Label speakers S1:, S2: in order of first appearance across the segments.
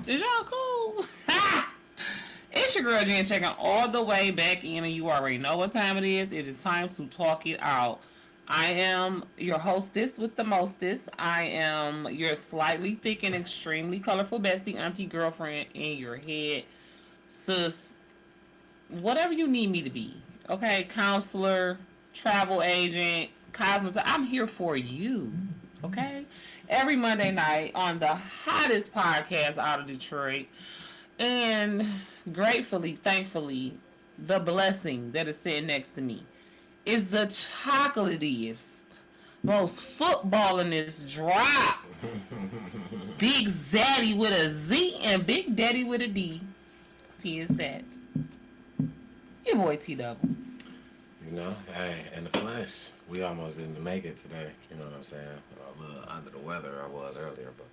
S1: Is y'all cool? It's your girl Jen checking all the way back in, and you already know what time it is. It is time to talk it out. I am your hostess with the mostest. I am your slightly thick and extremely colorful bestie, auntie, girlfriend in your head, sis, whatever you need me to be. Okay, counselor, travel agent, cosmetologist. I'm here for you. Okay, every Monday night on the hottest podcast out of Detroit. And gratefully, thankfully, the blessing that is sitting next to me is the chocolatiest, most footballingest drop. Big Zaddy with a Z and Big Daddy with a D. T is that. Your boy T Double.
S2: You know, hey, in the flesh, we almost didn't make it today. You know what I'm saying? A little under the weather I was earlier, but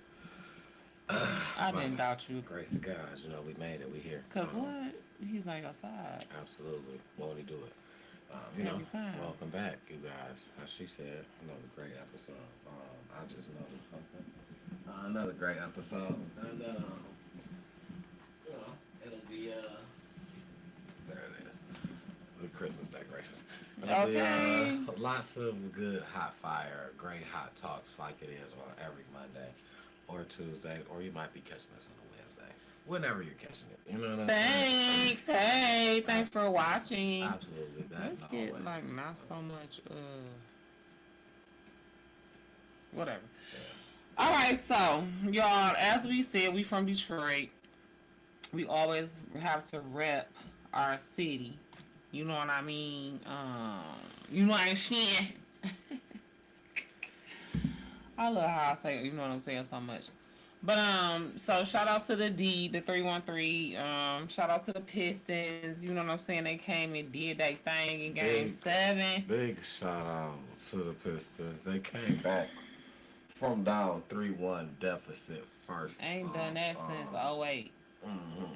S1: I didn't doubt you.
S2: grace of God, you know, we made it. We here.
S1: Cause what? He's on your side.
S2: Absolutely. Won't he do it?
S1: Every time.
S2: Welcome back, you guys. As she said, another great episode. I just noticed something. Another great episode, and you know, it'll be there it is. With Christmas decorations. It'll
S1: Okay.
S2: be lots of good hot fire, great hot talks like it is on every Monday or Tuesday, or you might be catching us on a Wednesday. Whenever you're catching it. You know what I'm saying?
S1: Thanks. Hey, thanks for watching.
S2: Absolutely. That's
S1: Let's get
S2: always.
S1: like not so much whatever.
S2: Yeah.
S1: Alright, so y'all, as we said, we from Detroit. We always have to rep our city. You know what I mean? You know what I'm saying? I love how I say it, you know what I'm saying so much. But so shout out to the D, the 313. Shout out to the Pistons. You know what I'm saying? They came and did their thing in game 7.
S2: Big shout out to the Pistons. They came back from down 3-1 deficit first.
S1: Ain't done that since 08.
S2: Mm-hmm.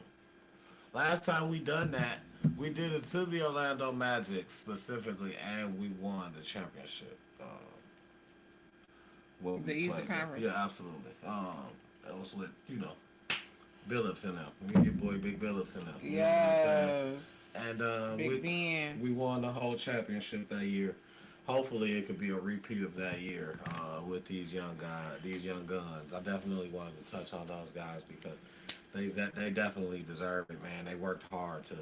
S2: Last time we done that, we did it to the Orlando Magic specifically, and we won the championship.
S1: The Eastern Conference.
S2: Yeah, absolutely. That was with, Billups in them. We your boy Big Billups in them.
S1: Yes.
S2: And
S1: Big Ben.
S2: we won the whole championship that year. Hopefully, it could be a repeat of that year with these young guns. I definitely wanted to touch on those guys because they definitely deserve it, man. They worked hard to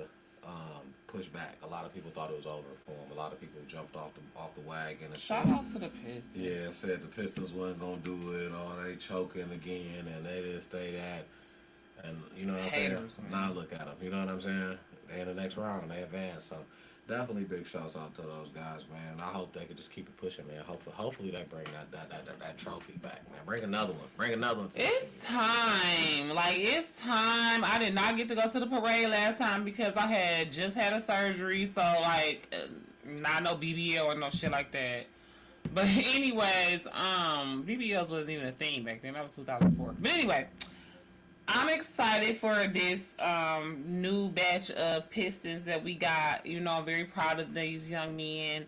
S2: push back. A lot of people thought it was over for them. A lot of people jumped off the wagon. And
S1: Shout out to the Pistons.
S2: Yeah, said the Pistons wasn't gonna do it, or they choking again, and they didn't stay that. And you know what I'm
S1: Haters,
S2: saying?
S1: man.
S2: Now look at them. You know what I'm saying? They in the next round. They advance. So definitely big shouts out to those guys, man. And I hope they could just keep it pushing, man. Hopefully they bring that trophy back, man. Bring another one. Bring another one.
S1: It's time. Like, it's time. I did not get to go to the parade last time because I had just had a surgery. So, like, not no BBL or no shit like that. But anyways, BBLs wasn't even a thing back then. That was 2004. But anyway, I'm excited for this new batch of Pistons that we got. You know, I'm very proud of these young men.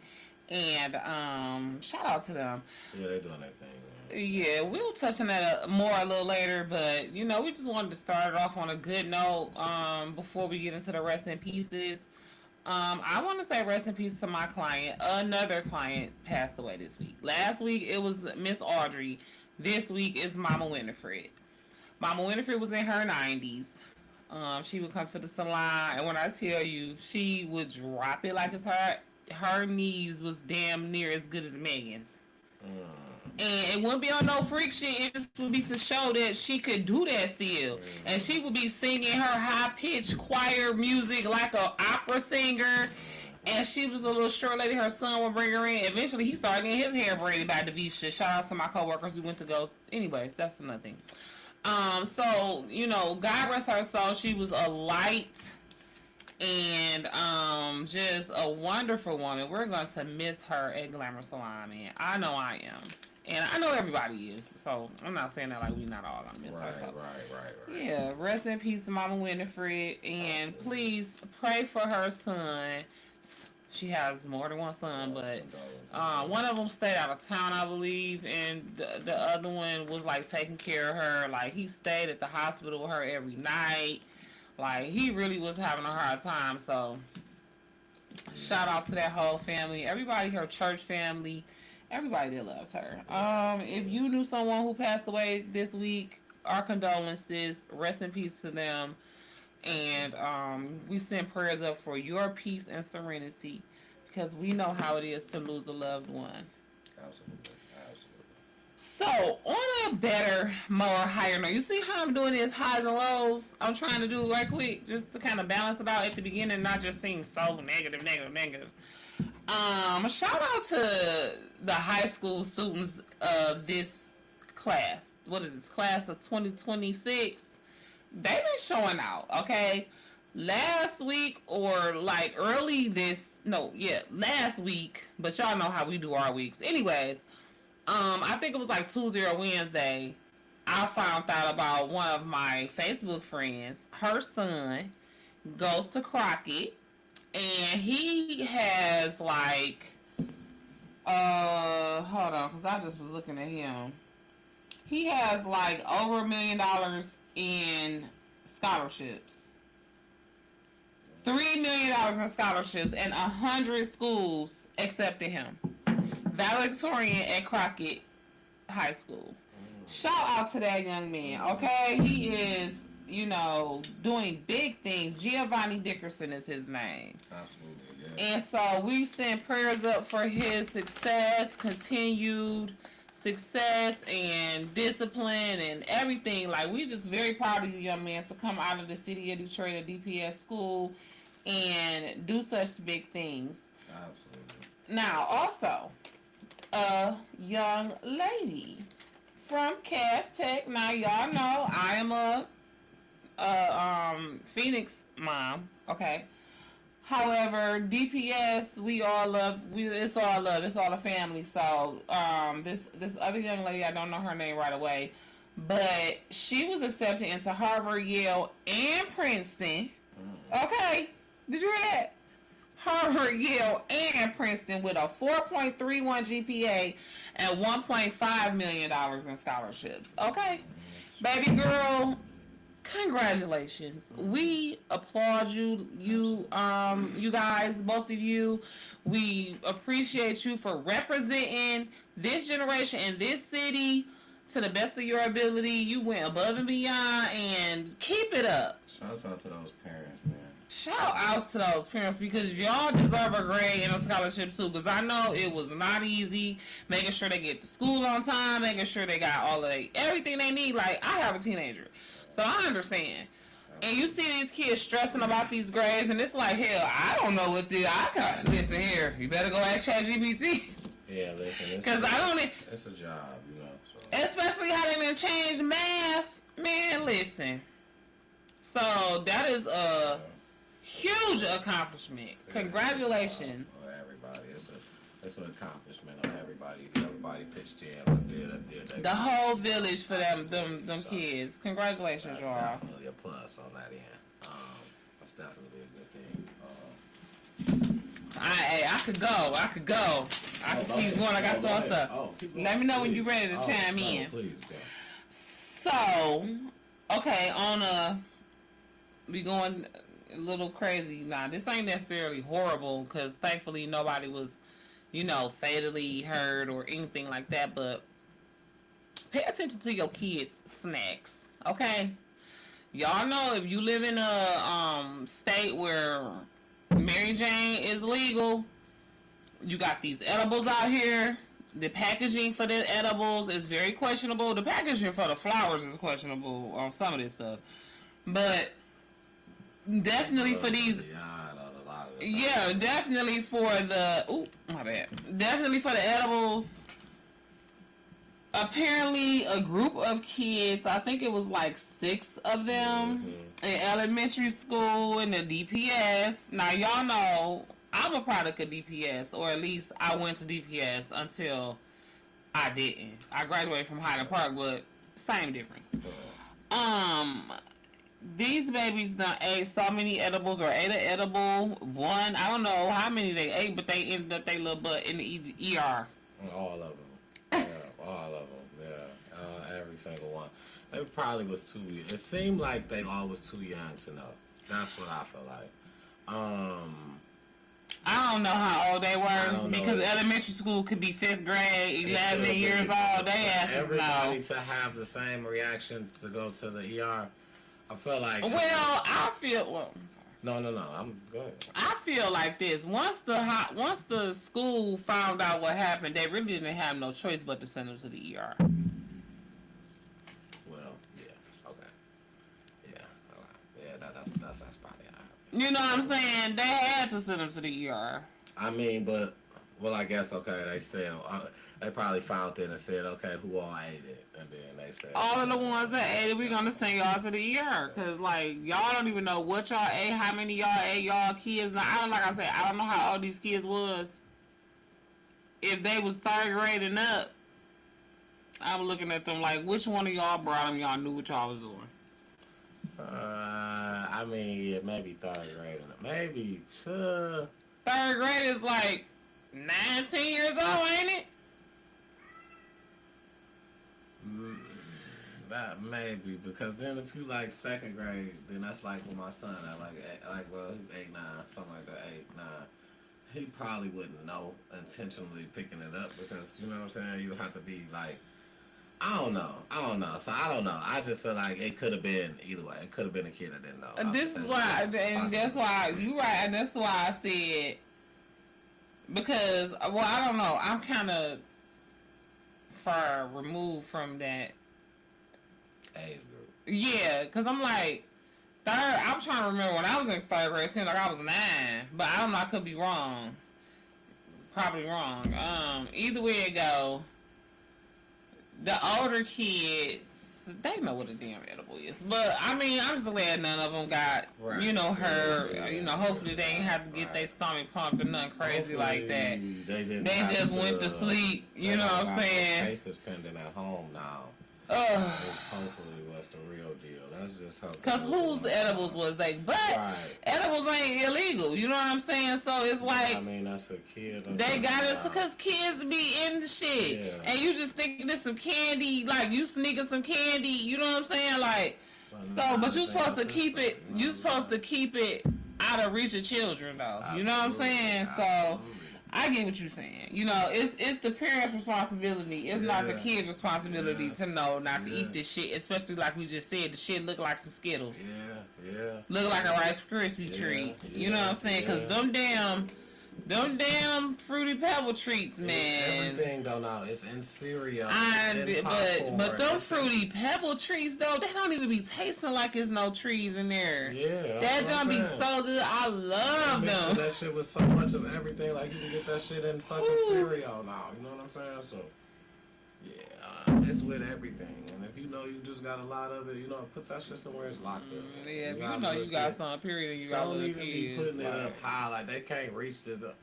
S1: And shout out to them.
S2: Yeah, they doing their thing, man.
S1: Yeah, we'll touch on that more a little later. But, you know, we just wanted to start it off on a good note before we get into the rest in pieces. I want to say rest in peace to my client. Another client passed away this week. Last week, it was Miss Audrey. This week is Mama Winifred. Mama Winifred was in her 90s. She would come to the salon, and when I tell you, she would drop it like it's her knees was damn near as good as Megan's. And it wouldn't be on no freak shit. It just would be to show that she could do that still. And she would be singing her high-pitched choir music like an opera singer. And she was a little short lady. Her son would bring her in. Eventually, he started getting his hair braided by Davisha. Shout out to my coworkers who went to go. Anyways, that's another thing. So, you know, God rest her soul. She was a light and just a wonderful woman. We're going to miss her at Glamour Salon, man. I know I am. And I know everybody is. So, I'm not saying that like we not all going to miss her. So.
S2: Right.
S1: Yeah, rest in peace to Mama Winifred. And please pray for her son. She has more than one son, but one of them stayed out of town, I believe, and the other one was like taking care of her. Like he stayed at the hospital with her every night. Like he really was having a hard time. So shout out to that whole family, everybody, her church family, everybody that loves her. If you knew someone who passed away this week, our condolences. Rest in peace to them. And we send prayers up for your peace and serenity because we know how it is to lose a loved one.
S2: Absolutely. Absolutely.
S1: So, on a better, more higher note, you see how I'm doing these highs and lows? I'm trying to do right quick just to kind of balance it out at the beginning and not just seem so negative. Shout out to the high school students of this class. What is this? Class of 2026. They've been showing out, okay? Last week or like last week, but y'all know how we do our weeks. Anyways, I think it was like Tuesday or Wednesday, I found out about one of my Facebook friends. Her son goes to Crockett, and he has like, hold on, because I just was looking at him. He has like over $1 million in scholarships. $3 million in scholarships, and 100 schools accepted him. Valedictorian at Crockett High School. Shout out to that young man, okay? He is, doing big things. Giovanni Dickerson is his name.
S2: Absolutely, yeah.
S1: And so we send prayers up for his success, continued success and discipline and everything. Like, we just very proud of you, young man, to come out of the city of Detroit, a DPS school, and do such big things.
S2: Absolutely.
S1: Now, also, a young lady from Cass Tech. Now, y'all know I am a Phoenix mom, okay? However, DPS, we all love. It's all love. It's all a family. So, this other young lady, I don't know her name right away, but she was accepted into Harvard, Yale, and Princeton. Okay, did you hear that? Harvard, Yale, and Princeton with a 4.31 GPA and $1.5 million in scholarships. Okay, baby girl. Congratulations. We applaud you guys, both of you. We appreciate you for representing this generation and this city to the best of your ability. You went above and beyond, and keep it up.
S2: Shouts out to those parents, man.
S1: Shout outs to those parents, because y'all deserve a grade and a scholarship too, because I know it was not easy making sure they get to school on time, making sure they got everything they need. Like, I have a teenager, so I understand. And you see these kids stressing about these grades, and it's like, hell, I don't know what listen here, you better go ask ChatGPT.
S2: Yeah, listen.
S1: Because I don't...
S2: It's a job, So.
S1: Especially how they done changed math. Man, listen. So, that is a huge accomplishment. Congratulations.
S2: For everybody. It's an accomplishment on everybody. Everybody pitched in and did.
S1: The whole village for them kids. Congratulations, y'all.
S2: That's definitely a plus on that end. That's definitely a good thing.
S1: I could go. I could keep going. I got some stuff. Let me know when you're ready to chime in.
S2: Please,
S1: So, okay, we going a little crazy now. This ain't necessarily horrible, because thankfully nobody was, fatally hurt or anything like that, but pay attention to your kids' snacks, okay? Y'all know if you live in a state where Mary Jane is legal, you got these edibles out here. The packaging for the edibles is very questionable. The packaging for the flowers is questionable on some of this stuff. But definitely for these... Yeah, definitely for the... Ooh, my bad. Definitely for the edibles. Apparently, a group of kids, I think it was like 6 of them, in elementary school in the DPS. Now, y'all know, I'm a product of DPS, or at least I went to DPS until I didn't. I graduated from Highland Park, but same difference. these babies done ate so many edibles or ate an edible. One, I don't know how many they ate, but they ended up their little butt in the ER.
S2: All of them. Yeah, all of them. Yeah, every single one. It probably was too. It seemed like they all was too young to know. That's what I feel like.
S1: I don't know how old they
S2: I
S1: were
S2: don't
S1: because
S2: know.
S1: elementary school could be 5th grade,
S2: It
S1: 11
S2: could've
S1: years
S2: been.
S1: old. They asses
S2: Everybody
S1: know.
S2: to have the same reaction to go to the ER. I feel like.
S1: Well, I feel well.
S2: No. I'm good.
S1: I feel like this. Once the school found out what happened, they really didn't have no choice but to send them to the ER.
S2: Well, yeah. Okay. Yeah. Okay. Yeah. That's probably all right.
S1: You know what I'm saying? They had to send them to the ER.
S2: I mean, but well, I guess okay. They said they probably found it and said, okay, who all ate it, and then they said
S1: All of the ones that ate it, we gonna send y'all to the ER. Cause like y'all don't even know what y'all ate, how many y'all ate, y'all kids. Now I don't like I said, I don't know how old these kids was. If they was 3rd grade and up, I'm looking at them like, which one of y'all brought them? Y'all knew what y'all was doing.
S2: I mean, yeah, maybe 3rd grade, maybe.
S1: 3rd grade is like 19 years old, ain't it?
S2: That maybe because then if you like 2nd grade, then that's like with my son. I like well, he's 8, 9, something like that, 8, 9. He probably wouldn't know intentionally picking it up because you know what I'm saying. You have to be like, I don't know. So I don't know. I just feel like it could have been either way. It could have been a kid that didn't know.
S1: This is why, and that's why you right, and that's why I said because well, I don't know. I'm kind of far removed from that
S2: age group.
S1: Yeah, because I'm like, I'm trying to remember when I was in 3rd grade, it seemed like I was 9. But I don't know, I could be wrong. Probably wrong. Either way it go, the older kids, they know what a damn edible is. But, I mean, I'm just glad none of them got,
S2: Right.
S1: hurt.
S2: Yeah.
S1: Hopefully they ain't have to get their stomach pumped or nothing crazy like that.
S2: They
S1: just went to sleep, you know what I'm saying?
S2: Cases pending at home now.
S1: Ugh.
S2: Hopefully was the real deal. That's just how.
S1: Because whose edibles was they? But
S2: right.
S1: edibles ain't illegal. You know what I'm saying? So it's like
S2: I mean, that's a kid.
S1: they got it because kids be in the shit, and you just think this some candy, like you sneaking some candy. You know what I'm saying? Like so, but you supposed to keep it. You supposed to keep it out of reach of children, though. You know what I'm saying? So. I get what you're saying. You know, it's the parents' responsibility. It's not the kids' responsibility to know not to eat this shit, especially like we just said, the shit look like some Skittles.
S2: Yeah.
S1: Look like a Rice Krispie treat. You know what I'm saying? Because them damn Fruity Pebble treats, man.
S2: Everything though now, it's in cereal.
S1: But them Fruity Pebble treats though, they don't even be tasting like it's no trees in there.
S2: Yeah.
S1: That junk be so good. I love them.
S2: That shit with so much of everything, like you can get that shit in fucking cereal now. You know what I'm saying? So it's with everything. And if you know you just got a lot of it, put that shit somewhere it's locked up.
S1: Yeah, if you know you got some period and you got little kids.
S2: Don't even be putting it up high, like they can't reach this up.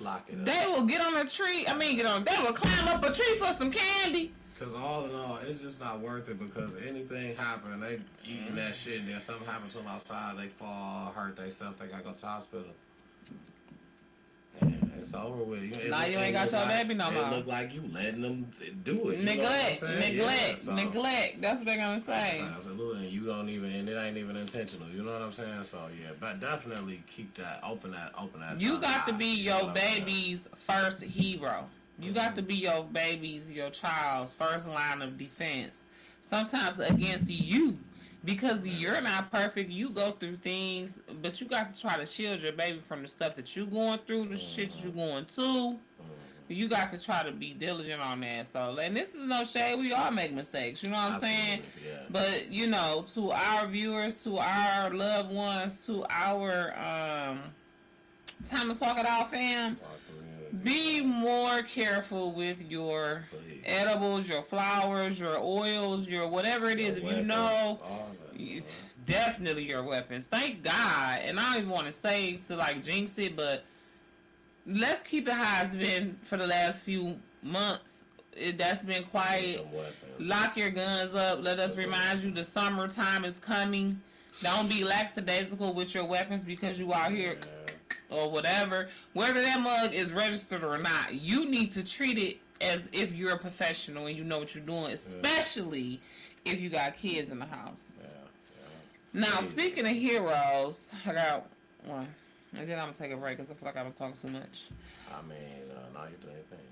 S2: Lock it up.
S1: They will get on a tree. They will climb up a tree for some candy.
S2: Because all in all, it's just not worth it because anything happen, they eating that shit and then something happen to them outside, they fall, hurt themselves, they gotta go to the hospital. And it's over with.
S1: You ain't got your baby no more.
S2: It look like you letting them do it.
S1: Neglect. That's what they're gonna say.
S2: Absolutely, and you don't even, and it ain't even intentional. You know what I'm saying? So yeah, but definitely keep that open. That.
S1: You got to be your baby's first hero. You got to be your child's first line of defense. Sometimes against you. Because you're not perfect, you go through things, but you got to try to shield your baby from the stuff that you're going through, the shit that you're going to. You got to try to be diligent on that. So, and this is no shade, we all make mistakes, you know what I'm saying?
S2: Yeah.
S1: But, to our viewers, to our loved ones, to our Time to Talk It Out fam, be more careful with your edibles, your flowers, your oils, your whatever it is. If you know, it's definitely your weapons. Thank God. And I don't even want to say to like jinx it, but let's keep it how it's been for the last few months. That's been quiet. Lock your guns up. Let us remind you the summertime is coming. Don't be lackadaisical with your weapons because you out here or whatever. Whether that mug is registered or not, you need to treat it as if you're a professional and you know what you're doing, especially if you got kids in the house. Now, speaking of heroes, I got one. And then I'm going to take a break because I feel like I'm talking too much.
S2: I mean, now you do anything.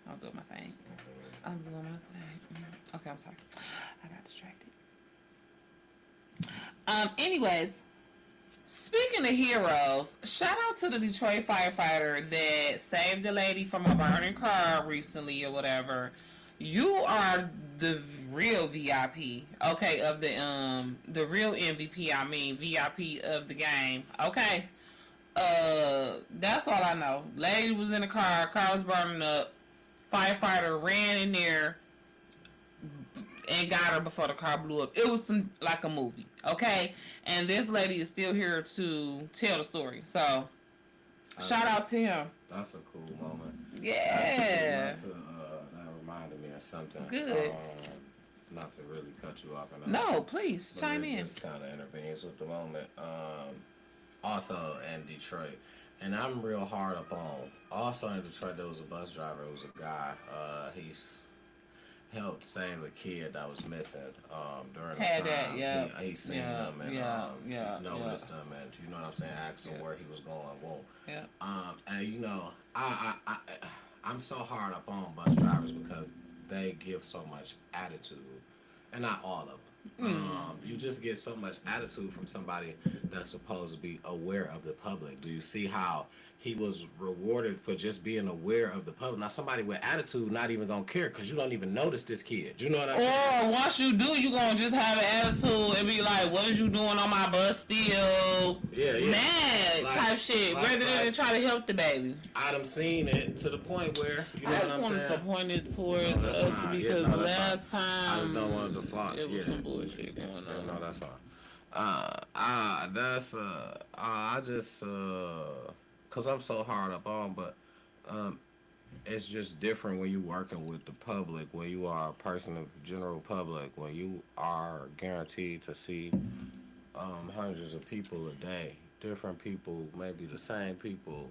S1: I'll do my thing. I'm doing my thing. Okay, I'm sorry. I got distracted. Anyways, speaking of heroes, shout out to the Detroit firefighter that saved the lady from a burning car recently or whatever. You are the real VIP, okay, of the real MVP, I mean, VIP of the game, okay? That's all I know. Lady was in the car was burning up, firefighter ran in there and got her before the car blew up. It was like a movie, okay? And this lady is still here to tell the story, so shout out to him.
S2: That's a cool moment.
S1: Yeah.
S2: That reminded me of something.
S1: Good.
S2: Not to really cut you off.
S1: No, please, chime in.
S2: Just kind of intervenes with the moment. Also in Detroit, and I'm real hard up on. Also in Detroit, there was a bus driver. It was a guy. He's helped save a kid that was missing during the time. He seen them and noticed them, and you know what I'm saying. Asked him where he was going. Well, and you know, I'm so hard up on bus drivers because they give so much attitude, and not all of them. You just get so much attitude from somebody that's supposed to be aware of the public. Do you see how he was rewarded for just being aware of the public? Now, somebody with attitude not even gonna care because you don't even notice this kid. You know what I'm saying?
S1: Or once you do, you gonna just have an attitude and be like, "What is you doing on my bus still?" Mad type shit, rather than try to help the baby.
S2: I done seen it to the point where you know what I'm saying.
S1: I just wanted to point it towards us because last time
S2: I just don't want to flaunt.
S1: It was some bullshit going on.
S2: No, that's fine. I just cause I'm so hard up on, but it's just different when you working with the public, when you are a person of general public, when you are guaranteed to see hundreds of people a day, different people, maybe the same people.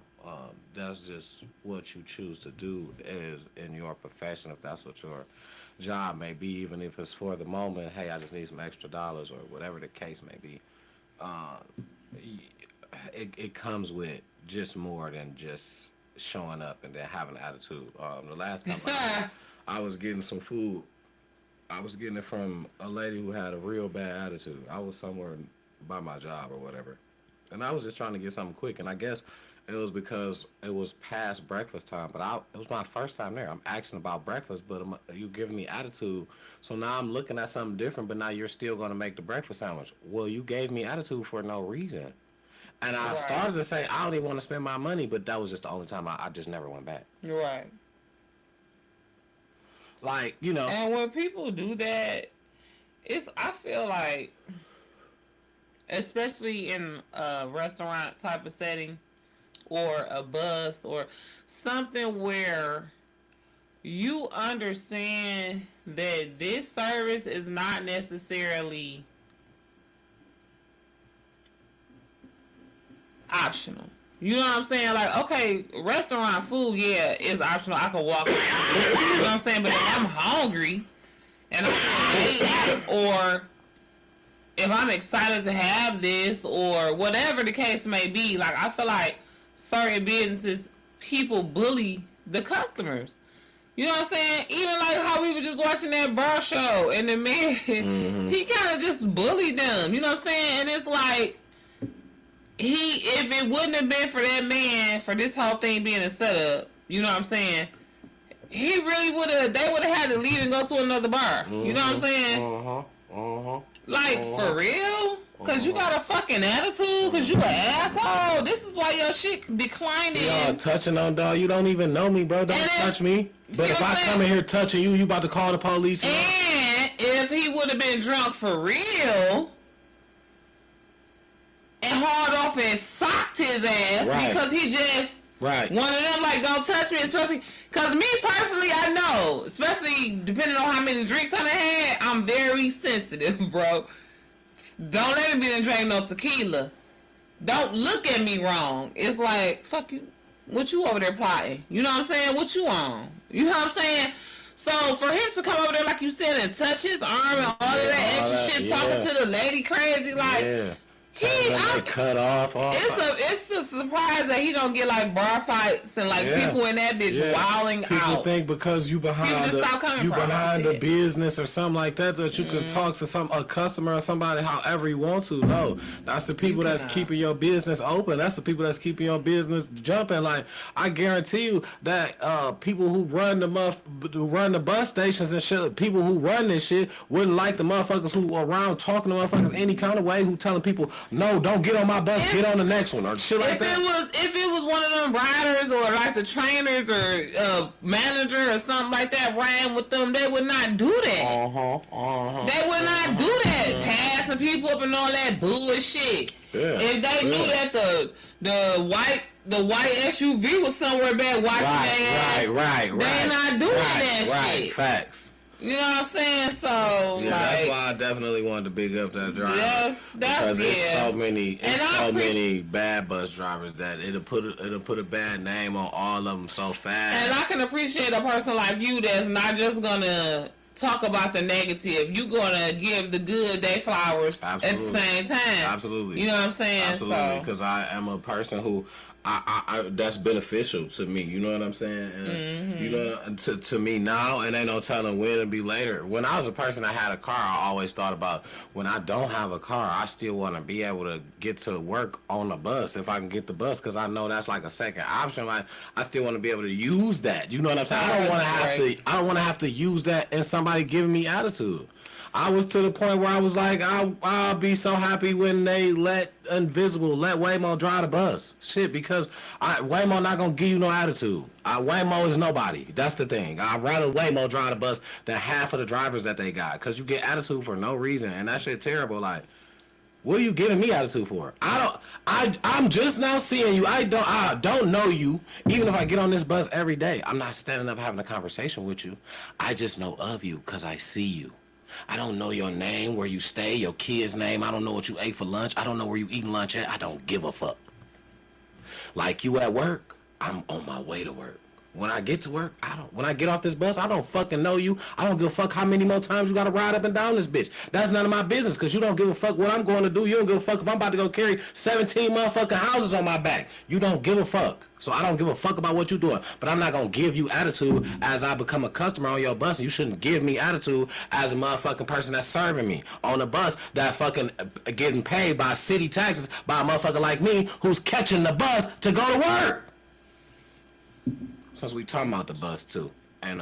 S2: That's just what you choose to do is in your profession, if that's what your job may be, even if it's for the moment. Hey, I just need some extra dollars or whatever the case may be. It comes with just more than just showing up and then having an attitude. The last time I was getting some food, I was getting it from a lady who had a real bad attitude. I was somewhere by my job or whatever, and I was just trying to get something quick, and I guess it was because it was past breakfast time, but it was my first time there. I'm asking about breakfast, but you giving me attitude. So now I'm looking at something different, but now you're still going to make the breakfast sandwich. Well, you gave me attitude for no reason. And I started to say, I don't even want to spend my money, but that was just the only time I just never went back.
S1: You're right.
S2: Like, you know.
S1: And when people do that, I feel like, especially in a restaurant type of setting, or a bus or something where you understand that this service is not necessarily optional. You know what I'm saying? Like, okay, restaurant food, yeah, is optional. I can walk. You know what I'm saying? But if I'm hungry and I'm or if I'm excited to have this or whatever the case may be, like, I feel like certain businesses, people bully the customers. You know what I'm saying? Even like how we were just watching that bar show and the man, he kind of just bullied them. You know what I'm saying? And it's like, if it wouldn't have been for that man, for this whole thing being a setup, you know what I'm saying? He really they would have had to leave and go to another bar. You know what I'm saying? Like, for real? Because you got a fucking attitude? Because you an asshole? This is why your shit declining.
S2: Y'all touching on, dog. You don't even know me, bro. Don't touch me. But if I come in here touching you, you about to call the police.
S1: And if he would have been drunk for real and hauled off and socked his ass because he just
S2: Right.
S1: One of them, like, don't touch me, especially, because me personally, I know, especially depending on how many drinks I done had, I'm very sensitive, bro. Don't let me drink no tequila. Don't look at me wrong. It's like, fuck you. What you over there plotting? You know what I'm saying? What you on? You know what I'm saying? So for him to come over there, like you said, and touch his arm and all of that extra shit, talking to the lady crazy, like,
S2: they cut off.
S1: It's a surprise that he don't get like bar fights and like people in that bitch wilding out.
S2: People think because you behind the business or something like that you can talk to a customer or somebody however you want to. No, that's the people that's keeping your business open. That's the people that's keeping your business jumping. Like I guarantee you that people who run the bus stations and shit, people who run this shit wouldn't like the motherfuckers who are around talking to motherfuckers any kind of way, who telling people, no, don't get on my bus, get on the next one, or shit like that.
S1: If it was one of them riders or like the trainers or manager or something like that ran with them, they would not do that. They would not do that. Passing people up and all that bullshit. Yeah. If they knew that the white SUV was somewhere back watching their ass, they not doing that shit.
S2: Facts.
S1: You know what I'm saying? So
S2: that's why I definitely wanted to big up that driver.
S1: Yes,
S2: because it's so many bad bus drivers that it'll put a bad name on all of them so fast.
S1: And I can appreciate a person like you that's not just gonna talk about the negative. You gonna give the good day flowers at the same time.
S2: Absolutely.
S1: You know what I'm saying?
S2: Absolutely. Because I am a person who. I that's beneficial to me. You know what I'm saying? And you know, to me now, and ain't no telling when it'll be later. When I was a person that had a car, I always thought about when I don't have a car, I still want to be able to get to work on the bus if I can get the bus, because I know that's like a second option. Like I still want to be able to use that. You know what I'm saying? I don't want to have to use that and somebody giving me attitude. I was to the point where I was like, I'll be so happy when they let Waymo drive the bus. Shit, because Waymo not going to give you no attitude. Waymo is nobody. That's the thing. I'd rather Waymo drive the bus than half of the drivers that they got, because you get attitude for no reason, and that shit terrible. Like, what are you giving me attitude for? I'm just now seeing you. I don't know you. Even if I get on this bus every day, I'm not standing up having a conversation with you. I just know of you because I see you. I don't know your name, where you stay, your kid's name. I don't know what you ate for lunch. I don't know where you eating lunch at. I don't give a fuck. Like you at work, I'm on my way to work. When I get to work, when I get off this bus, I don't fucking know you. I don't give a fuck how many more times you gotta ride up and down this bitch. That's none of my business, because you don't give a fuck what I'm going to do. You don't give a fuck if I'm about to go carry 17 motherfucking houses on my back. You don't give a fuck. So I don't give a fuck about what you're doing. But I'm not gonna give you attitude as I become a customer on your bus. And you shouldn't give me attitude as a motherfucking person that's serving me on a bus that fucking getting paid by city taxes by a motherfucker like me who's catching the bus to go to work. Since we talking about the bus too, and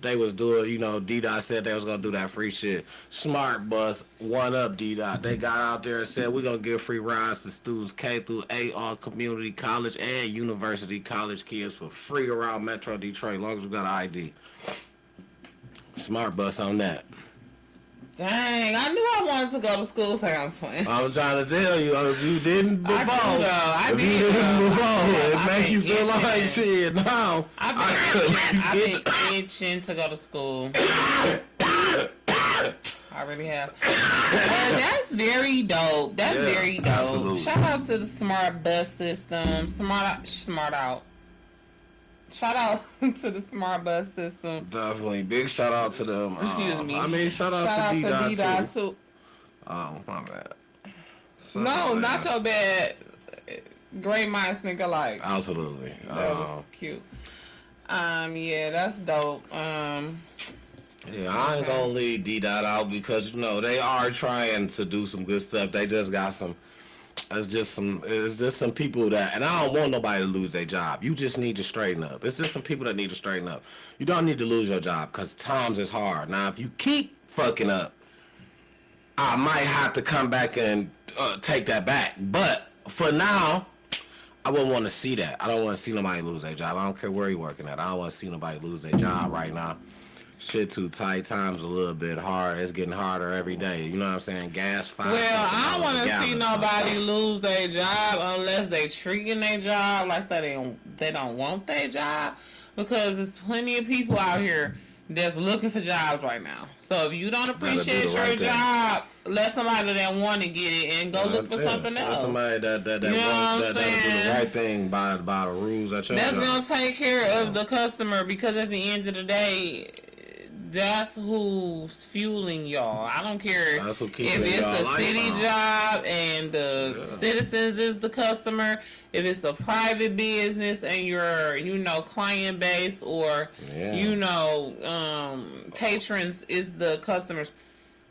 S2: they was doing, you know, D-Dot said they was gonna do that free shit. Smart Bus, one up D-Dot. They got out there and said we're gonna give free rides to students K through 8, all community college and university college kids for free around Metro Detroit, as long as you got an ID. Smart Bus on that.
S1: Dang, I knew I wanted to go to school, so I was playing.
S2: I was trying to tell you, if you didn't before, it makes you feel like shit. Now,
S1: I've been itching to go to school. I really have. That's very dope. That's very dope. Absolutely. Shout out to the Smart Bus system. Smart out. Shout out to the Smart Bus system.
S2: Definitely. Big shout out to them.
S1: Excuse me.
S2: I mean, shout out to D-Dot too.
S1: Oh,
S2: my bad.
S1: No, not your bad. Great minds think alike.
S2: Absolutely.
S1: That was cute. Yeah, that's dope.
S2: Yeah, I ain't gonna leave D-Dot out because, you know, they are trying to do some good stuff. They just got some... It's just some people that, and I don't want nobody to lose their job. You just need to straighten up. It's just some people that need to straighten up. You don't need to lose your job because times is hard. Now, if you keep fucking up, I might have to come back and take that back. But for now, I wouldn't want to see that. I don't want to see nobody lose their job. I don't care where you're working at. I don't want to see nobody lose their job right now. shit too tight, times a little bit hard. It's getting harder every day. You know what I'm saying? Gas, $5.
S1: Well, I don't want to see nobody
S2: something.
S1: lose their job unless they treating their job like they don't want their job, because there's plenty of people out here that's looking for jobs right now. So if you don't appreciate your job, let somebody that want to get it and go look for something else.
S2: Somebody that do the right thing by the rules at your job.
S1: That's gonna take care of the customer, because at the end of the day, that's who's fueling y'all. I don't care if it's a city job and the citizens is the customer, if it's a private business and your, client base or, patrons is the customers.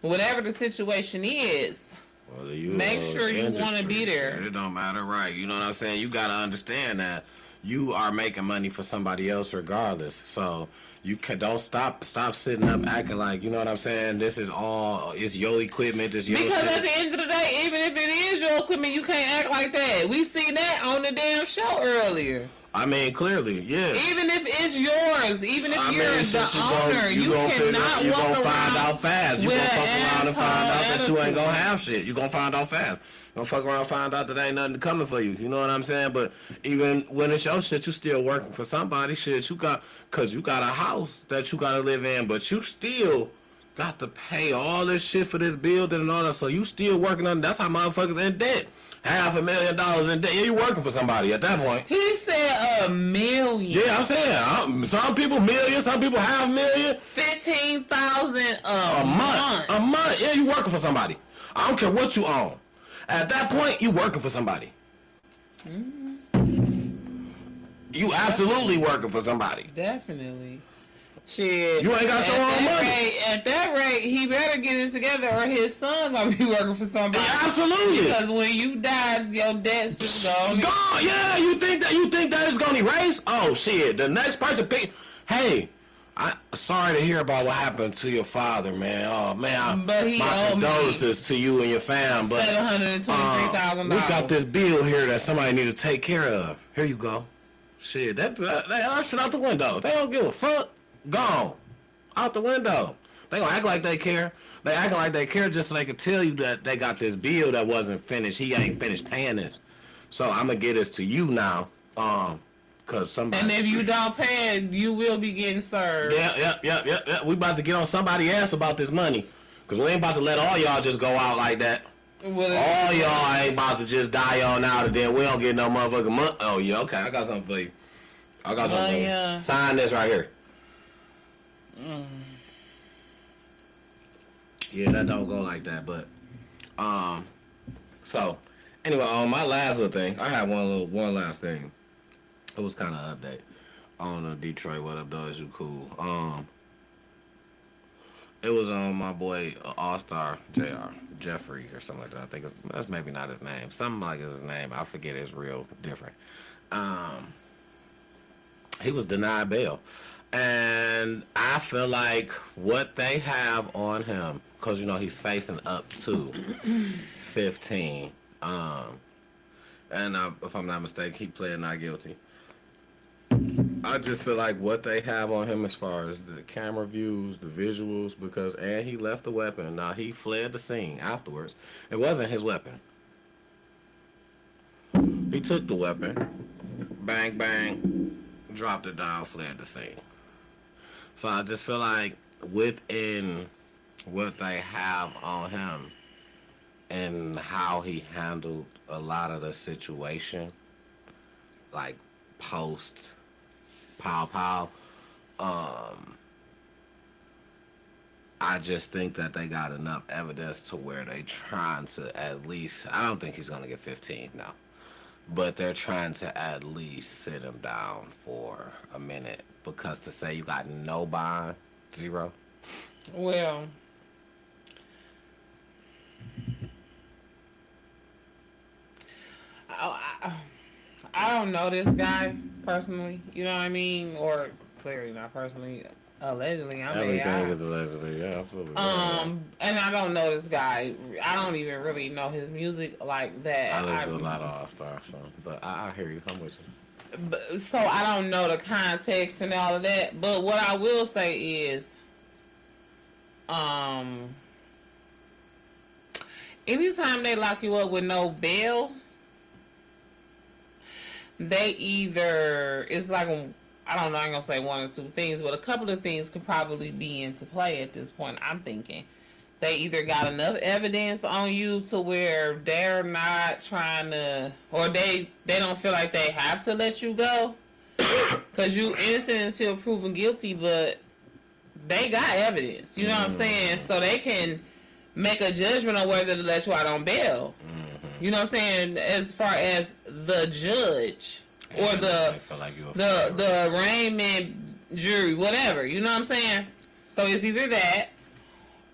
S1: Whatever the situation is, make sure you want to be there.
S2: It don't matter, right? You know what I'm saying? You got to understand that you are making money for somebody else regardless. So you don't stop sitting up acting like, you know what I'm saying, this is all, it's your equipment, it's your
S1: because
S2: shit.
S1: At the end of the day, even if it is your equipment, you can't act like that. We seen that on the damn show earlier.
S2: I mean, clearly, yeah.
S1: Even if it's yours, even if you're the owner, you cannot
S2: You're
S1: walk
S2: going to
S1: around
S2: find out fast. You're going to fuck around and find out that you ain't going to have shit. You're going to find out fast. You're going to fuck around and find out that ain't nothing coming for you. You know what I'm saying? But even when it's your shit, you still working for somebody. Shit, because you got a house that you got to live in, but you still got to pay all this shit for this building and all that. So you still working on, that's how motherfuckers in debt. $500,000 in debt. Yeah, you working for somebody at that point.
S1: He said $1 million.
S2: Yeah, I'm saying some people million, some people $500,000.
S1: 15,000 a month.
S2: A month. Yeah, you working for somebody. I don't care what you own. At that point, you working for somebody. Mm-hmm. You absolutely working for somebody.
S1: Definitely. Shit.
S2: You ain't got your own money.
S1: At that rate, he better get it together or his son gonna be working for somebody.
S2: Yeah, absolutely.
S1: Because when you die, your debt's just gone.
S2: Gone. Yeah, you think that is gonna erase? Oh shit. The next person pick. Hey, I sorry to hear about what happened to your father, man. Oh man, my condolences to you and your fam. But
S1: $723,000.
S2: We got this bill here that somebody need to take care of. Here you go. Shit, that shit out the window. They don't give a fuck. Gone. Out the window. They gonna act like they care. They acting like they care just so they can tell you that they got this bill that wasn't finished. He ain't finished paying this. So I'm gonna get this to you now. Cause somebody.
S1: And if you don't pay it, you will be getting served.
S2: Yeah. We about to get on somebody else about this money. Cause we ain't about to let all y'all just go out like that. All y'all ain't about to just die on out and then we don't get no motherfucking money. Oh yeah, okay. I got something for you. For you. Sign this right here. Yeah, that don't go like that, but so anyway, on my last little thing, I had one last thing. It was kind of update on Detroit. What up, though? Is you cool? It was on my boy All-Star Jeffrey or something like that. I think that's maybe not his name. Something like his name. I forget. It's real different. He was denied bail. And I feel like what they have on him, because, he's facing up to 15. And if I'm not mistaken, he pled not guilty. I just feel like what they have on him as far as the camera views, the visuals, and he left the weapon. Now, he fled the scene afterwards. It wasn't his weapon. He took the weapon, bang, bang, dropped it down, fled the scene. So I just feel like within what they have on him and how he handled a lot of the situation, like post pow, I just think that they got enough evidence to where they trying to at least, I don't think he's going to get 15 now, but they're trying to at least sit him down for a minute. Because to say you got no bond, zero.
S1: Well, I don't know this guy personally. You know what I mean? Or clearly not personally. Allegedly,
S2: everything is allegedly. Yeah, absolutely.
S1: And I don't know this guy. I don't even really know his music like that.
S2: I listen to a lot of All-Star, but I hear you. I'm with you.
S1: So I don't know the context and all of that, but what I will say is anytime they lock you up with no bail, they either, it's like, I don't know, I ain't gonna say one or two things, but a couple of things could probably be into play at this point, I'm thinking. They either got enough evidence on you to where they're not trying to, or they don't feel like they have to let you go. Because you innocent until proven guilty, but they got evidence. You know what I'm saying? So they can make a judgment on whether to let you out on bail. You know what I'm saying? As far as the judge or the arraignment jury, whatever. You know what I'm saying? So it's either that,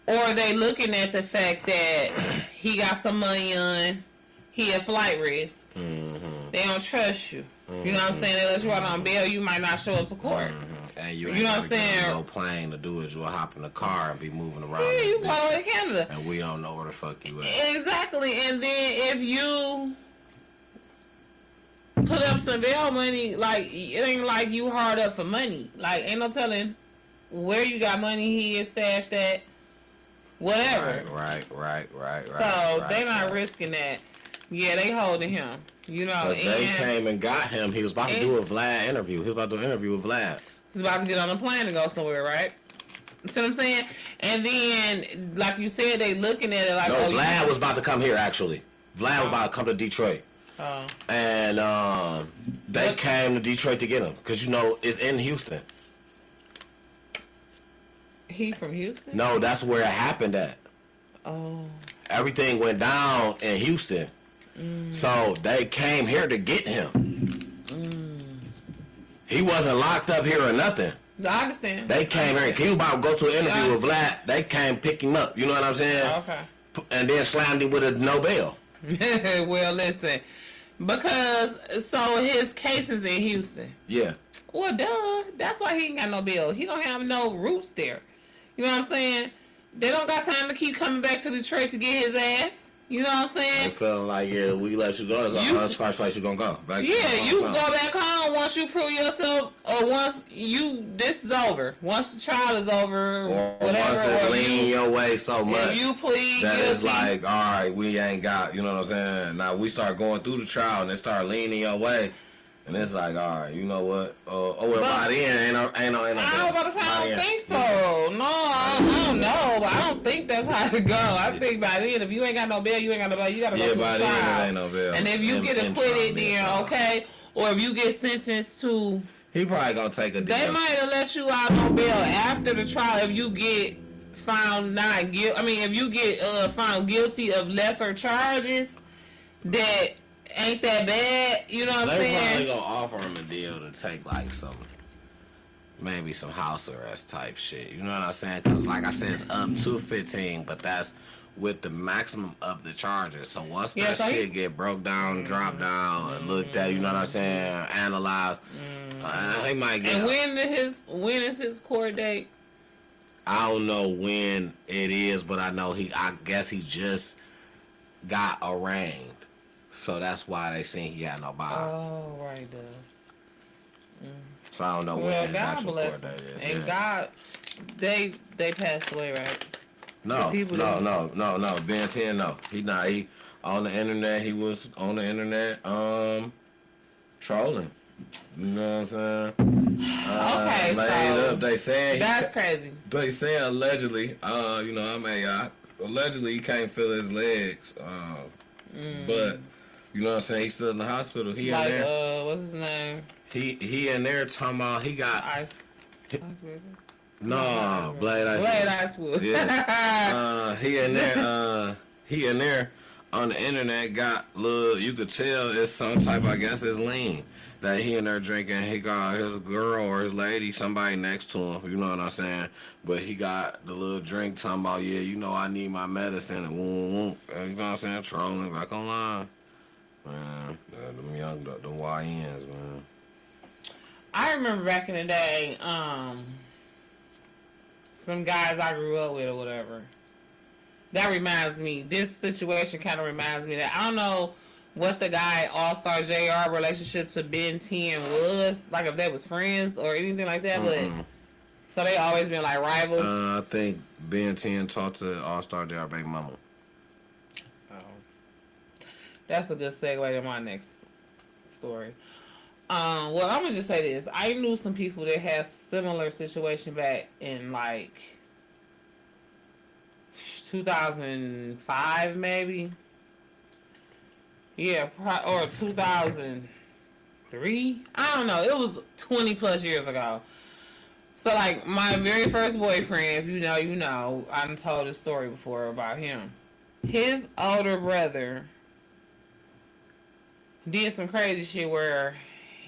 S1: or they looking at the fact that he got some money on, he a flight risk. They don't trust you. You know what I'm saying? They let you out on bail, you might not show up to court.
S2: And you know what I'm saying? No plane to do it. You'll hop in the car and be moving around.
S1: Yeah, you go to Canada.
S2: And we don't know where the fuck you at.
S1: Exactly. And then if you put up some bail money, like, it ain't like you hard up for money. Like, ain't no telling where you got money he is stashed at. Whatever.
S2: Right.
S1: So they not risking that. Yeah, they holding him. You know,
S2: but they came and got him. He was about to do a Vlad interview. He was about to do an interview with Vlad.
S1: He's about to get on a plane and go somewhere, right? You see what I'm saying? And then, like you said, they looking at it like...
S2: No, Vlad was about to come here, actually. Vlad was about to come to Detroit.
S1: Oh.
S2: And they came to Detroit to get him. Because, you know, it's in Houston.
S1: He from Houston?
S2: No, that's where it happened at.
S1: Oh.
S2: Everything went down in Houston. So they came here to get him. He wasn't locked up here or nothing.
S1: I understand.
S2: They came here. He was about to go to an interview with Vlad. They came pick him up. You know what I'm saying?
S1: Okay.
S2: And then slammed him with a no bail.
S1: Well, listen. Because, so his case is in Houston.
S2: Yeah.
S1: Well, duh. That's why he ain't got no bail. He don't have no roots there. You know what I'm saying? They don't got time to keep coming back to Detroit to get his ass. You know what I'm saying?
S2: They feeling like, yeah, we let you go. That's the first place you're going to go.
S1: You go back home once you prove yourself, or once this is over. Once the trial is over,
S2: or
S1: whatever.
S2: Once it's leaning your way so much.
S1: If you plead
S2: that
S1: guilty.
S2: It's like, all right, we ain't got, you know what I'm saying? Now we start going through the trial and it start leaning your way. And it's like, all right, you know what? By then, ain't no.
S1: I don't think so. No, I don't know. But I don't think that's how it go. I think by then, if you ain't got no bail, you ain't got no bail. You got to go through the trial. Yeah, by then, it ain't no bail. And if you get acquitted, then okay. Or if you get sentenced to...
S2: He probably going to take a deal.
S1: They might have let you out on bail after the trial if you get found not guilty. I mean, if you get found guilty of lesser charges that... ain't that bad, you know what I'm saying?
S2: They probably gonna offer him a deal to take like maybe some house arrest type shit. You know what I'm saying? Because like I said, it's up to 15, but that's with the maximum of the charges. So once that shit get broke down, dropped down, and looked at, you know what I'm saying, analyzed, they might get.
S1: And when is his court date?
S2: I don't know when it is, but I know I guess he just got arraigned. So that's why they seen he had no bond.
S1: Oh, right there.
S2: So I don't know what his actual court date is.
S1: And God, they passed away, right?
S2: No. Ben 10, no. He not. He on the internet. He was on the internet, trolling. You know what I'm saying?
S1: Okay,
S2: they saying
S1: that's crazy.
S2: They saying allegedly. You know, I'm AI. Allegedly, he can't feel his legs. But. You know what I'm saying? He's still in the hospital. He
S1: like,
S2: in there.
S1: What's his name?
S2: He in there talking about he got
S1: Ice.
S2: No, Blade
S1: Icewood.
S2: Yeah. He in there. He in there on the internet got little. You could tell it's some type. I guess it's lean that he in there drinking. He got his girl or his lady, somebody next to him. You know what I'm saying? But he got the little drink talking about, yeah, you know I need my medicine and whoom. You know what I'm saying? Trolling back online. Man, them young, the YNs, man.
S1: I remember back in the day, some guys I grew up with or whatever. That reminds me, this situation kind of reminds me that I don't know what the guy All-Star JR relationship to Ben 10 was, like if they was friends or anything like that, but So they always been like rivals.
S2: I think Ben 10 talked to All-Star J.R. Baby Mama.
S1: Oh, that's a good segue to my next story. Well, I'm gonna just say this. I knew some people that had similar situation back in like 2005, maybe. Yeah, or 2003. I don't know. It was 20 plus years ago. So, like, my very first boyfriend, if you know, you know. I done told this story before about him. His older brother did some crazy shit where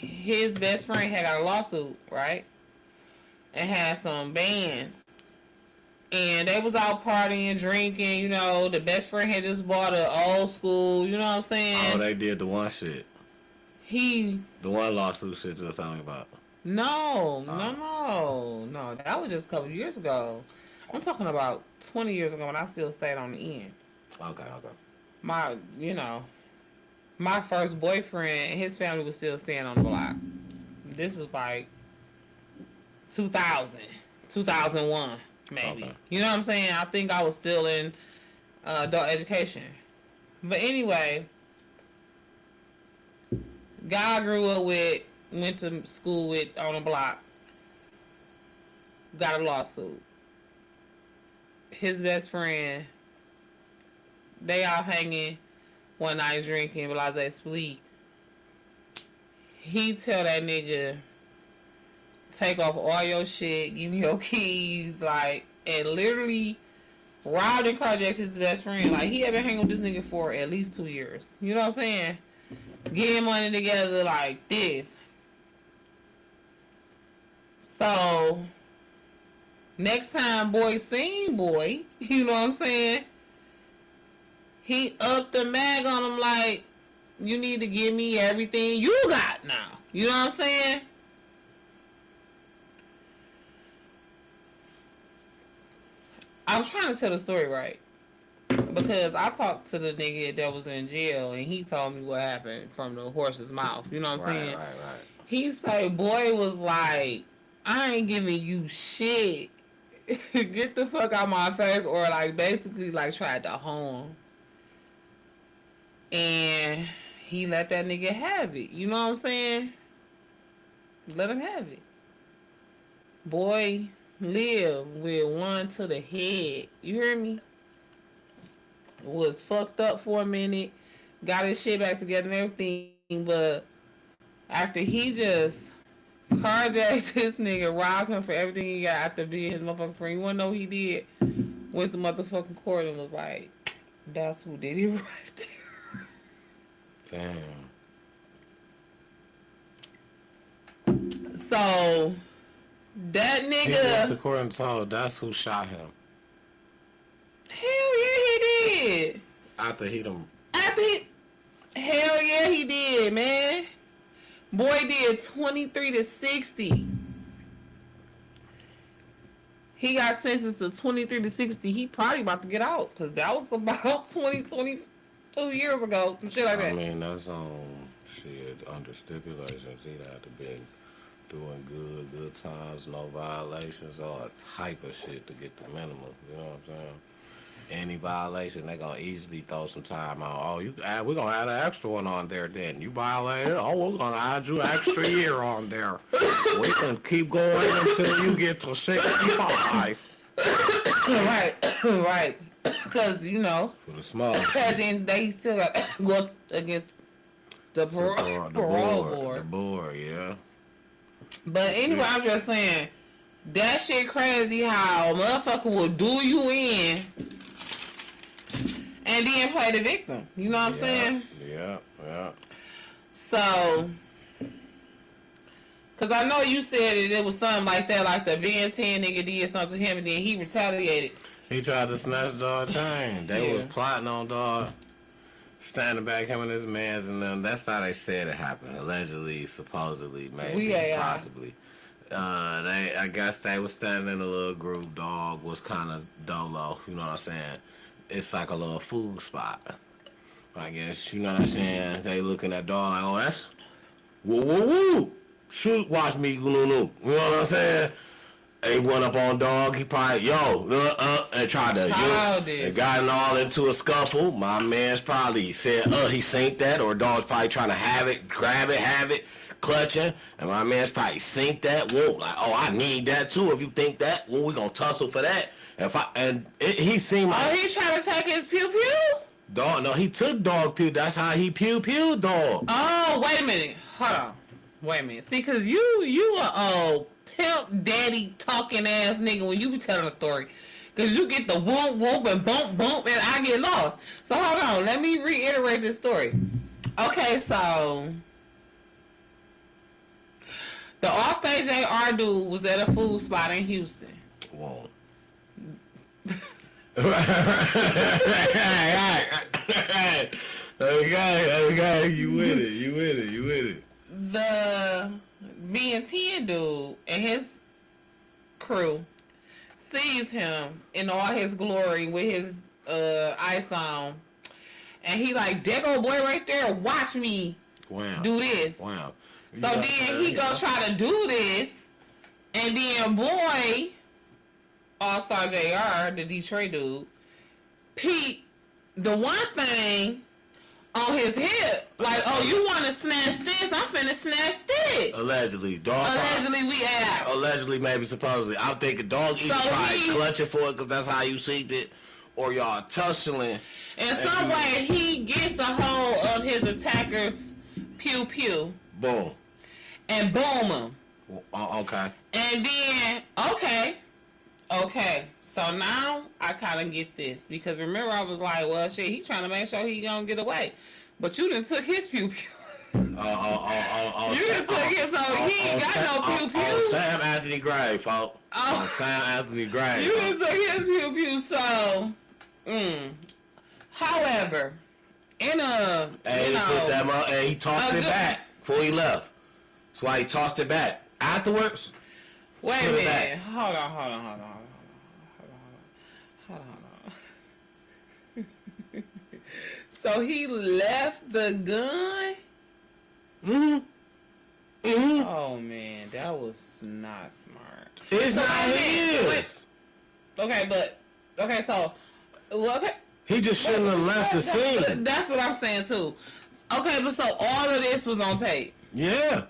S1: his best friend had got a lawsuit, right? And had some bands. And they was out partying, drinking, you know. The best friend had just bought an old school, you know what I'm saying?
S2: Oh, they did the one shit.
S1: The
S2: one lawsuit shit you was talking about.
S1: No. That was just a couple years ago. I'm talking about 20 years ago when I still stayed on the end.
S2: Okay.
S1: My first boyfriend, his family was still staying on the block. This was like 2000, 2001, maybe.
S2: Okay.
S1: You know what I'm saying? I think I was still in adult education. But anyway, guy I grew up with, went to school with on the block, got a lawsuit. His best friend, they out hanging one night drinking, blase split. He tell that nigga, take off all your shit, give me your keys, like, and literally robbed and carjacked his best friend. Like, he had been hanging with this nigga for at least 2 years. You know what I'm saying? Getting money together like this. So, next time boy seen boy, you know what I'm saying? He upped the mag on him like, you need to give me everything you got now. You know what I'm saying? I'm trying to tell the story right. Because I talked to the nigga that was in jail and he told me what happened from the horse's mouth. You know what I'm saying?
S2: Right.
S1: He said, boy was like, I ain't giving you shit. Get the fuck out my face, or like basically like tried to hone. And he let that nigga have it. You know what I'm saying? Let him have it. Boy live with one to the head. You hear me? Was fucked up for a minute. Got his shit back together and everything. But after he just carjacked this nigga, robbed him for everything he got after being his motherfucking friend. You wanna know what he did? Went to motherfucking court and was like, that's who did it right there.
S2: Damn.
S1: So, that nigga...
S2: He went to court and told that's who shot him.
S1: Hell yeah, he did.
S2: After he done...
S1: Hell yeah, he did, man. Boy did 23 to 60. He got sentenced to 23 to 60. He probably about to get out, because that was about 22 years ago. Some shit like that.
S2: I mean, that's shit, under stipulations. He'd have to be doing good times, no violations, all type of shit to get the minimum. You know what I'm saying? Any violation, they gonna easily throw some time out. Oh, we're gonna add an extra one on there then. You violated, we're gonna add you an extra year on there. We can keep going until you get to 65.
S1: Right. Because, you know,
S2: for the small
S1: at the end of the day, he still got to go up against the parole board.
S2: The board, yeah.
S1: But anyway, I'm just saying, that shit crazy how a motherfucker will do you in and then play the victim. You know what I'm saying?
S2: Yeah.
S1: So, because I know you said that it was something like that, like the Ben 10 nigga did something to him and then he retaliated.
S2: He tried to snatch dog chain. They was plotting on dog, standing back, him and his mans, and then that's how they said it happened. Allegedly, supposedly, maybe, possibly. I guess they was standing in a little group. Dog was kind of dolo, you know what I'm saying? It's like a little food spot. I guess, you know what I'm saying? They looking at dog like, oh, that's woo. Shoot, watch me, you know what I'm saying?
S3: He went up on dog. He probably and tried to and got all into a scuffle. My man's probably said he synced that, or dog's probably trying to have it, grab it, have it, clutching, and my man's probably synced that. Whoa, like I need that too. If you think that, well, we gonna tussle for that. He seemed like
S1: he's trying to take his pew pew.
S3: Dog, no, he took dog pew. That's how he pew dog.
S1: Oh, wait a minute, hold on, wait a minute. See, cause you are pimp daddy talking ass nigga when you be telling a story, cause you get the whoop whoop and bump and I get lost. So hold on, let me reiterate this story. Okay, so the Allstate JR dude was at a food spot in Houston.
S3: Whoa. Okay, you with it.
S1: The B&T dude and his crew sees him in all his glory with his ice on, and he like, there go boy right there, watch me do this.
S3: Wow.
S1: So then he go try to do this, and then boy, All-Star JR, the Detroit dude, Pete, the one thing on his hip, like, oh, you want to snatch this? I'm finna snatch this.
S3: Allegedly, dog.
S1: Allegedly,
S3: maybe supposedly. I'm thinking dog either probably clutching for it because that's how you seeked it, or y'all tussling.
S1: In some way, he gets a hold of his attacker's pew pew.
S3: Boom.
S1: And boom him.
S3: Okay.
S1: And then, okay. So now I kind of get this, because remember I was like, well, shit, he trying to make sure he gonna get away, but you done took his pew pew. You done took his, so he ain't got no pew pew.
S3: Sam Anthony Gray, folks. Sam Anthony Gray.
S1: You done took his pew pew. So, however, in a
S3: he tossed it back before he left. That's why he tossed it back afterwards.
S1: Wait a minute. Hold on. So he left the gun? Oh man, that was not smart.
S3: It's not his. He just shouldn't have left the scene.
S1: That's what I'm saying too. Okay, but so all of this was on tape.
S3: Yeah.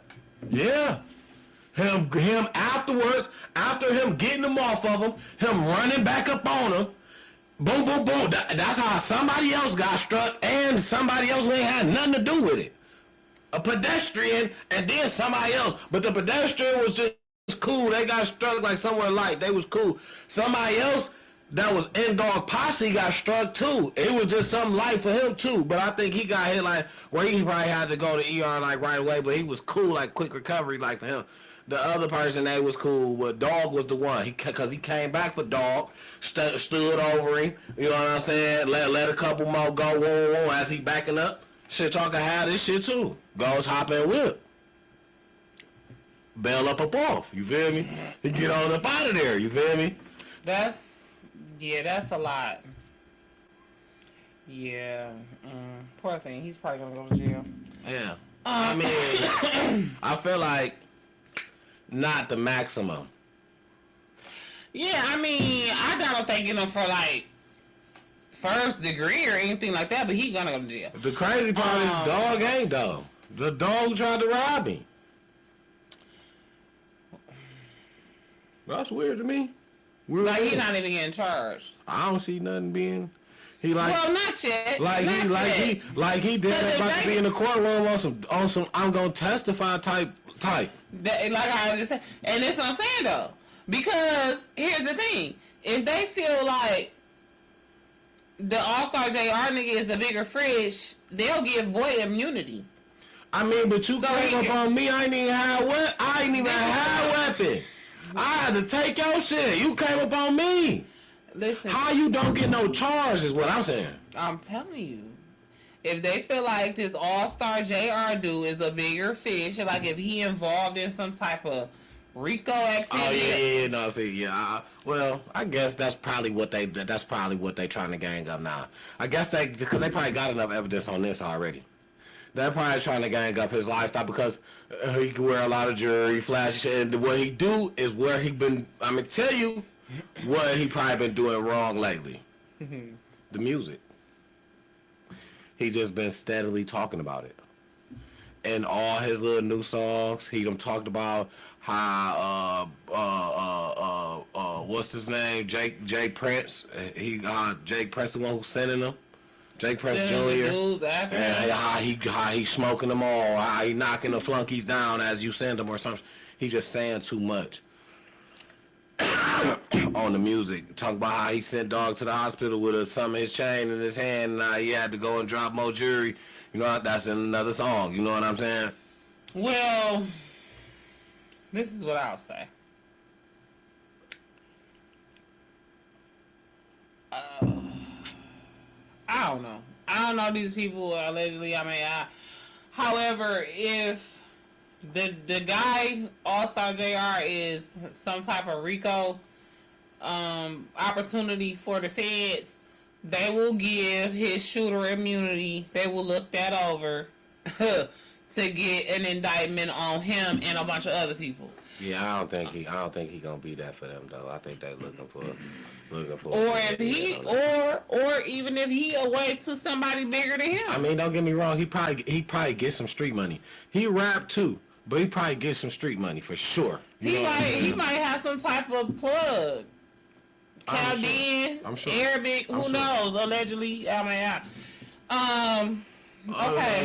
S3: Him afterwards, after him getting him off of him running back up on him. Boom, boom, boom. That's how somebody else got struck, and somebody else ain't had nothing to do with it. A pedestrian, and then somebody else. But the pedestrian was just cool. They got struck like somewhere light. They was cool. Somebody else that was in dog posse got struck too. It was just something light for him too. But I think he got hit like where he probably had to go to ER like right away. But he was cool, like quick recovery like for him. The other person that was cool, but dog was the one. Because he came back for dog, stood over him. You know what I'm saying? Let a couple more go. Whoa, as he backing up. Shit talking had this shit too. Goes hop and whip. Bail up off. You feel me? He get on up out of there. You feel me?
S1: That's a lot. Yeah. Poor thing. He's probably gonna go to jail.
S3: Yeah. I mean, I feel like not the maximum.
S1: Yeah, I mean, I don't think him for like first degree or anything like that, but he gonna go to jail.
S3: The crazy part is dog ain't though. The dog tried to rob me. That's weird to me.
S1: Like he's not even getting charged.
S3: I don't see nothing being. He like.
S1: Well, not yet.
S3: Like he did about to be in the courtroom on some I'm gonna testify type.
S1: That, like I understand, and that's what I'm saying though. Because here's the thing: if they feel like the All-Star JR nigga is the bigger fish, they'll give boy immunity.
S3: I mean, but you came up on me. I ain't even had weapon. I had to take your shit. You came up on me.
S1: Listen.
S3: How you don't get no charge is what I'm saying.
S1: I'm telling you. If they feel like this All-Star JR dude is a bigger fish, like if he involved in some type of RICO activity.
S3: Well, I guess that's probably what they trying to gang up now. I guess because they probably got enough evidence on this already. They're probably trying to gang up his lifestyle because he can wear a lot of jewelry, flashy shit. And what he do is where he been. I'm gonna tell you what he probably been doing wrong lately. The music. He just been steadily talking about it. And all his little new songs, he done talked about how what's his name? Jake Prince. Jake Prince, the one who's sending them. Jake Prince Jr. And how he smoking them all, how he knocking the flunkies down as you send them or something. He just saying too much on the music. Talk about how he sent Dog to the hospital with some of his chain in his hand, and he had to go and drop more jewelry. You know, that's in another song. You know what I'm saying?
S1: Well, this is what I'll say. I don't know. I don't know these people allegedly. However, if the guy All-Star JR is some type of RICO opportunity for the feds, they will give his shooter immunity. They will look that over to get an indictment on him and a bunch of other people.
S3: Yeah, I don't think he gonna be that for them though. I think they're looking for.
S1: Or if he, or even if he away to somebody bigger than him.
S3: I mean, don't get me wrong. He probably gets some street money. He rap too, but he probably gets some street money for sure.
S1: He might have some type of plug. Chaldean,
S3: I'm sure.
S1: Arabic, who knows? Allegedly, okay.
S3: I'm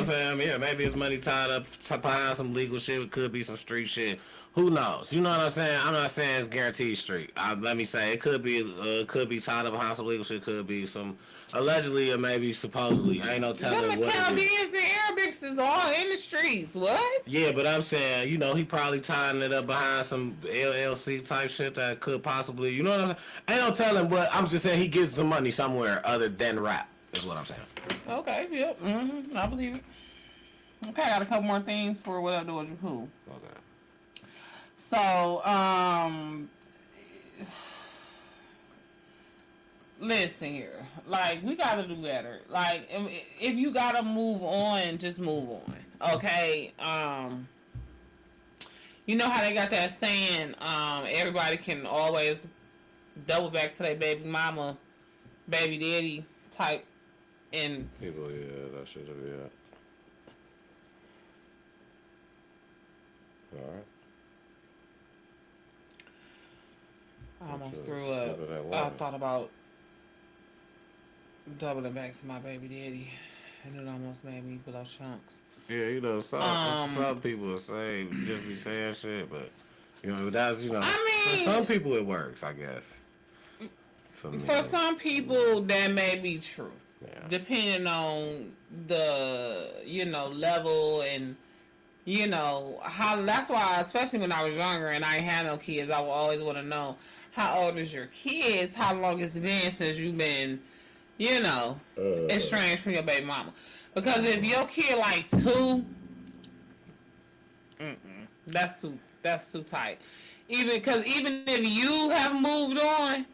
S3: saying, yeah, maybe his money tied up behind some legal shit. It could be some street shit. Who knows? You know what I'm saying? I'm not saying it's guaranteed street. Let me say it could be tied up behind some legal shit. Could be some allegedly or maybe supposedly. I ain't no telling
S1: what.
S3: The
S1: Chaldeans and Arabics is all in the streets. What?
S3: Yeah, but I'm saying, you know, he probably tying it up behind some LLC type shit that could possibly, you know what I'm saying? I ain't no telling, but I'm just saying he gets some money somewhere other than rap. Is what I'm saying.
S1: Okay. Yep. I believe it. Okay, I got a couple more things for what I do with your pool.
S3: Okay.
S1: So, listen here. Like, we gotta do better. Like, if you gotta move on, just move on. Okay? You know how they got that saying, everybody can always double back to their baby mama, baby daddy type in...
S3: People, yeah, that should have, yeah. Alright.
S1: I almost threw up. I thought about doubling back to my baby daddy, and it almost made me blow chunks.
S3: Yeah, you know, some people say just be saying shit, but you know that's I mean, for some people it works, I guess.
S1: For some people that may be true, depending on the level and. How that's why, especially when I was younger and I ain't had no kids, I would always want to know how old is your kids, how long it's been since you've been, estranged from your baby mama. Because if your kid like 2, that's too tight. Even if you have moved on,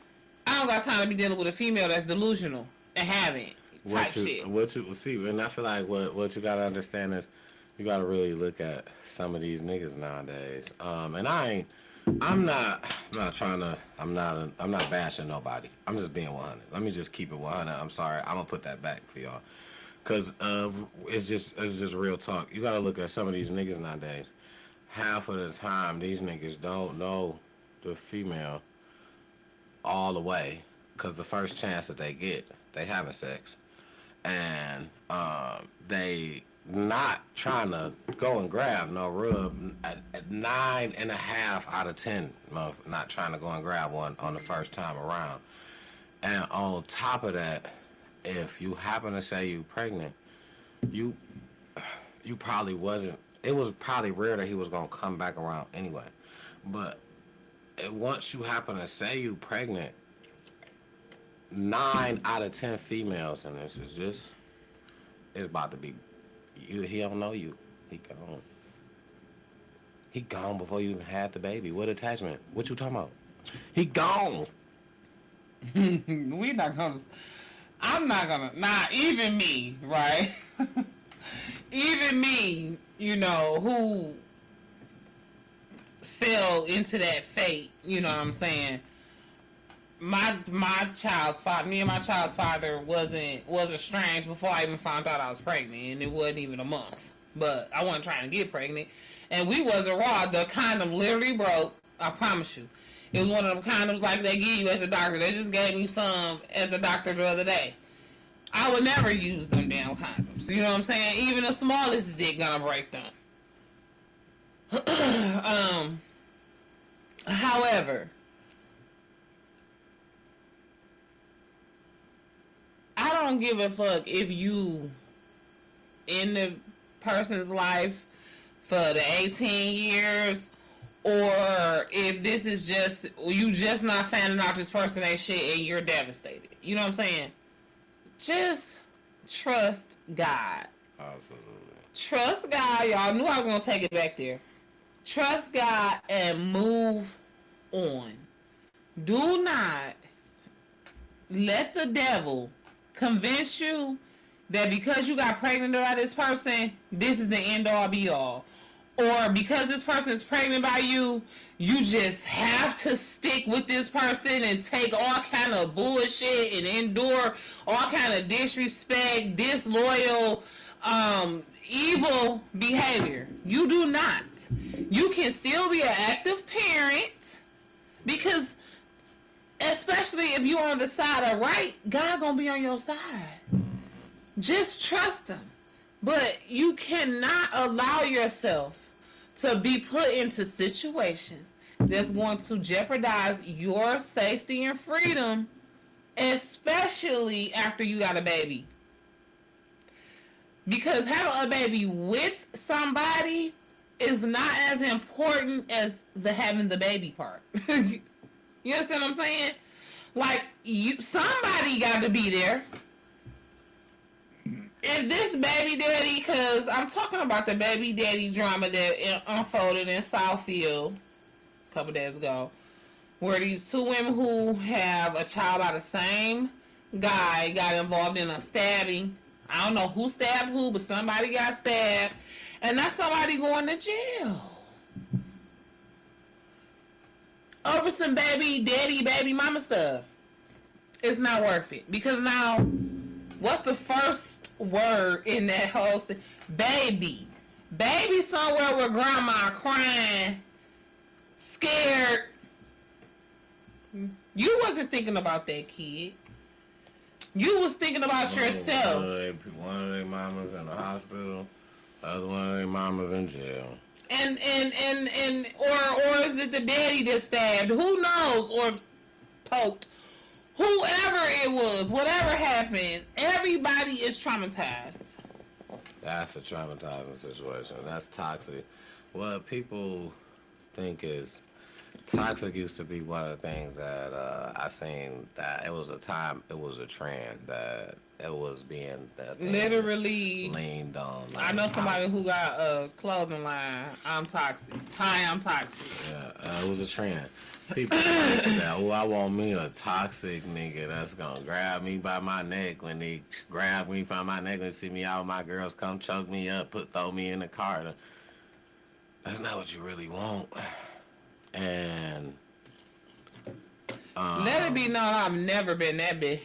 S1: I don't got time to be dealing with a female that's delusional and haven't shit.
S3: And I feel like what you gotta understand is. You gotta really look at some of these niggas nowadays. And I'm not bashing nobody. I'm just being 100. Let me just keep it 100. I'm sorry. I'm gonna put that back for y'all. Cause it's just real talk. You gotta look at some of these niggas nowadays. Half of the time, these niggas don't know the female all the way. Cause the first chance that they get, they having sex. And they not trying to go and grab no rub at 9.5 out of 10. Not trying to go and grab one on the first time around. And on top of that, if you happen to say you pregnant, you probably wasn't. It was probably rare that he was gonna come back around anyway. But once you happen to say you pregnant, 9 out of 10 females, and this is just, it's about to be. He don't know you. He gone. He gone before you even had the baby. What attachment? What you talking about? He gone.
S1: I'm not gonna. Not even me, right? even me, who fell into that fate, you know what I'm saying? My child's father, me and my child's father was estranged before I even found out I was pregnant, and it wasn't even a month. But I wasn't trying to get pregnant, and we wasn't raw. The condom literally broke. I promise you, it was one of them condoms like they give you at the doctor. They just gave me some at the doctor the other day. I would never use them damn condoms. You know what I'm saying? Even the smallest dick gonna break them. However, I don't give a fuck if you in the person's life for the 18 years or if this is just you just not finding out this person ain't shit and you're devastated. You know what I'm saying? Just trust God.
S3: Absolutely.
S1: Trust God. Y'all knew I was gonna take it back there. Trust God and move on. Do not let the devil convince you that because you got pregnant by this person, this is the end all be all. Or because this person is pregnant by you, you just have to stick with this person and take all kind of bullshit and endure all kind of disrespect, disloyal, evil behavior. You do not. You can still be an active parent because especially if you're on the side of right, God gonna be on your side. Just trust him. But you cannot allow yourself to be put into situations that's going to jeopardize your safety and freedom, especially after you got a baby. Because having a baby with somebody is not as important as having the baby part. You understand what I'm saying? Like, somebody got to be there. If this baby daddy, because I'm talking about the baby daddy drama that unfolded in Southfield a couple days ago, where these two women who have a child by the same guy got involved in a stabbing. I don't know who stabbed who, but somebody got stabbed. And that's somebody going to jail. Over some baby daddy, baby mama stuff. It's not worth it. Because now, what's the first word in that whole thing? Baby. Baby somewhere with grandma crying, scared. You wasn't thinking about that kid. You was thinking about yourself.
S3: One of their mamas in the hospital, the other one of their mamas in jail.
S1: And or is it the daddy that stabbed? Who knows? Or poked. Whoever it was, whatever happened, everybody is traumatized.
S3: That's a traumatizing situation. That's toxic. What people think is toxic used to be one of the things that I seen that it was a trend that it was being
S1: literally
S3: leaned on.
S1: Like, I know somebody who got a clothing line. I'm toxic. Hi, I'm toxic.
S3: Yeah, it was a trend. People think that, oh, I want me a toxic nigga that's gonna grab me by my neck when they grab me by my neck and see me out. My girls come choke me up, throw me in the car. That's not what you really want. And
S1: let it be known I've never been that big.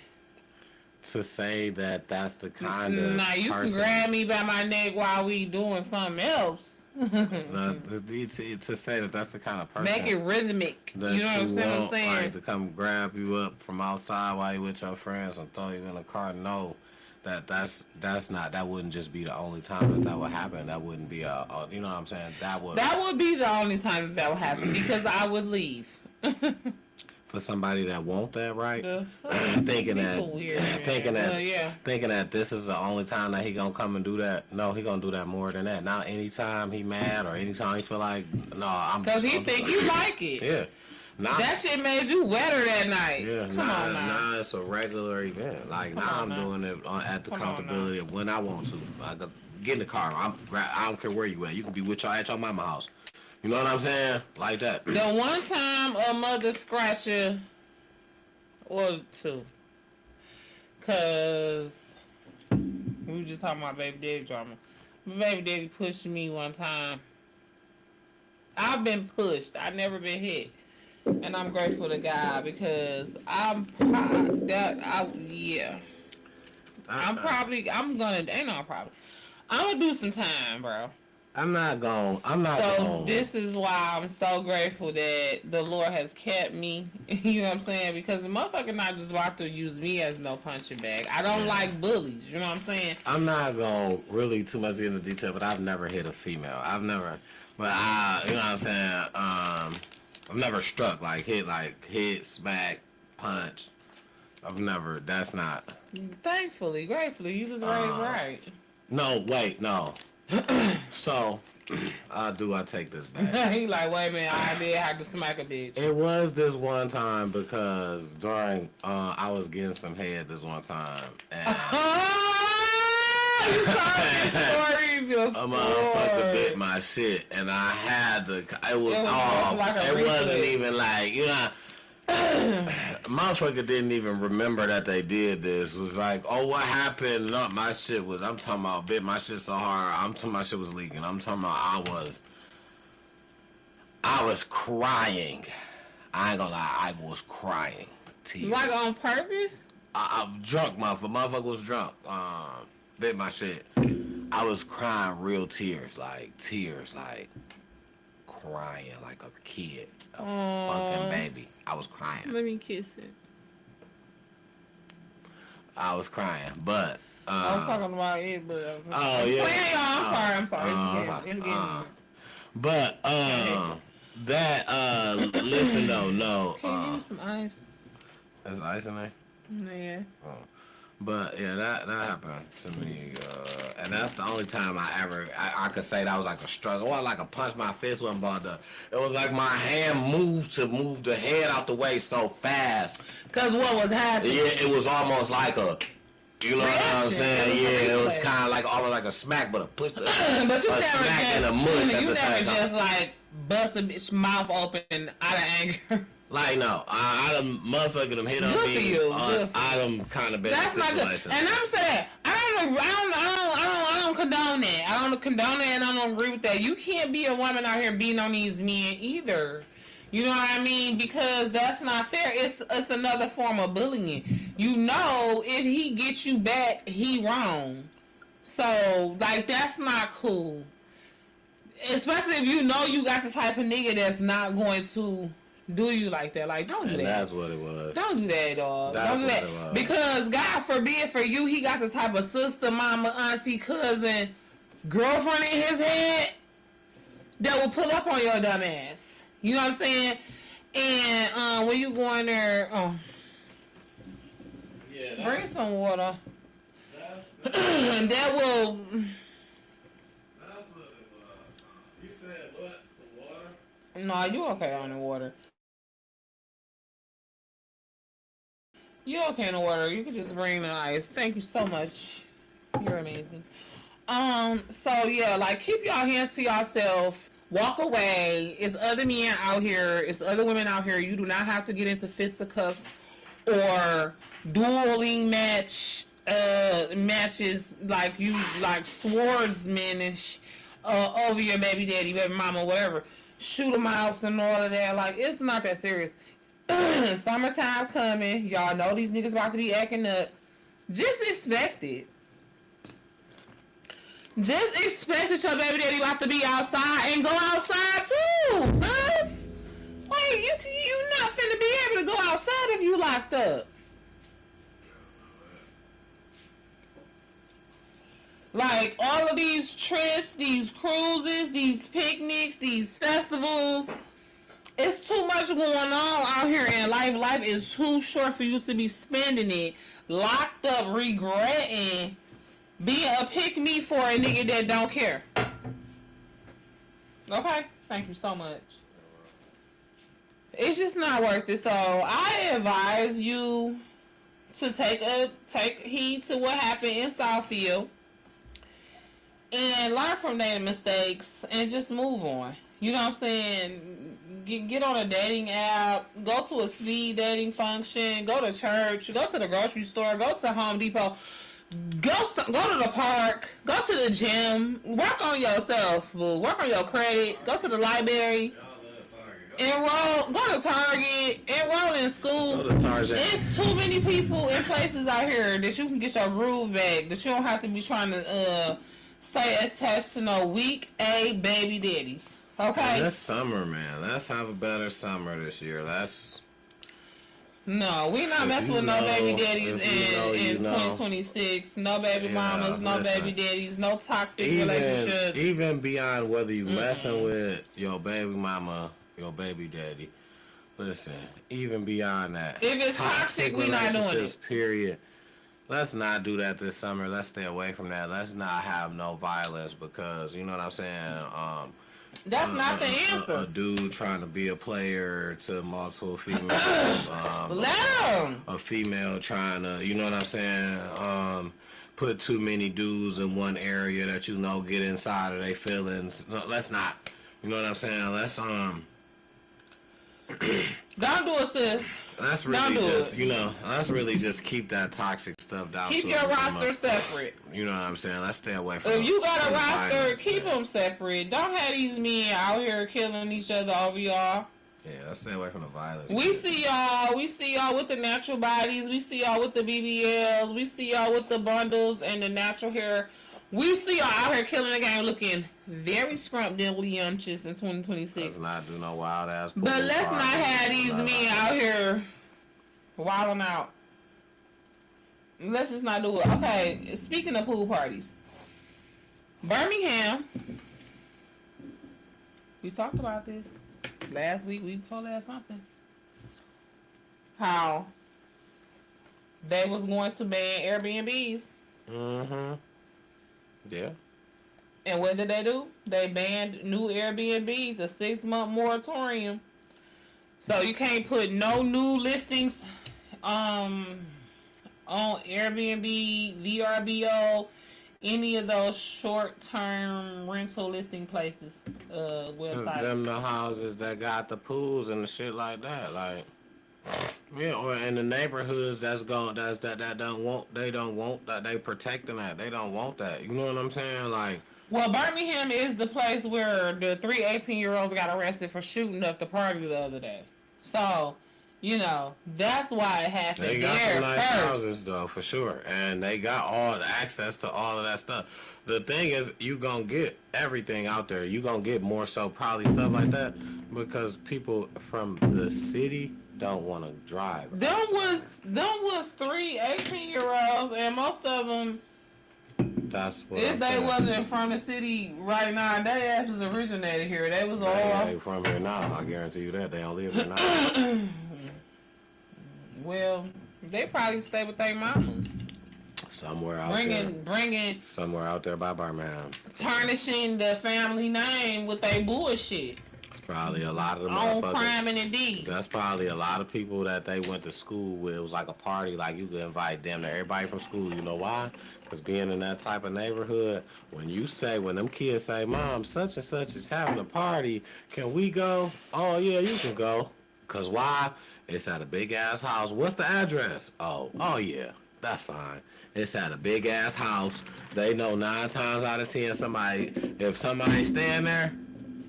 S3: To say that that's the kind of
S1: nah, you
S3: person,
S1: can grab me by my neck while we doing something else.
S3: To say that that's the kind of person.
S1: Make it rhythmic. You know what I'm saying?
S3: Like, to come grab you up from outside while you with your friends and throw you in the car. No, that's not. That wouldn't just be the only time that would happen. That wouldn't be a you know what I'm saying? That would be the only time that would happen because I would leave. For somebody that want that, right? Thinking that this is the only time that he gonna come and do that. No, he gonna do that more than that. Now, anytime he mad or anytime he feel like, no, I'm
S1: because he think you like it.
S3: Yeah. Nah,
S1: that shit made you wetter that night.
S3: Yeah, nah, it's a regular event. Like now, I'm doing it at the comfortability of when I want to. I get in the car. I don't care where you at. You can be at your mama house. You know what I'm saying? Like that.
S1: The one time a mother scratcher or two. Cause we We were just talking about baby daddy drama. My baby daddy pushed me one time. I've been pushed. I've never been hit. And I'm grateful to God because I'm gonna, do some time, bro.
S3: I'm not going.
S1: So this is why I'm so grateful that the Lord has kept me. You know what I'm saying? Because the motherfucker not just about to use me as no punching bag. I don't like bullies. You know what I'm saying?
S3: I'm not going really too much into detail, but I've never hit a female. You know what I'm saying? I've never struck, hit, smack, punch. That's not.
S1: Thankfully, gratefully, you was raised right.
S3: No, wait, no. So, I take this back.
S1: He like, wait a minute, I did have to smack a bitch.
S3: It was this one time because during, I was getting some head this one time. And
S1: you told this story before.
S3: A motherfucker bit my shit, and I had to. It was off.
S1: Like
S3: it wasn't even like, motherfucker didn't even remember that they did this. It was like, oh, what happened? No, my shit was. I'm talking about bit my shit so hard. I'm talking my shit was leaking. I'm talking about I was crying. I ain't gonna lie, I was crying. Tears.
S1: Like on purpose?
S3: I'm drunk, motherfucker. Motherfucker was drunk. Bit my shit. I was crying real tears, like crying like a kid, a fucking baby. I was crying.
S1: Let me kiss it.
S3: I was crying, but
S1: I was talking about it, but
S3: yeah.
S1: I'm sorry. It's getting.
S3: But listen though, no.
S1: Can you use some ice?
S3: There's ice in there.
S1: Yeah.
S3: But yeah, that happened to me, and that's the only time I could say that was like a struggle. Or like a punch, my fist wasn't balled up. It was like my hand moved to move the head out the way so fast.
S1: Cause what was happening?
S3: Yeah, it was almost like a, you know what I'm saying? Yeah, it was kind of like almost like a smack, but a push,
S1: but you never
S3: smack and a mush at the same time.
S1: Just like bust a bitch mouth open out of anger.
S3: Like, no, I done motherfucking them hit on
S1: good
S3: me.
S1: For you.
S3: I done kind of been in a situation.
S1: And I'm saying, I don't condone that. I don't condone that, and I don't agree with that. You can't be a woman out here beating on these men either. You know what I mean? Because that's not fair. It's another form of bullying. You know, if he gets you back, he wrong. So, like, that's not cool. Especially if you know you got the type of nigga that's not going to do you like that. Like, don't do that.
S3: That's what it was.
S1: Don't do that, dog.
S3: Don't
S1: do that.
S3: It was.
S1: Because, God forbid for you, he got the type of sister, mama, auntie, cousin, girlfriend in his head that will pull up on your dumb ass. You know what I'm saying? And when you go in there, bring some water. That will...
S3: That's what it was. You said what? Some water?
S1: No, you okay on the water. You okay in the water. You can just bring the ice. Thank you so much. You're amazing. So yeah, like, keep y'all hands to yourself. Walk away. It's other men out here. It's other women out here. You do not have to get into fisticuffs or dueling matches like swordsmanish over your baby daddy, baby mama, whatever. Shoot them out and all of that. Like, it's not that serious. Summertime coming. Y'all know these niggas about to be acting up. Just expect it. Just expect that your baby daddy about to be outside and go outside too, sis. Like, you not finna be able to go outside if you locked up. Like, all of these trips, these cruises, these picnics, these festivals, it's too much going on out here in life. Life is too short for you to be spending it locked up, regretting being a pick-me for a nigga that don't care. Okay? Thank you so much. It's just not worth it. So I advise you to take heed to what happened in Southfield and learn from their mistakes and just move on. You know what I'm saying? Get on a dating app, go to a speed dating function, go to church, go to the grocery store, go to Home Depot. Go to the park. Go to the gym. Work on yourself. Boo. Work on your credit. Go to the library. Enroll. Go to Target. Enroll in school.
S3: Go to Target.
S1: There's too many people in places out here that you can get your groove back. That you don't have to be trying to stay attached to no weak A baby daddies. Okay.
S3: This summer, man. Let's have a better summer this year.
S1: No, we not messing with no baby daddies in 2026. No baby mamas, no baby daddies, no toxic relationships.
S3: Even beyond whether you messing with your baby mama, your baby daddy. Listen, even beyond that.
S1: If it's toxic, we not doing it.
S3: Period. Let's not do that this summer. Let's stay away from that. Let's not have no violence because, you know what I'm saying?
S1: That's not the answer.
S3: A dude trying to be a player to multiple females. A female trying to, you know what I'm saying? Put too many dudes in one area that you know get inside of their feelings. No, let's not. You know what I'm saying? Let's
S1: Don't do it, sis.
S3: Let's really let's really just keep that toxic stuff down.
S1: Keep your roster separate.
S3: You know what I'm saying? Let's stay away from
S1: If you got a roster, keep them separate. Don't have these men out here killing each other over y'all.
S3: Yeah, let's stay away from the violence.
S1: We see y'all with the natural bodies. We see y'all with the BBLs. We see y'all with the bundles and the natural hair. We see y'all out here killing the game looking very scrumptious in 2026.
S3: Let's not do no wild ass.
S1: But let's not have these men out here wilding out. Let's just not do it. Okay, speaking of pool parties. Birmingham. We talked about this last week before last, something. How they was going to ban Airbnbs.
S3: Mm-hmm. Yeah.
S1: And what did they do? They banned new Airbnbs, a 6-month moratorium. So you can't put no new listings on Airbnb, VRBO, any of those short-term rental listing places, websites.
S3: Them the houses that got the pools and the shit like that, like. Yeah, or in the neighborhoods they don't want that, they protecting that. They don't want that. You know what I'm saying? Like,
S1: well, Birmingham is the place where the 3 18-year-olds got arrested for shooting up the party the other day. So, you know, that's why it happened.
S3: They got some nice houses though, for sure. And they got all the access to all of that stuff. The thing is, you gonna get everything out there. You gonna get more so probably stuff like that because people from the city don't want to drive.
S1: Them was 3 18-year-olds, and most of them,
S3: that's what
S1: if they wasn't from the city right now, their asses originated here. They was all
S3: they from here now. I guarantee you that they don't live here now.
S1: Well, they probably stay with their mamas.
S3: Somewhere out there.
S1: Bringing.
S3: Somewhere out there by Birmingham.
S1: Tarnishing the family name with their bullshit.
S3: Probably a lot of them
S1: on crime and indeed.
S3: That's probably a lot of people that they went to school with. It was like a party, like you could invite damn near everybody from school. You know why? Because being in that type of neighborhood, when them kids say, "Mom, such and such is having a party, can we go?" Oh yeah, you can go. Cause why? It's at a big ass house. What's the address? Oh yeah, that's fine. It's at a big ass house. They know 9 times out of 10 if somebody's staying there.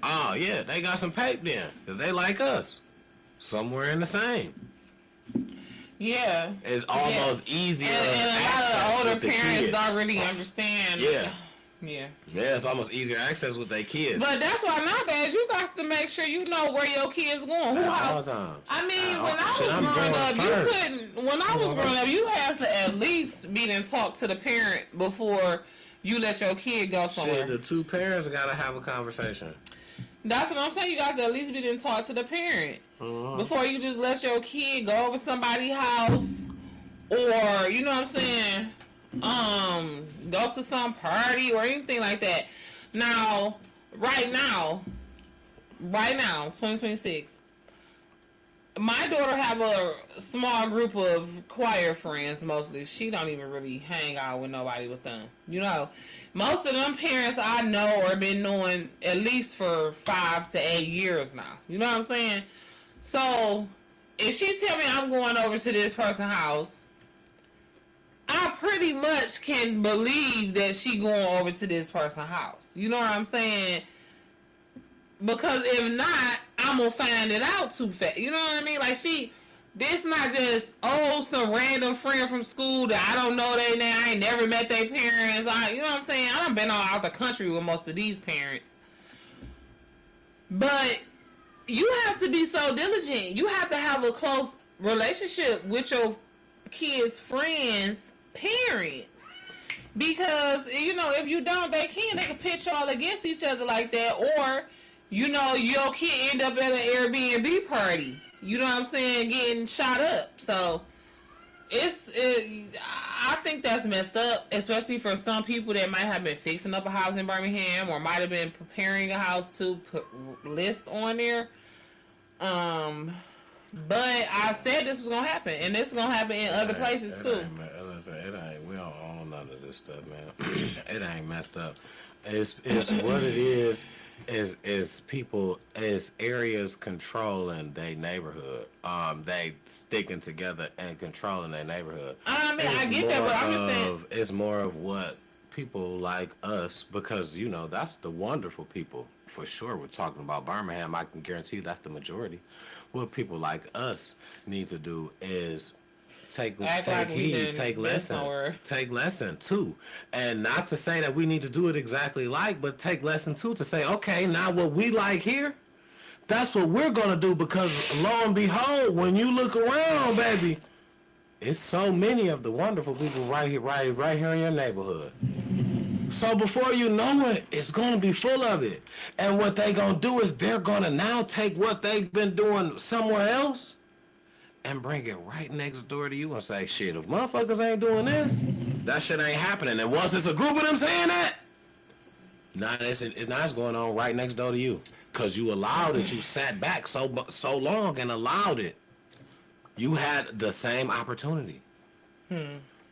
S3: Oh, yeah, they got some paper then, because they like us. Somewhere in the same.
S1: Yeah.
S3: It's almost easier.
S1: And a lot of the older parents don't really understand.
S3: Yeah.
S1: Yeah.
S3: Yeah, it's almost easier access with their kids.
S1: But that's why nowadays you got to make sure you know where your kids going.
S3: All the time.
S1: I mean, when I was growing up, you had to at least meet and talk to the parent before you let your kid go somewhere.
S3: Shit, the two parents got to have a conversation.
S1: That's what I'm saying. You got to at least be and talk to the parent before you just let your kid go over somebody's house, or you know what I'm saying, go to some party or anything like that. Now, right now, 2026. My daughter have a small group of choir friends mostly. She don't even really hang out with nobody with them. You know, most of them parents I know or been knowing at least for 5 to 8 years now. You know what I'm saying? So, if she tell me I'm going over to this person's house, I pretty much can believe that she going over to this person's house. You know what I'm saying? Because if not, I'm gonna find it out too fast. You know what I mean? Like this not just some random friend from school that I don't know their name. I ain't never met their parents. You know what I'm saying? I done been all out the country with most of these parents. But you have to be so diligent. You have to have a close relationship with your kids' friends' parents. Because, you know, if you don't, they can pitch y'all against each other like that. Or, you know, your kid end up at an Airbnb party. You know what I'm saying? Getting shot up. So, I think that's messed up, especially for some people that might have been fixing up a house in Birmingham or might have been preparing a house to list on there. But I said this was gonna happen, and this is gonna happen in other places too.
S3: We don't own none of this stuff, man. It ain't messed up. It's what it is people, is areas controlling their neighborhood. They sticking together and controlling their neighborhood.
S1: I mean, I get that, but I'm just saying
S3: it's more of what people like us, because you know that's the wonderful people for sure. We're talking about Birmingham. I can guarantee you that's the majority. What people like us need to do is take heed, take lesson too, and not to say that we need to do it exactly like, but take lesson too, to say, okay, now what we like here, that's what we're gonna do, because lo and behold, when you look around, baby, it's so many of the wonderful people right here in your neighborhood. So before you know it, it's going to be full of it. And what they going to do is they're going to now take what they've been doing somewhere else and bring it right next door to you and say, shit, if motherfuckers ain't doing this, that shit ain't happening. And once it's a group of them saying that, now it's going on right next door to you. Because you allowed it. You sat back so long and allowed it. You had the same opportunity.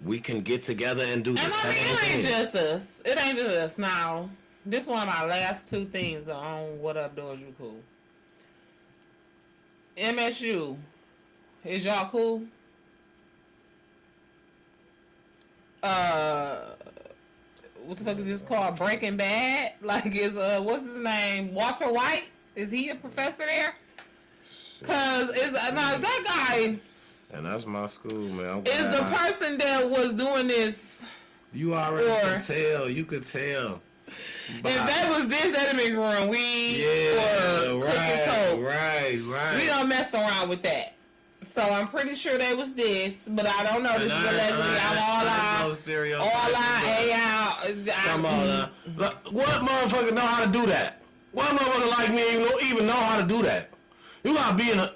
S3: We can get together and do the same thing.
S1: It ain't just us. It ain't just us. Now, this is one of my last two things on What Up, Doors You Cool. MSU, is y'all cool? What the fuck is this called? Breaking Bad? Like, what's his name? Walter White? Is he a professor there? Cause is that guy?
S3: And that's my school, man.
S1: Is the person that was doing this?
S3: You already could tell. You could tell.
S1: If that was this, that'd have been growing weed or cooking coke. Right. We don't mess around with that. So I'm pretty sure they was this, but I don't know. This is allegedly. I'm all out.
S3: Come on now. What motherfucker know how to do that? What motherfucker like me even know how to do that? You gotta be in a.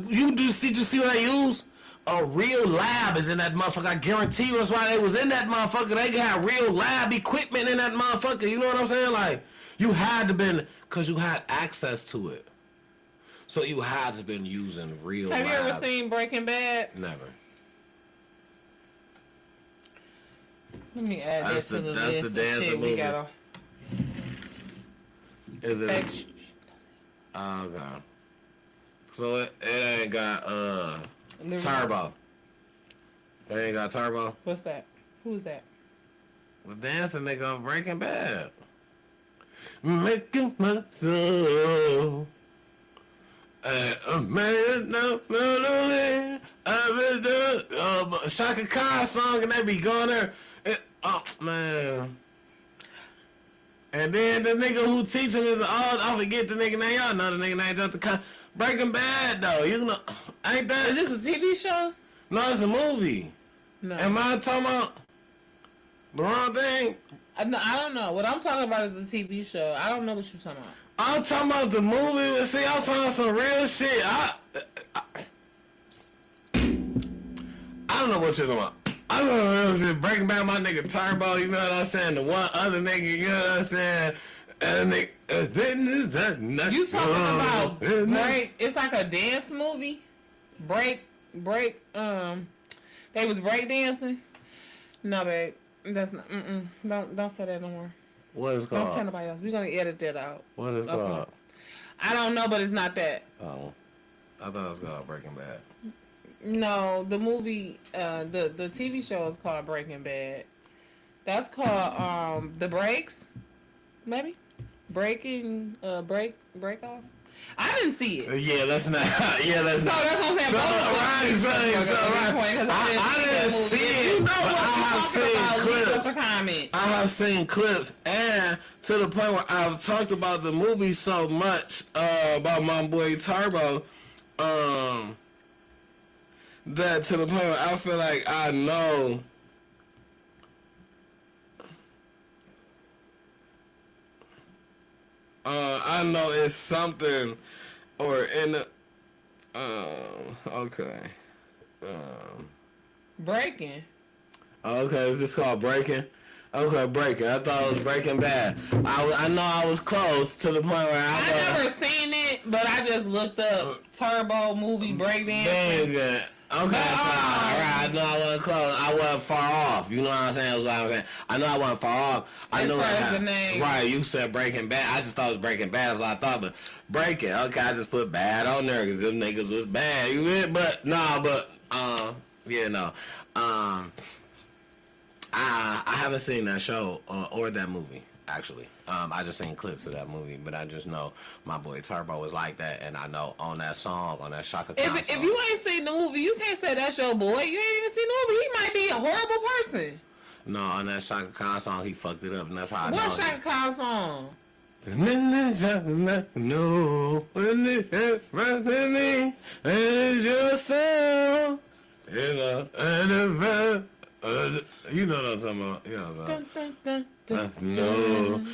S3: You see what they use? A real lab is in that motherfucker. I guarantee you that's why they was in that motherfucker. They got real lab equipment in that motherfucker. You know what I'm saying? Like, you had to been, because you had access to it. So you had to been using real lab.
S1: Have you ever seen Breaking Bad?
S3: Never.
S1: Let me add this to the list.
S3: That's the dancing movie. Is it? Oh, God. So it ain't got, Turbo. They ain't got Turbo.
S1: What's that? Who's that?
S3: The dancing nigga on Breaking Bad. Making my soul. Shaka Khan song, and they be going there. Oh man. And then the nigga who teach him is I forget the nigga name. Y'all know the nigga name just the Breaking Bad though. You know, ain't that?
S1: Is this a TV show?
S3: No, it's a movie. No. Am I talking about the wrong thing?
S1: I don't know. What I'm talking about is the TV show. I don't know what you're talking about.
S3: I'm talking about the movie. See, I'm talking about some real shit. I don't know what you're talking about. I don't know, Breaking Back my nigga Turbo, you know what I'm saying? The one other nigga, you know what I'm saying? And you talking
S1: about Break? It's like a dance movie. Break. They was break dancing. No, babe, that's not. Don't say that no more.
S3: What is it called?
S1: Don't tell nobody else. We're gonna edit that out.
S3: What is it called?
S1: I don't know, but it's not that.
S3: Oh, I thought it was called Breaking Bad.
S1: No, the movie, the TV show is called Breaking Bad. That's called The Breaks, maybe break off. I didn't see it.
S3: Yeah, that's not. Yeah, that's
S1: So
S3: not.
S1: that's what I'm saying.
S3: So, I didn't see it.
S1: You know
S3: but
S1: what
S3: I have seen
S1: Leave us
S3: clips.
S1: a comment.
S3: I have seen clips, and to the point where I've talked about the movie so much about my boy Turbo, that to the point where I feel like I know. I know it's something, or in the. Okay.
S1: Breaking.
S3: Okay, is this called Breaking? Okay, Breaking. I thought it was Breaking Bad. I know I was close to the point where
S1: I never seen it, but I just looked up Turbo movie breakdance.
S3: Dang. Okay, alright. I know I wasn't close. I wasn't far off. You know what I'm saying? I know I wasn't far off. I know
S1: the name.
S3: Right, you said Breaking Bad. I just thought it was Breaking Bad, so I thought, but Breaking. Okay, I just put bad on there because them niggas was bad. You get? But yeah, no. I haven't seen that show or that movie. Actually, I just seen clips of that movie, but I just know my boy Turbo was like that, and I know on that song, on that Shaka Khan song.
S1: If you ain't seen the movie, you can't say that's your boy. You ain't even seen the movie. He might be a horrible person.
S3: No, on that Shaka Khan song, he fucked it up, and that's how I know.
S1: What Shaka Khan song?
S3: No, when it happened to me, and it's your song, you know, and you know what I'm talking about. You know what I'm talking about. No.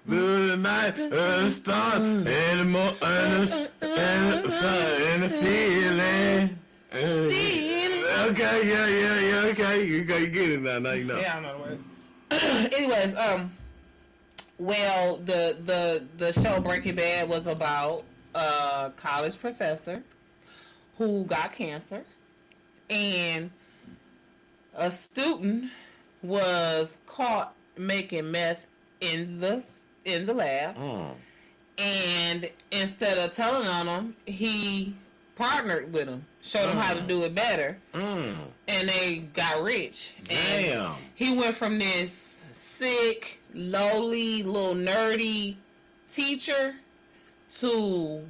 S3: The night, the star, and the sun, and the feeling. Okay, yeah, okay. You get it now. Now you know.
S1: Yeah, I know the words. Anyways, well, the show Breaking Bad was about a college professor who got cancer, and a student was caught making meth in the lab. And instead of telling on him, he partnered with him, showed him how to do it better, and they got rich.
S3: Damn.
S1: And he went from this sick, lowly, little nerdy teacher to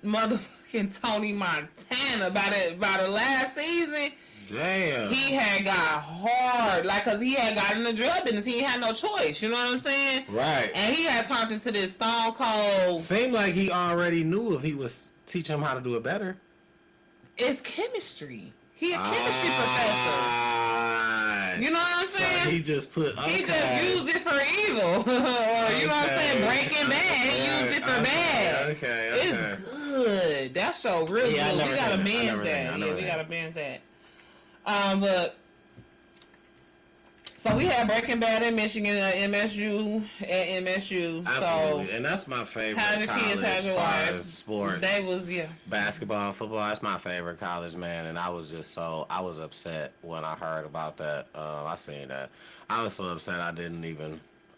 S1: motherfucking Tony Montana. By the last season,
S3: damn,
S1: he had got hard, like, cause he had got in the drug business. He had no choice. You know what I'm saying?
S3: Right.
S1: And he had turned into this stone cold.
S3: Seemed like he already knew if he was teaching him how to do it better.
S1: It's chemistry. He a chemistry professor. You know what I'm saying?
S3: So he just put. Okay.
S1: He just used it for evil, or you know what I'm saying? Breaking Bad. He used it for bad.
S3: Okay.
S1: It's good. That show real good. We gotta binge that. Yeah, we gotta binge that. But so we had Breaking Bad in Michigan at MSU.
S3: Absolutely,
S1: So
S3: and that's my favorite.
S1: had your kids, had your wife.
S3: Sports.
S1: They was
S3: Basketball, football. That's my favorite college, man. And I was upset when I heard about that. I seen that. I was so upset I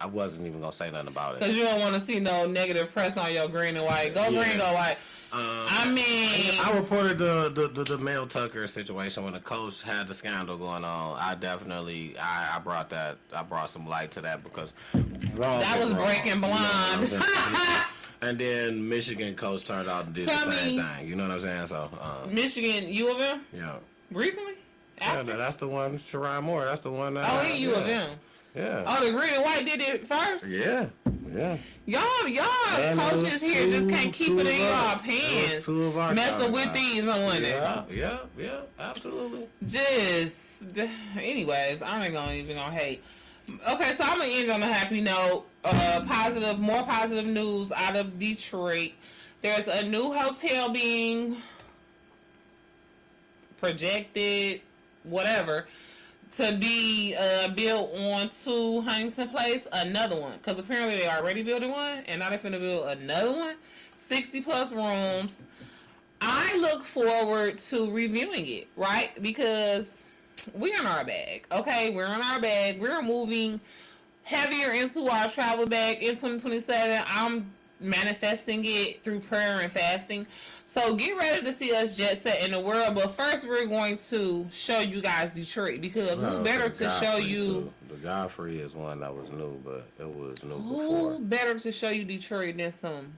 S3: wasn't even gonna say nothing about it.
S1: Cause you don't want to see no negative press on your green and white. Go green, go white. I mean,
S3: I reported the Mel Tucker situation when the coach had the scandal going on. I definitely I brought some light to that because
S1: that was breaking blonde.
S3: You know, and then Michigan coach turned out and did the same thing. You know what I'm saying? So
S1: Michigan, U of M.
S3: Yeah.
S1: Recently.
S3: Yeah, that's the one. Sherrod Moore. That's the one.
S1: He U of M.
S3: Yeah.
S1: Oh, the green and white did it first?
S3: Yeah.
S1: Y'all coaches here just can't keep it in y'all pants. Messing with these on it.
S3: Yeah, absolutely.
S1: Anyways, I ain't gonna hate. Okay, so I'm gonna end on a happy note. More positive news out of Detroit. There's a new hotel being projected, whatever, to be built on to Huntington Place, another one, because apparently they already building one, and now they're finna build another one, 60 plus rooms. I look forward to reviewing it, right? Because we're in our bag, okay? We're in our bag. We're moving heavier into our travel bag in 2027. I'm manifesting it through prayer and fasting. So get ready to see us jet set in the world. But first, we're going to show you guys Detroit because who better to show you?
S3: Too. The Godfrey is one that was new, but it was new
S1: Who
S3: before.
S1: better to show you Detroit than some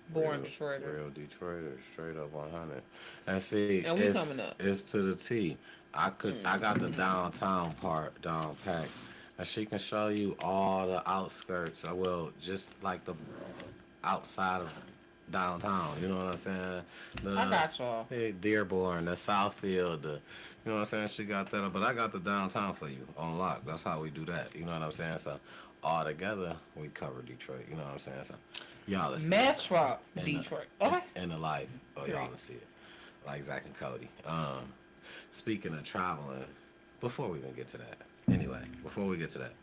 S1: born Detroiter?
S3: Real Detroiter, straight up 100. And see,
S1: And we coming up.
S3: It's to the T. I got the downtown part down packed. And she can show you all the outskirts. I will just like the outside of downtown. You know what I'm saying?
S1: I got y'all.
S3: Dearborn, the Southfield, you know what I'm saying? She got that, but I got the downtown for you on lock. That's how we do that. You know what I'm saying? So all together, we cover Detroit. You know what I'm saying? So y'all let's see
S1: Metro Detroit. Okay.
S3: in the life. Oh, y'all let's see it. Like Zach and Cody. Speaking of traveling, before we even get to that. Anyway, before we get to that,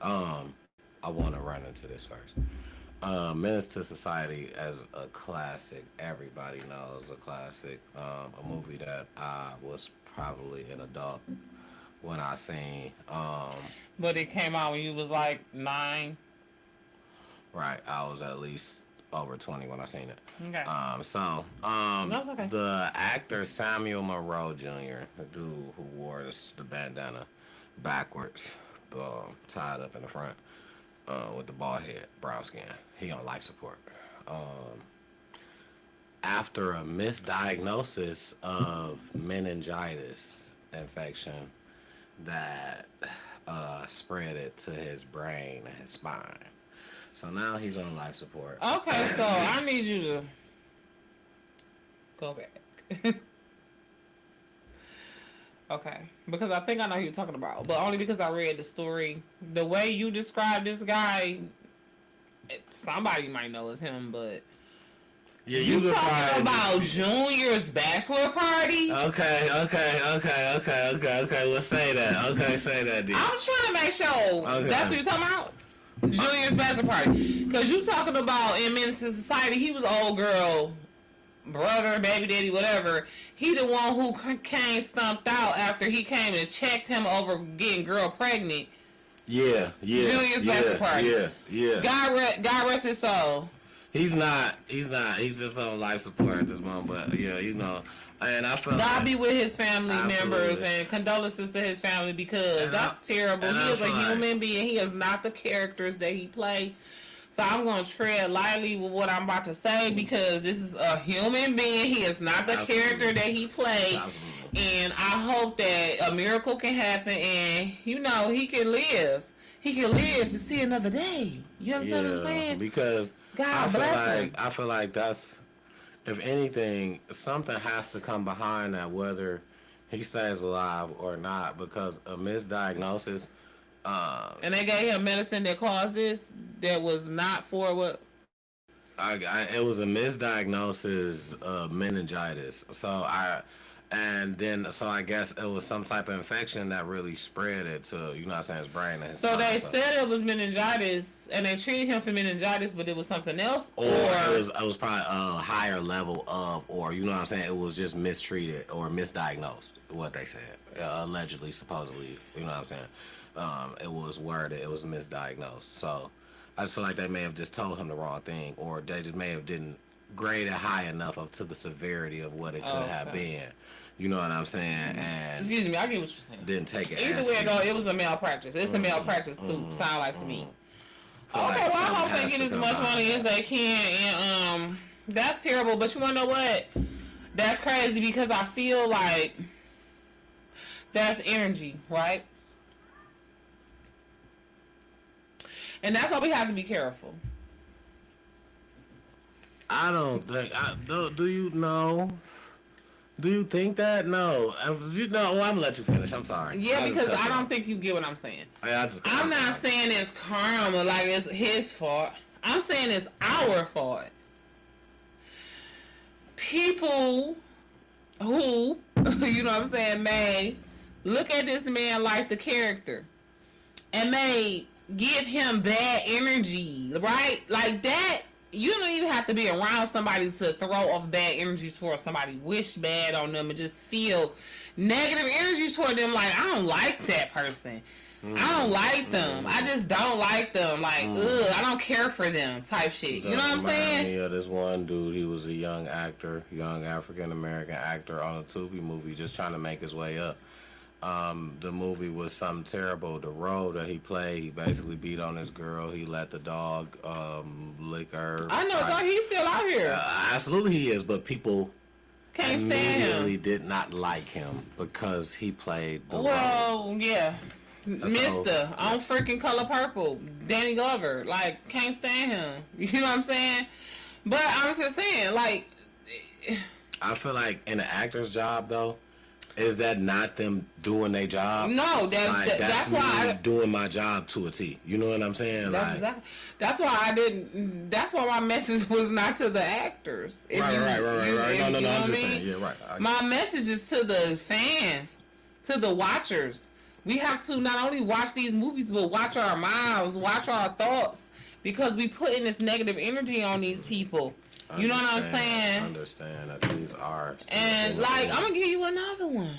S3: I want to run into this first. Menace to Society as a classic, everybody knows a classic. A movie that I was probably an adult when I seen.
S1: But it came out when you was like 9.
S3: Right, I was at least over 20 when I seen it.
S1: Okay.
S3: That's
S1: okay.
S3: The actor Samuel Monroe Jr., the dude who wore the bandana backwards, tied up in the front, with the bald head, brown skin. He on life support. After a misdiagnosis of meningitis infection that spread it to his brain and his spine. So now he's on life support.
S1: Okay, so I need you to go back. Okay, because I think I know who you're talking about, but only because I read the story. The way you described this guy, somebody might know it's him, but
S3: yeah,
S1: you talking about Junior's bachelor party?
S3: Okay. Let's say that. Okay, say that, dude.
S1: I'm trying to make sure that's what you're talking about. Junior's bachelor party, because you talking about in Menace to Society, he was old girl, brother, baby daddy, whatever. He the one who came stumped out after he came and checked him over getting girl pregnant.
S3: Yeah.
S1: Junior's bachelor party.
S3: Yeah.
S1: God rest his soul.
S3: He's not. He's just on life support at this moment. But yeah, you know, and I feel
S1: God
S3: like,
S1: be with his family members
S3: absolutely.
S1: and condolences to his family because
S3: And
S1: that's terrible. He is a
S3: like,
S1: human being. He is not the characters that he played. So I'm going to tread lightly with what I'm about to say because this is a human being. He is not the character that he played. And I hope that a miracle can happen and, you know, he can live. He can live to see another day. You understand what I'm saying?
S3: Because
S1: God bless him.
S3: I feel like that's, if anything, something has to come behind that, whether he stays alive or not, because a misdiagnosis.
S1: And they gave him medicine that caused this that was not for what?
S3: It was a misdiagnosis of meningitis. So I guess it was some type of infection that really spread it to, you know what I'm saying, his brain and his
S1: So
S3: spine.
S1: they said it was meningitis, and they treated him for meningitis, but it was something else?
S3: Or it was probably a higher level of, or, you know what I'm saying, it was just mistreated or misdiagnosed, what they said. Allegedly, supposedly, you know what I'm saying. It was worded, it was misdiagnosed. So I just feel like they may have just told him the wrong thing, or they just may have didn't grade it high enough up to the severity of what it could have been. You know what I'm saying? And
S1: excuse me, I get what you're saying.
S3: Didn't take it.
S1: Either way, though, it was a malpractice. It's a malpractice to sound like to me. Okay, well, I hope they get as much money as they can, and that's terrible. But you wanna know what? That's crazy because I feel like that's energy, right? And that's why we have to be careful.
S3: I don't think. Do you know? Do you think that? No. I'm gonna let you finish. I'm sorry.
S1: Yeah, because I don't think you get what I'm saying. I'm not saying it's karma, like it's his fault. I'm saying it's our fault. People who, you know what I'm saying, may look at this man like the character and may give him bad energy, right? Like that. You don't even have to be around somebody to throw off bad energy towards somebody, wish bad on them, and just feel negative energy toward them. Like, I don't like that person. I don't like them. I just don't like them. Like, ugh, I don't care for them type shit. You know what I'm saying?
S3: Me of this one dude, he was a young actor, young African-American actor on a Tubi movie, just trying to make his way up. The movie was something terrible. The role that he played, he basically beat on his girl. He let the dog lick her.
S1: I know, so he's still out here.
S3: Absolutely he is, but people
S1: Can't stand
S3: immediately
S1: him.
S3: did not like him because he played the role.
S1: Well, yeah. Mister on freaking Color Purple, Danny Glover, like, can't stand him. You know what I'm saying? But I'm just saying, like,
S3: I feel like in an actor's job, though, is that not them doing their job?
S1: no,
S3: Like,
S1: that's
S3: me
S1: why.
S3: doing my job to a T. You know what I'm saying?
S1: That's
S3: Like,
S1: exactly. That's why I didn't. That's why my message was not to the actors. If
S3: right.
S1: you-
S3: No,
S1: you
S3: I'm
S1: know
S3: just
S1: what I
S3: saying.
S1: mean?
S3: Yeah, right.
S1: My message is to the fans, to the watchers. We have to not only watch these movies, but watch our mouths, watch our thoughts, because we put in this negative energy on these people. You know what I'm saying?
S3: Understand that these are.
S1: And like, I'm gonna give you another one.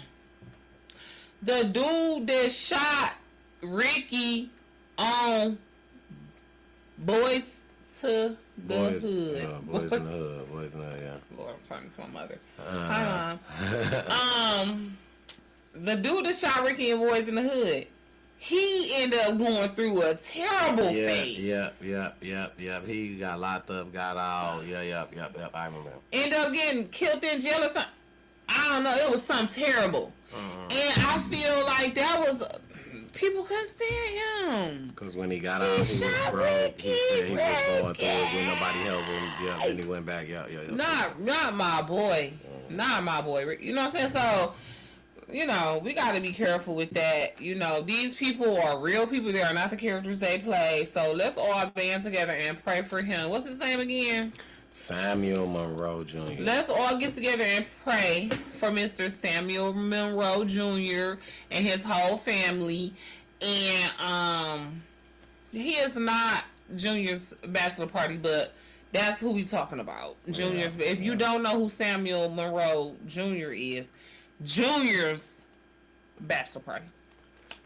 S1: The dude that shot Ricky on Boys to the Hood.
S3: Boys in the Hood. Boys in the Hood, yeah.
S1: Lord, I'm talking to my mother. Hi, Mom. The dude that shot Ricky and Boys in the Hood, he ended up going through a terrible fate.
S3: Yep. He got locked up, got out. Yep. I remember him.
S1: Ended up getting killed in jail or something. I don't know. It was something terrible. And I feel like that was... People couldn't stand him.
S3: Because when he got out, he was broke. He said he was going through it when nobody helped him. Yeah, then he went back. Yeah.
S1: Not my boy. Not my boy. You know what I'm saying? So... You know, we got to be careful with that. You know, these people are real people. They are not the characters they play. So let's all band together and pray for him. What's his name again?
S3: Samuel Monroe Jr.
S1: Let's all get together and pray for Mr. Samuel Monroe Jr. and his whole family. And he is not Junior's bachelor party, but that's who we talking about. Junior's. If you don't know who Samuel Monroe Jr. is, Junior's bachelor party.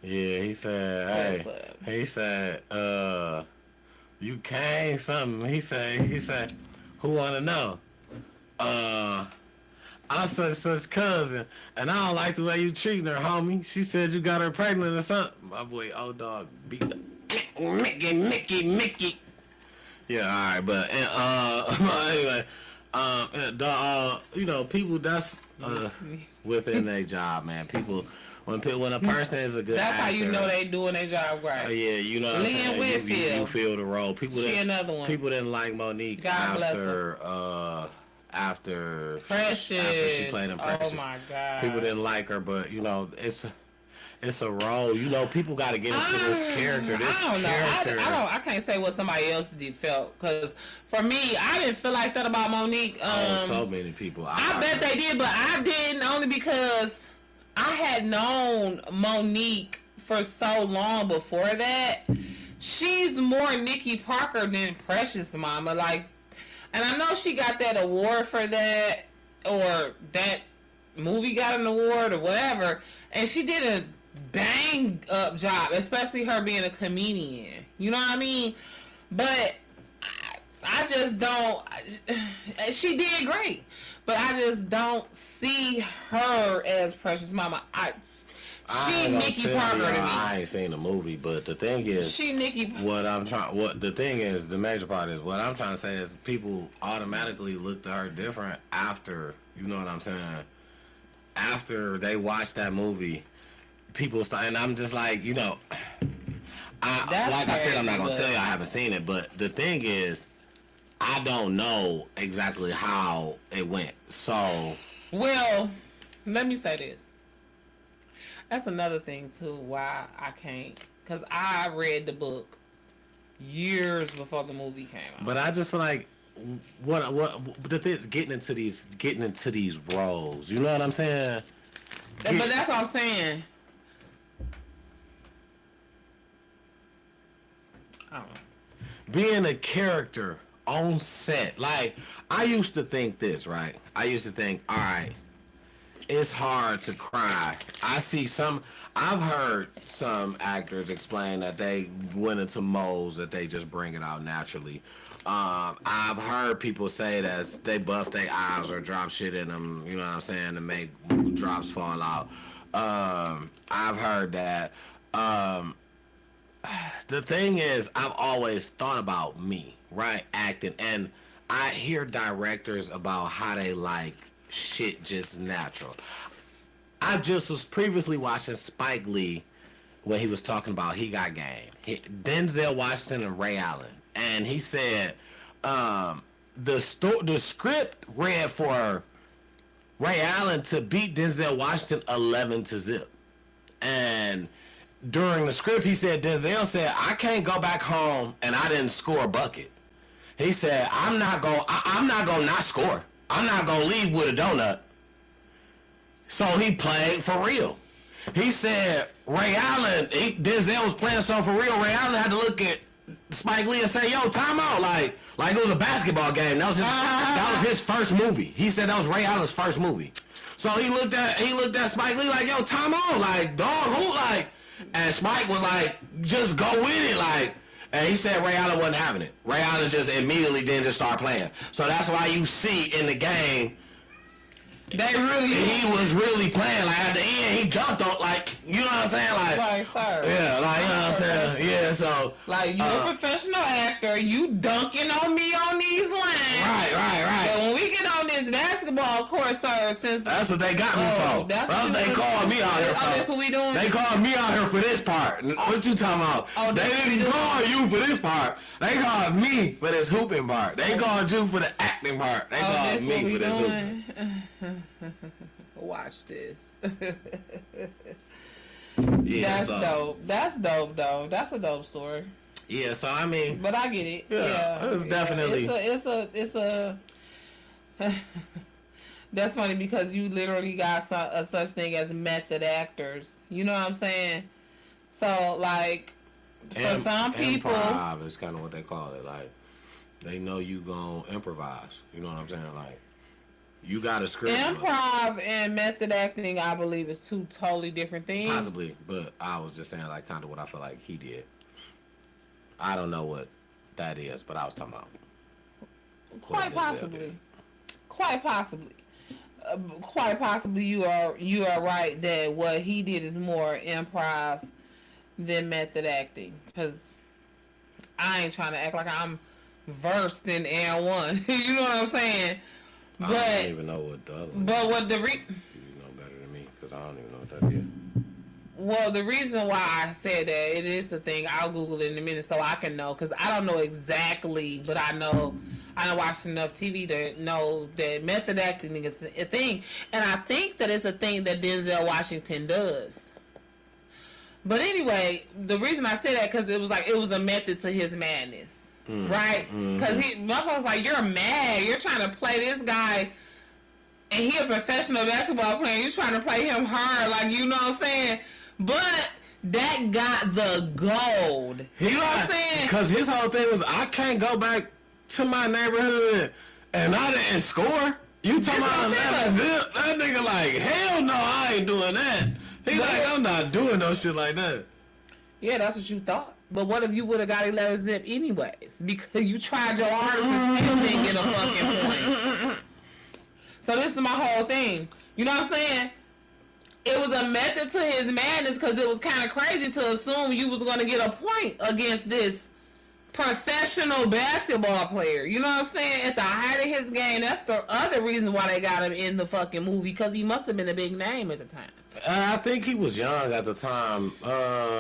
S3: Yeah, he said, hey, he said, you came something. He said, who wanna know? I'm such cousin, and I don't like the way you treating her, homie. She said you got her pregnant or something. My boy, old dog, beat the Mickey. Yeah, all right, but anyway, you know, people that's within their job, man. When a person is a good
S1: that's
S3: actor,
S1: how you know they doing their job right.
S3: yeah, you know what I'm saying?
S1: Whitfield.
S3: You feel the role.
S1: Another one.
S3: People didn't like Monique
S1: God bless
S3: after
S1: Precious.
S3: after she played in Precious.
S1: Oh my God.
S3: People didn't like her, but you know, it's a role. You know, people got to get into this character. This
S1: I don't know.
S3: character.
S1: I can't say what somebody else felt, because for me, I didn't feel like that about Monique.
S3: So many people.
S1: I bet they did, but I didn't, only because I had known Monique for so long before that. She's more Nikki Parker than Precious Mama. Like, and I know she got that award for that, or that movie got an award or whatever, and she did a bang up job, especially her being a comedian. You know what I mean? But I just don't. She did great, but I just don't see her as Precious Mama. She Nikki Parker to me.
S3: I ain't seen the movie, but the thing is,
S1: she Nikki.
S3: The thing is, the major part is what I'm trying to say is people automatically look to her different after. You know what I'm saying? After they watch that movie, people start, and I'm just like, you know, like I said, I'm not gonna tell you I haven't seen it, but the thing is, I don't know exactly how it went. So,
S1: well, let me say this. That's another thing too why I can't, because I read the book years before the movie came out.
S3: But I just feel like what the thing is getting into these roles. You know what I'm saying?
S1: But that's what I'm saying. I don't know.
S3: Being a character on set, like I used to think this, right? I used to think, all right, it's hard to cry. I've heard some actors explain that they went into modes that they just bring it out naturally. I've heard people say that they buff their eyes or drop shit in them, you know what I'm saying, to make drops fall out. I've heard that. The thing is, I've always thought about me, right, acting, and I hear directors about how they like shit just natural. I just was previously watching Spike Lee when he was talking about He Got Game. Denzel Washington and Ray Allen, and he said the script read for Ray Allen to beat Denzel Washington 11-0, and during the script, he said, Denzel said, I can't go back home and I didn't score a bucket. He said, I'm not gonna not score. I'm not gonna leave with a donut. So he played for real. He said, Denzel was playing so for real, Ray Allen had to look at Spike Lee and say, yo, time out. Like it was a basketball game. That was his first movie. He said that was Ray Allen's first movie. So he looked at Spike Lee like, yo, time out. Like, dog, who, like, and Spike was like, just go with it, like, and he said Ray Allen wasn't having it. Ray Allen just immediately didn't just start playing. So that's why you see in the game, he was really playing. Like, at the end, he jumped on, like, you know what I'm saying? Like,
S1: sir.
S3: Yeah, like, you know what I'm saying? Yeah, so.
S1: Like, you're a professional actor, you dunking on me on these lines.
S3: Right.
S1: But when we get on this basketball court, sir, since...
S3: That's what they got me for. That's what they called me out here for.
S1: Oh, that's what we doing?
S3: They called me out here for this part. What you talking about?
S1: Oh,
S3: they didn't call you for this part. They called me for this hooping part. They called you for the acting part. They called me for this hooping.
S1: Watch this.
S3: Yeah,
S1: that's dope. That's dope, though. That's a dope story.
S3: Yeah, so I mean,
S1: but I get it.
S3: Yeah, it's definitely.
S1: It's a. That's funny because you literally got a such thing as method actors. You know what I'm saying? So like, for some people,
S3: improv is kind of what they call it. Like, they know you gonna improvise. You know what I'm saying? Like, you got a script.
S1: Improv and method acting, I believe, is two totally different things.
S3: Possibly, but I was just saying, like, kind of what I feel like he did. I don't know what that is, but I was talking about.
S1: Quite possibly. Quite possibly. Quite possibly, you are right that what he did is more improv than method acting. Because I ain't trying to act like I'm versed in N1. You know what I'm saying?
S3: I don't even know what the other one
S1: but
S3: is.
S1: what the
S3: you know better than me, because I don't even know what that is.
S1: Well, the reason why I said that, it is a thing. I'll Google it in a minute so I can know, because I don't know exactly, but I know I watched enough TV to know that method acting is a thing, and I think that it's a thing that Denzel Washington does. But anyway, the reason I say that, because it was a method to his madness. Right? Because motherfuckers like, you're mad. You're trying to play this guy, and he a professional basketball player. You're trying to play him hard, like, you know what I'm saying? But that got the gold. You know what I'm saying?
S3: Because his whole thing was, I can't go back to my neighborhood and I didn't score. You talking about that nigga like, hell no, I ain't doing that. He like, I'm not doing no shit like that.
S1: Yeah, that's what you thought. But what if you would have got 11 zip anyways? Because you tried your hardest and still didn't get a fucking point. So this is my whole thing. You know what I'm saying? It was a method to his madness, because it was kind of crazy to assume you was going to get a point against this professional basketball player. You know what I'm saying? At the height of his game, that's the other reason why they got him in the fucking movie, because he must have been a big name at the time.
S3: I think he was young at the time.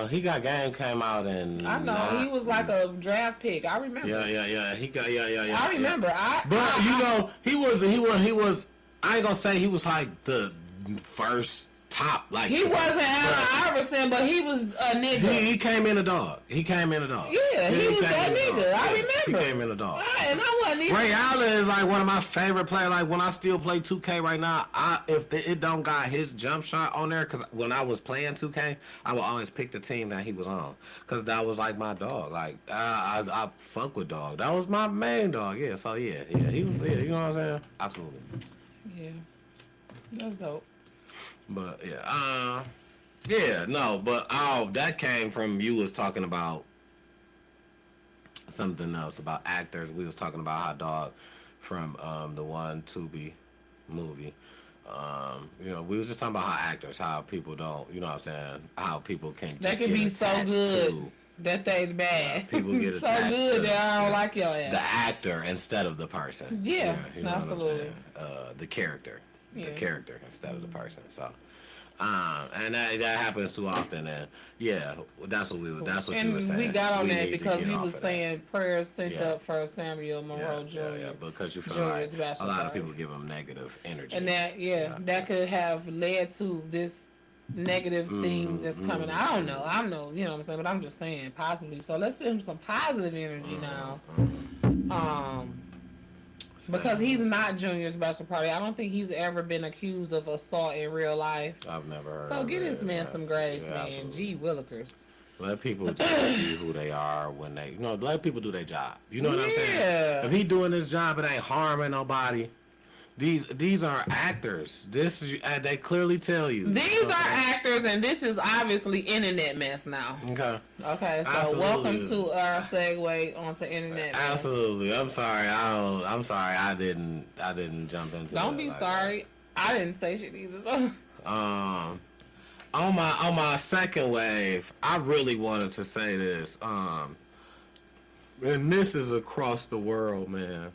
S3: He Got Game came out in.
S1: I know he was like a draft pick. I remember.
S3: Yeah. He got yeah.
S1: I remember.
S3: But you know, he was. I ain't gonna say he was like the first top. Like,
S1: he wasn't Allen Iverson, but he was a nigga.
S3: He came in a dog. Yeah,
S1: he was that nigga. I remember.
S3: He came in a dog.
S1: And I wasn't even.
S3: Ray Allen is like one of my favorite players. Like, when I still play 2K right now, if it don't got his jump shot on there, because when I was playing 2K, I would always pick the team that he was on, because that was like my dog. Like, I fuck with dog. That was my main dog. Yeah. So yeah, he was. Yeah, you know what I'm saying? Absolutely.
S1: Yeah, that's dope.
S3: But no, but that came from you was talking about something else about actors. We was talking about Hot Dog from the one Tubi movie. We was just talking about how actors, how people don't, you know what I'm saying, how people can just
S1: They can be so good that they bad.
S3: People get
S1: so
S3: attached
S1: good
S3: to
S1: that I don't like your
S3: the
S1: ass.
S3: actor instead of the person.
S1: Yeah,
S3: you know
S1: absolutely.
S3: What I'm saying? The character,
S1: Yeah.
S3: the character instead of the person. So, and that happens too often. And yeah, that's what you were saying.
S1: And we got on that
S3: need to
S1: because
S3: get
S1: we
S3: off
S1: was
S3: of
S1: saying prayers sent
S3: Yeah.
S1: up for Samuel Monroe Jr.
S3: Yeah, because you feel
S1: Junior's
S3: like a
S1: bachelor
S3: lot of
S1: party.
S3: people give them negative energy.
S1: And that could have led to this negative thing that's coming. I don't know. I'm no, you know what I'm saying, but I'm just saying possibly. So let's send him some positive energy now. Because he's not Junior's bachelor party. I don't think he's ever been accused of assault in real life.
S3: I've never heard.
S1: So
S3: of
S1: get this
S3: it,
S1: man
S3: but-
S1: some grace,
S3: yeah,
S1: man.
S3: absolutely.
S1: Gee willikers.
S3: Let people just be who they are when they, let people do their job. You know what I'm saying?
S1: Yeah.
S3: If he doing his job, it ain't harming nobody. These are actors. This is, they clearly tell you.
S1: These are actors, and this is obviously internet mess now.
S3: Okay.
S1: Okay, so
S3: Absolutely.
S1: welcome to our segue onto internet mess.
S3: Absolutely. I'm sorry. I'm sorry. I didn't jump into.
S1: Don't
S3: it
S1: be
S3: like
S1: sorry. I didn't say shit either. So.
S3: that. On my second wave, I really wanted to say this. And this is across the world, man.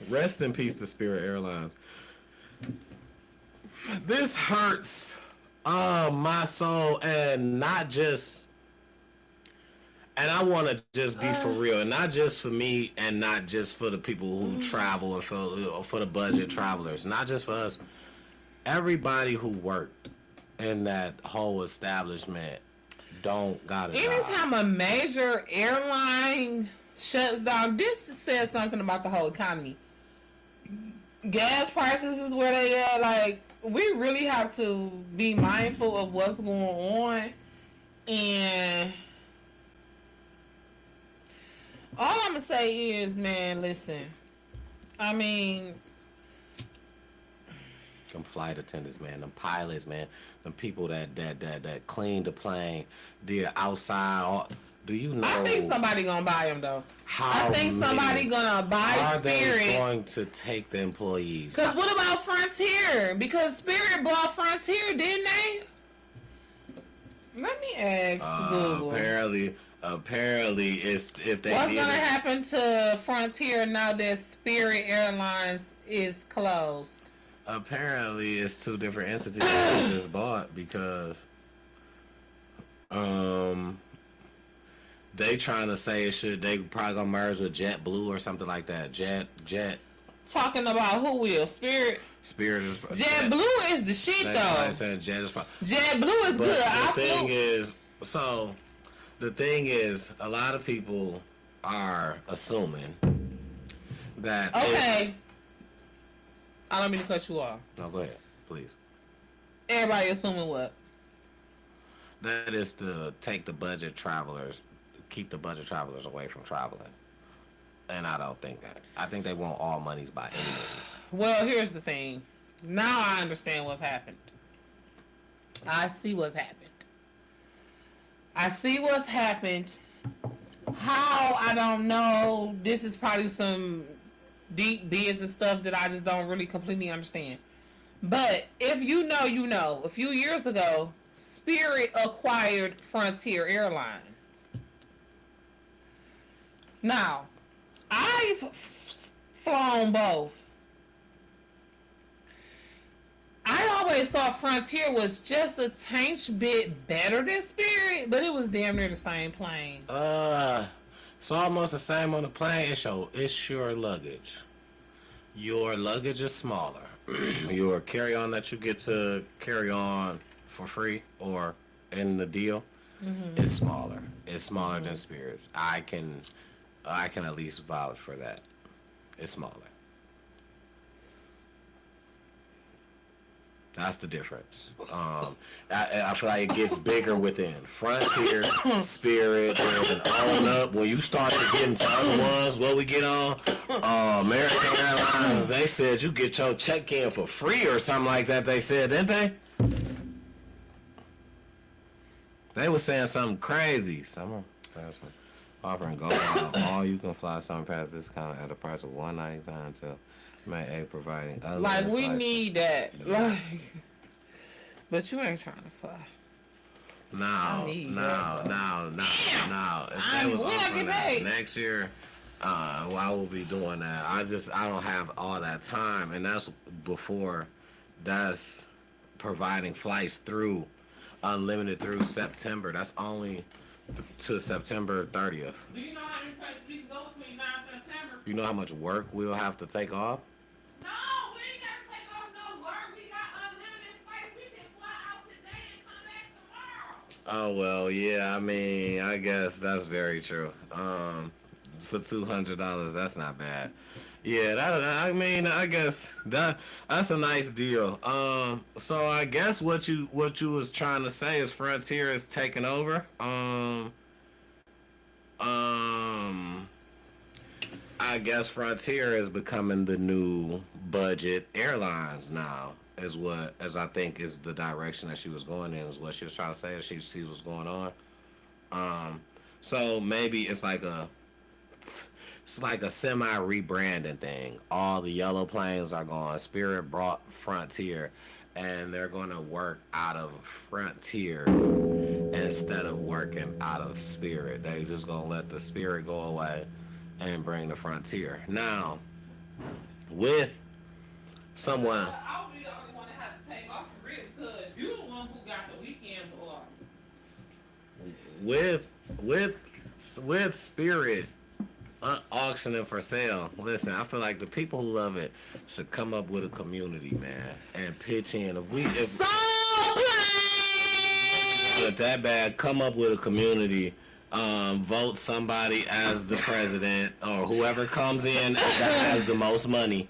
S3: Rest in peace to Spirit Airlines. This hurts my soul, and not just. And I want to just be for real, and not just for me, and not just for the people who travel, and for the budget travelers, not just for us. Everybody who worked in that whole establishment don't got a job.
S1: Anytime a major airline shuts down, this says something about the whole economy. Gas prices is where they at. Like, we really have to be mindful of what's going on. And all I'm going to say is, man, listen. I mean,
S3: them flight attendants, man, them pilots, man, them people that clean the plane, did outside. Do you know?
S1: I think somebody gonna buy them though.
S3: How
S1: I think somebody
S3: many
S1: gonna buy
S3: are
S1: Spirit.
S3: they going to take the employees?
S1: Cause what about Frontier? Because Spirit bought Frontier, didn't they? Let me ask Google.
S3: Apparently, it's if they.
S1: What's
S3: did
S1: gonna
S3: it,
S1: happen to Frontier now that Spirit Airlines is closed?
S3: Apparently, it's two different entities that they just bought because, they trying to say they probably gonna merge with JetBlue or something like that. Jet.
S1: Talking about who will? Spirit is the shit though.
S3: Saying Jet is probably.
S1: JetBlue is
S3: But
S1: good.
S3: the thing is, a lot of people are assuming that.
S1: Okay. I don't mean to cut you off.
S3: No, go ahead, please.
S1: Everybody assuming what?
S3: That is to take the budget travelers, keep the budget travelers away from traveling. And I don't think that. I think they want all monies by any means.
S1: Well, here's the thing. Now I understand what's happened. I see what's happened. How? I don't know. This is probably some deep business stuff that I just don't really completely understand. But if you know, you know. A few years ago, Spirit acquired Frontier Airlines. Now, I've flown both. I always thought Frontier was just a tinge bit better than Spirit, but it was damn near the same plane.
S3: It's almost the same on the plane. It's your luggage. Your luggage is smaller. Your carry-on that you get to carry on for free or in the deal is smaller. It's smaller than Spirit's. I can at least vouch for that. It's smaller. That's the difference. I feel like it gets bigger within Frontier, Spirit, there's an on up. When you start to get into other ones, what we get on, American Airlines, they said you get your check-in for free or something like that. They said, didn't they? They were saying something crazy. Someone offering gold all you can fly summer pass discount at a price of $199 until May 8, providing other
S1: Like, we need that. Like, but you ain't trying to fly.
S3: No. If they was offering that next year, well, I will be doing that. I don't have all that time, and that's before that's providing flights through unlimited through September. That's only to September 30th.
S1: Do you know how many places we can go between now and September?
S3: You know how much work we'll have to take off?
S1: No, we ain't got to take off no work. We got unlimited flights. We can fly out today and come back tomorrow.
S3: Oh, well, yeah, I mean, I guess that's very true. For $200, that's not bad. Yeah, I guess that's a nice deal. So I guess what you was trying to say is Frontier is taking over. I guess Frontier is becoming the new budget airlines now. As I think is the direction that she was going in, is what she was trying to say. She sees what's going on. So maybe it's like a semi-rebranding thing. All the yellow planes are gone. Spirit brought Frontier, and they're going to work out of Frontier instead of working out of Spirit. They're just going to let the Spirit go away and bring the Frontier. Now, with someone...
S1: I'll be the only one that has to take off for real, because you're the one who got the weekends off.
S3: With Spirit auctioning for sale. Listen, I feel like the people who love it should come up with a community, man, and pitch in. If that bad, come up with a community. Vote somebody as the president or whoever comes in that has the most money,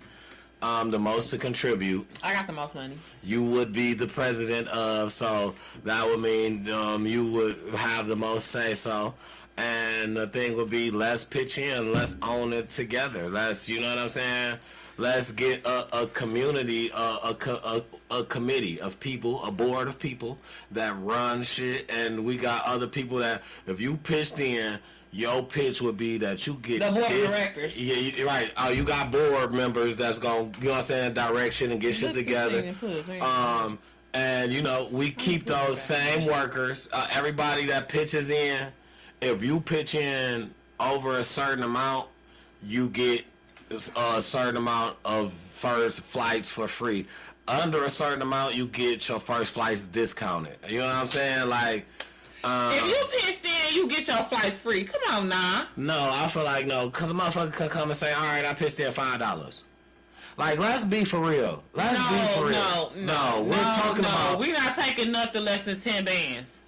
S3: the most to contribute.
S1: I got the most money.
S3: You would be the president of, so that would mean you would have the most say so. And the thing would be, let's pitch in, let's own it together. Let's, you know what I'm saying? Let's get a community, a committee of people, a board of people that run shit. And we got other people that, if you pitched in, your pitch would be that you get
S1: the board of directors.
S3: Yeah, right. You got board members that's going to, you know what I'm saying, direction and get shit together. And, you know, we keep those same workers, everybody that pitches in. If you pitch in over a certain amount, you get a certain amount of first flights for free. Under a certain amount, you get your first flights discounted. You know what I'm saying? Like,
S1: if you pitched in, you get your flights free. Come on, nah.
S3: No, I feel like no, because a motherfucker can come and say, all right, I pitched in $5. Like, let's be for real. Let's be for real. No, we're talking about...
S1: We're not taking nothing less than 10 bands.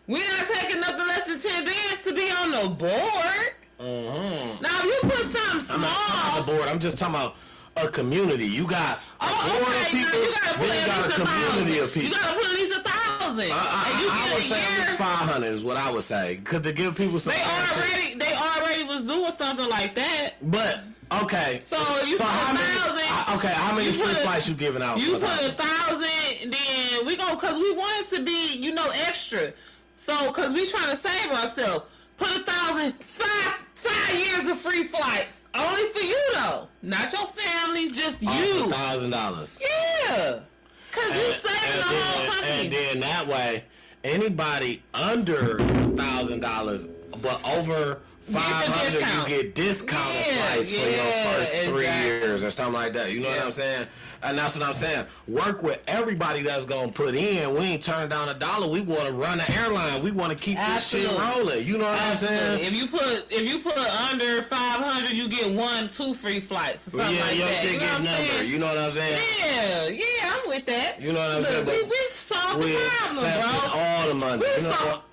S1: We're not taking nothing less than 10 bands to be on the board.
S3: Mm-hmm.
S1: Now, if you put something small...
S3: I'm not talking about the board. I'm just talking about a community. You got a board of people, then you got a community of people.
S1: You got to put at least 1,000.
S3: I would say at least 500 is what I would say. Because to give people some...
S1: They already was doing something like that.
S3: But... Okay.
S1: So if you put 1,000,
S3: okay, how many free flights you giving out?
S1: You put 1,000, then we go, cause we want it to be, you know, extra. So, cause we trying to save ourselves. Put 1,000, 5 years of free flights, only for you though, not your family, just you.
S3: $1,000.
S1: Yeah, cause you saving the whole company.
S3: And then that way, anybody under $1,000, but over 500, you get discounted price for your first 3 years or something like that. You know what I'm saying? And that's what I'm saying. Work with everybody that's gonna put in. We ain't turning down $1. We want to run an airline. We want to keep this shit rolling. You know what I'm saying?
S1: If you put under 500, you get 1-2 free flights or something like
S3: your
S1: that.
S3: shit get number. You know what I'm saying?
S1: Yeah, I'm with that.
S3: You know what I'm saying?
S1: We solved the problem, bro.
S3: All the money. You know,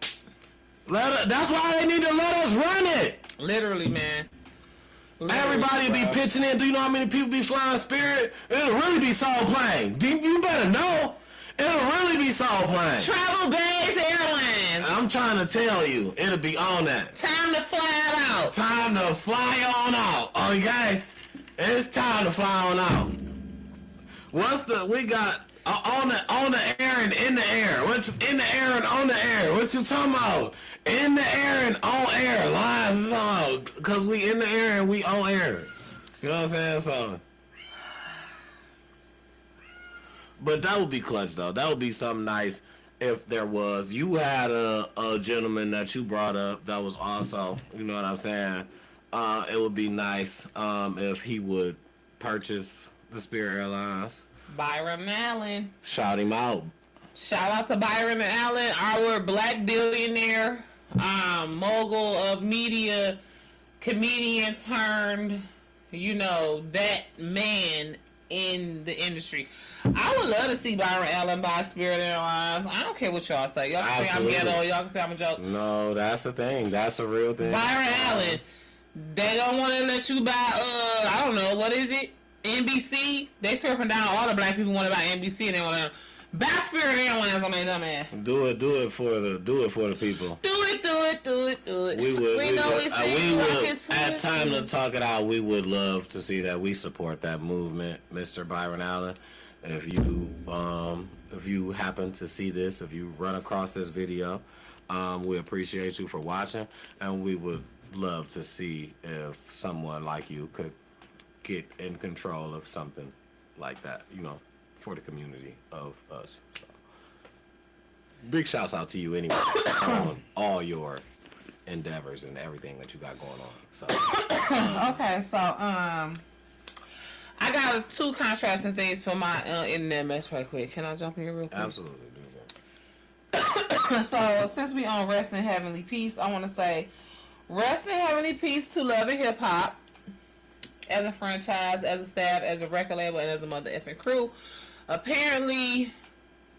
S3: that's why they need to let us run it.
S1: Literally, man.
S3: Everybody be
S1: bro.
S3: pitching in. Do you know how many people be flying Spirit? It'll really be Soul Plane. You better know. It'll really be Soul Plane.
S1: Travel Bags Airlines.
S3: I'm trying to tell you, it'll be on that.
S1: Time to fly out.
S3: Time to fly on out. Okay? It's time to fly on out. We got on the air and in the air. What's in the air and on the air? What you talking about? In the air and on air. Lines is on. Because we in the air and we on air. You know what I'm saying? So. But that would be clutch, though. That would be something nice if there was. You had a gentleman that you brought up that was also, you know what I'm saying? It would be nice if he would purchase the Spirit Airlines.
S1: Byron Allen.
S3: Shout him out.
S1: Shout out to Byron Allen, our black billionaire, mogul of media, comedian turned, that man in the industry. I would love to see Byron Allen buy Spirit Airlines. I don't care what y'all say. Y'all can
S3: Absolutely.
S1: say I'm ghetto. Y'all can say I'm a joke.
S3: No, that's the thing. That's a real thing.
S1: Byron Allen, they don't want to let you buy, I don't know, what is it? NBC? They surfing down all the black people want to buy NBC and they want to buy Spirit Airlines on their dumb ass.
S3: Do it for the people.
S1: Do it.
S3: We would
S1: it's
S3: at time to talk it out. We would love to see that. We support that movement, Mr. Byron Allen. If you happen to see this, if you run across this video, we appreciate you for watching, and we would love to see if someone like you could get in control of something like that, for the community of us. So, big shouts out to you anyway on all your endeavors and everything that you got going on. So
S1: okay, so I got two contrasting things for my internet mess right quick. Can I jump in here real quick?
S3: absolutely do that.
S1: So since we on Rest in Heavenly Peace, I want to say Rest in Heavenly Peace to Love and Hip Hop as a franchise, as a staff, as a record label, and as a mother effing crew. Apparently,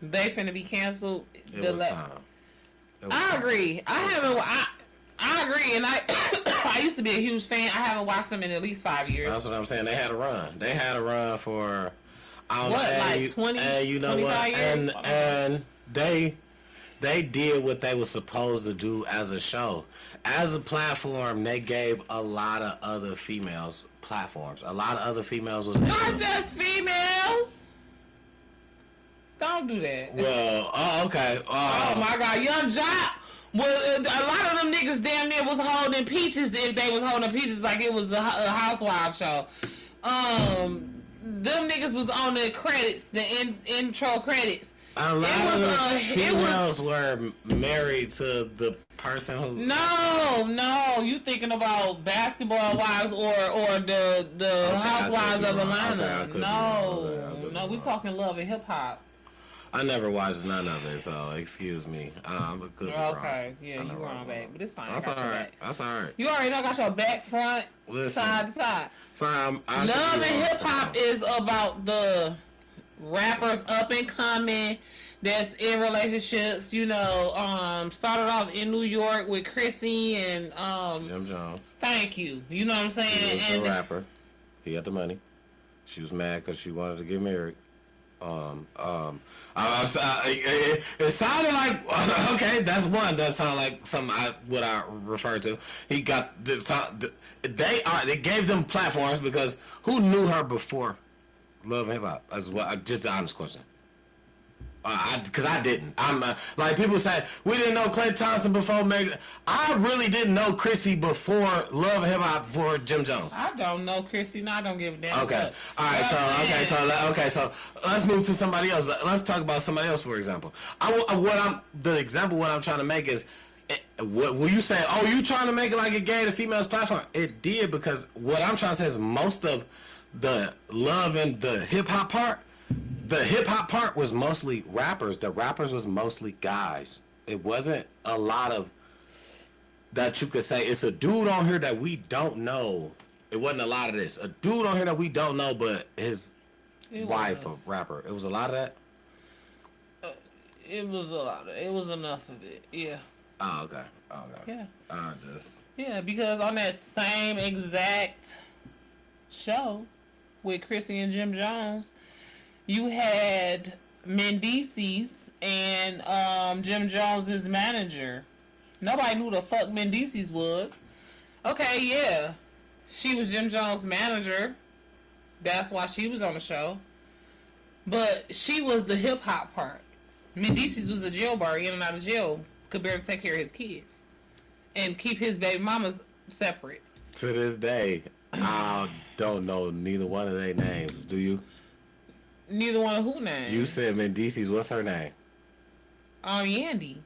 S1: they finna be canceled.
S3: It was time.
S1: I agree. I agree, and I used to be a huge fan. I haven't watched them in at least 5 years.
S3: That's what I'm saying. They had a run. They had a run for
S1: what, like 20,
S3: and you know
S1: 25
S3: what?
S1: years?
S3: And they did what they were supposed to do as a show. As a platform, they gave a lot of other females platforms. A lot of other females was
S1: not just females. Don't do that.
S3: Well, okay.
S1: Oh my God, Young Jock. Well, a lot of them niggas damn near was holding peaches if they was holding peaches like it was a housewife show. Them niggas was on the credits, the intro credits.
S3: A lot of females were married to the person who.
S1: No, you thinking about Basketball Wives or the Housewives of Atlanta? No, we talking Love and Hip Hop.
S3: I never watched none of it, so excuse me. Could be wrong.
S1: Okay, yeah, you wrong, babe, but it's fine.
S3: That's all right. That's all right.
S1: You already know I got your back, front, side to side.
S3: Sorry,
S1: Love and Hip Hop is about the rappers up and coming that's in relationships. Started off in New York with Chrissy and
S3: Jim Jones.
S1: Thank you. You know what I'm saying?
S3: He was the rapper. He had the money. She was mad because she wanted to get married. It sounded like okay. That's one. That sounded like something what I refer to. He got they gave them platforms because who knew her before Love and Hip Hop? That's what. Just the honest question. Because I didn't. I'm like people say we didn't know Klay Thompson before Megan. I really didn't know Chrissy before Love and Hip Hop before Jim Jones.
S1: I don't know Chrissy. No, I don't give a damn.
S3: Okay. All right. So let's move to somebody else. Let's talk about somebody else, for example. What I'm trying to make is, what will you say? Oh, you trying to make it like a gay to females platform? It did, because what I'm trying to say is most of the love and the hip hop part. The hip hop part was mostly rappers. The rappers was mostly guys. It wasn't a lot of that you could say it's a dude on here that we don't know. It wasn't a lot of this. A dude on here that we don't know, but his wife a rapper. It was a lot of that.
S1: It was a lot of. It was enough of it. Yeah.
S3: Oh, okay.
S1: Yeah.
S3: Just.
S1: Yeah, because on that same exact show with Chrissy and Jim Jones, you had Mendices and Jim Jones's manager. Nobody knew who the fuck Mendices was. Okay, yeah. She was Jim Jones' manager. That's why she was on the show. But she was the hip hop part. Mendices was a jailbird, in and out of jail. Could barely take care of his kids. And keep his baby mamas separate.
S3: To this day, I don't know neither one of their names. Do you?
S1: Neither one of who names?
S3: You said Mendices. What's her name?
S1: Yandy.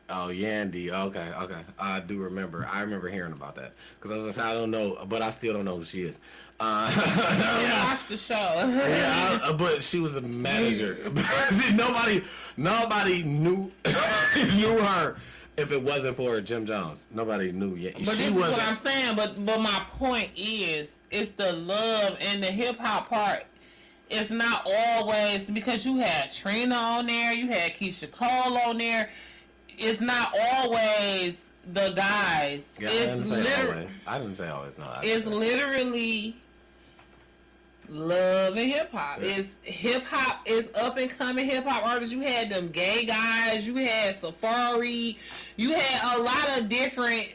S3: Oh, Yandy. Okay. I do remember. I remember hearing about that. Because I was like, I don't know, but I still don't know who she is.
S1: Yeah. Watch the show.
S3: Yeah, but she was a manager. See, nobody knew knew her if it wasn't for Jim Jones. Nobody knew yet.
S1: But this is what I'm saying. But my point is, it's the love and the hip hop part. It's not always because you had Trina on there, you had Keisha Cole on there. It's not always the guys.
S3: Yeah,
S1: it's
S3: I didn't say always. No,
S1: it's literally love and hip hop.
S3: Yeah.
S1: It's hip hop. It's up and coming hip hop artists. You had them gay guys. You had Safari. You had a lot of different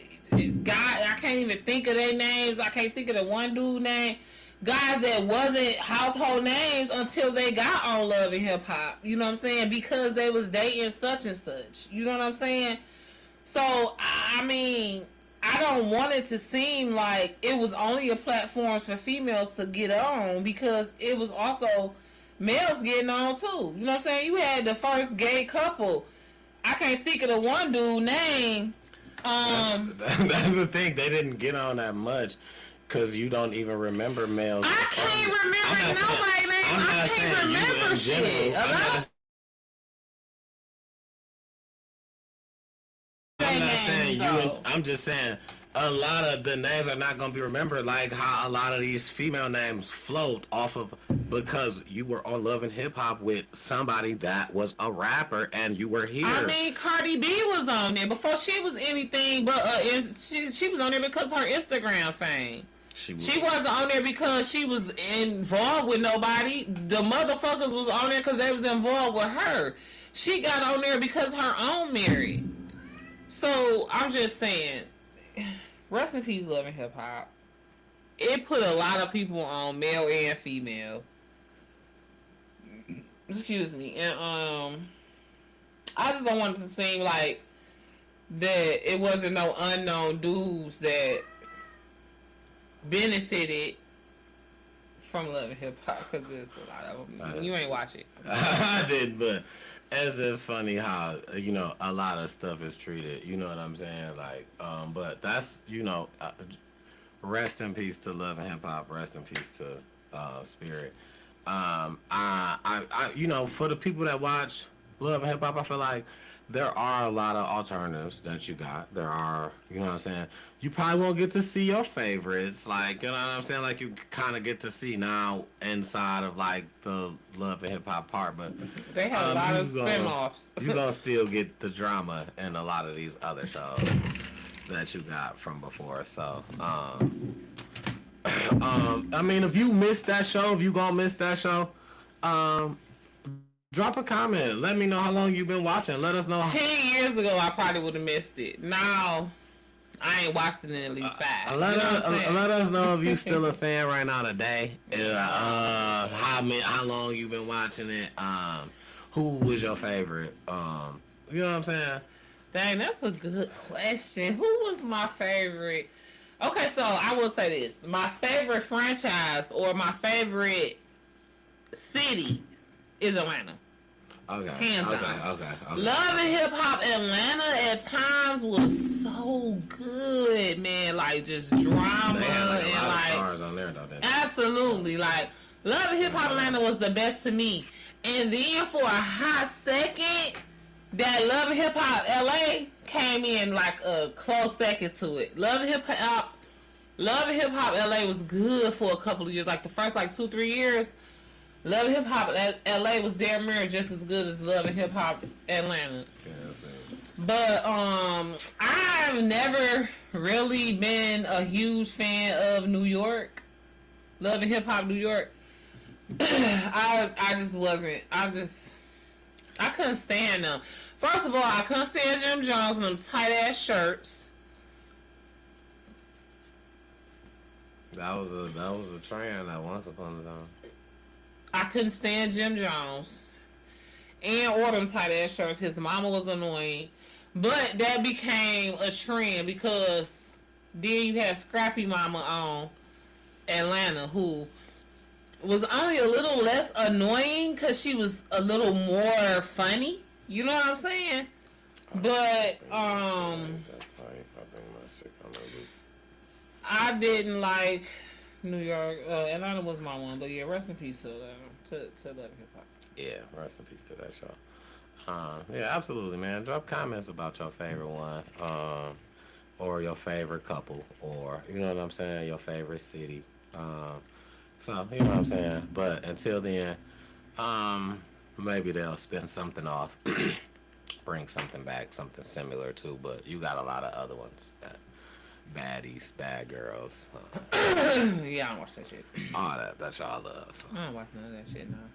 S1: guys. I can't even think of their names. I can't think of the one dude name. Guys that wasn't household names until they got on Love and Hip Hop. You know what I'm saying? Because they was dating such and such. You know what I'm saying? So, I mean, I don't want it to seem like it was only a platform for females to get on, because it was also males getting on too. You know what I'm saying? You had the first gay couple. I can't think of the one dude name.
S3: That's the thing. They didn't get on that much. Because you don't even remember males.
S1: I can't remember nobody's name. I can't remember shit.
S3: I'm not saying you. I'm just saying a lot of the names are not going to be remembered, like how a lot of these female names float off of because you were on Love and Hip Hop with somebody that was a rapper and you were here.
S1: I mean, Cardi B was on there before she was anything, but she was on there because of her Instagram fame. She wasn't on there because she was involved with nobody. The motherfuckers was on there because they was involved with her. She got on there because her own married. So I'm just saying, rest in peace, Love and Hip Hop. It put a lot of people on, male and female. Excuse me. And I just don't want it to seem like that it wasn't no unknown dudes that benefited from Love and Hip Hop, because there's a lot of them. You ain't watch it.
S3: I did, but it's just funny how, you know, a lot of stuff is treated. You know what I'm saying? Like, but that's, you know, rest in peace to Love and Hip Hop. Rest in peace to Spirit. I you know, for the people that watch Love and Hip Hop, I feel like there are a lot of alternatives that you got. There are, you know what I'm saying? You probably won't get to see your favorites. Like, you know what I'm saying? Like, you kind of get to see now inside of, like, the Love and Hip Hop part. But
S1: they have a lot of spin-offs.
S3: You're going to still get the drama in a lot of these other shows that you got from before. So, I mean, if you missed that show, if you going to miss that show, drop a comment. Let me know how long you've been watching. Let us know.
S1: 10 years ago, I probably would have missed it. Now, I ain't watched it in at least 5.
S3: Let us know if you still a fan right now today. How long you been watching it. Who was your favorite? You know what I'm saying?
S1: Dang, that's a good question. Who was my favorite? Okay, so I will say this. My favorite franchise or my favorite city is Atlanta.
S3: Okay.
S1: Hands down.
S3: Okay.
S1: Love and Hip Hop Atlanta at times was so good, man. Like, just drama
S3: they had like a
S1: and
S3: lot
S1: like
S3: of stars on there, though.
S1: Absolutely. Like, Love and Hip Hop Atlanta was the best to me. And then for a hot second, that Love and Hip Hop LA came in like a close second to it. Love and Hip Hop LA was good for a couple of years. Like the first 2-3 years, Love and Hip Hop LA was damn near just as good as Love and Hip Hop Atlanta.
S3: Yeah, that's it.
S1: But I've never really been a huge fan of New York. Love and Hip Hop New York. I just wasn't. I couldn't stand them. First of all, I couldn't stand Jim Jones and them tight ass shirts.
S2: That was a trend that once upon a time.
S1: I couldn't stand Jim Jones. And or them tight ass shirts. His mama was annoying. But that became a trend because then you had Scrappy Mama on Atlanta, who was only a little less annoying because she was a little more funny. You know what I'm saying? But I didn't like New York. Atlanta was my one, but yeah, rest in peace to Love and Hip Hop.
S2: Yeah, rest in peace to that show. Yeah, absolutely, man. Drop comments about your favorite one, or your favorite couple, or you know what I'm saying, your favorite city. So you know what I'm saying. But until then, maybe they'll spin something off, bring something back, something similar to. But you got a lot of other ones, baddies, bad girls.
S1: Yeah, I don't watch that shit.
S2: All that y'all love. So.
S1: I don't watch none of that shit now.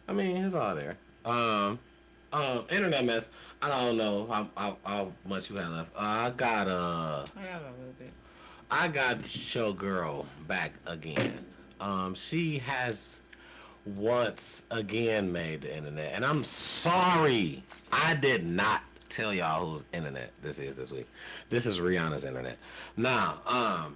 S2: I mean, it's all there. Internet mess. I don't know how much you have left. I got
S1: a little bit.
S2: I got your girl back again. She has once again made the internet, and I'm sorry I did not tell y'all whose internet this is this week. This is Rihanna's internet. Now,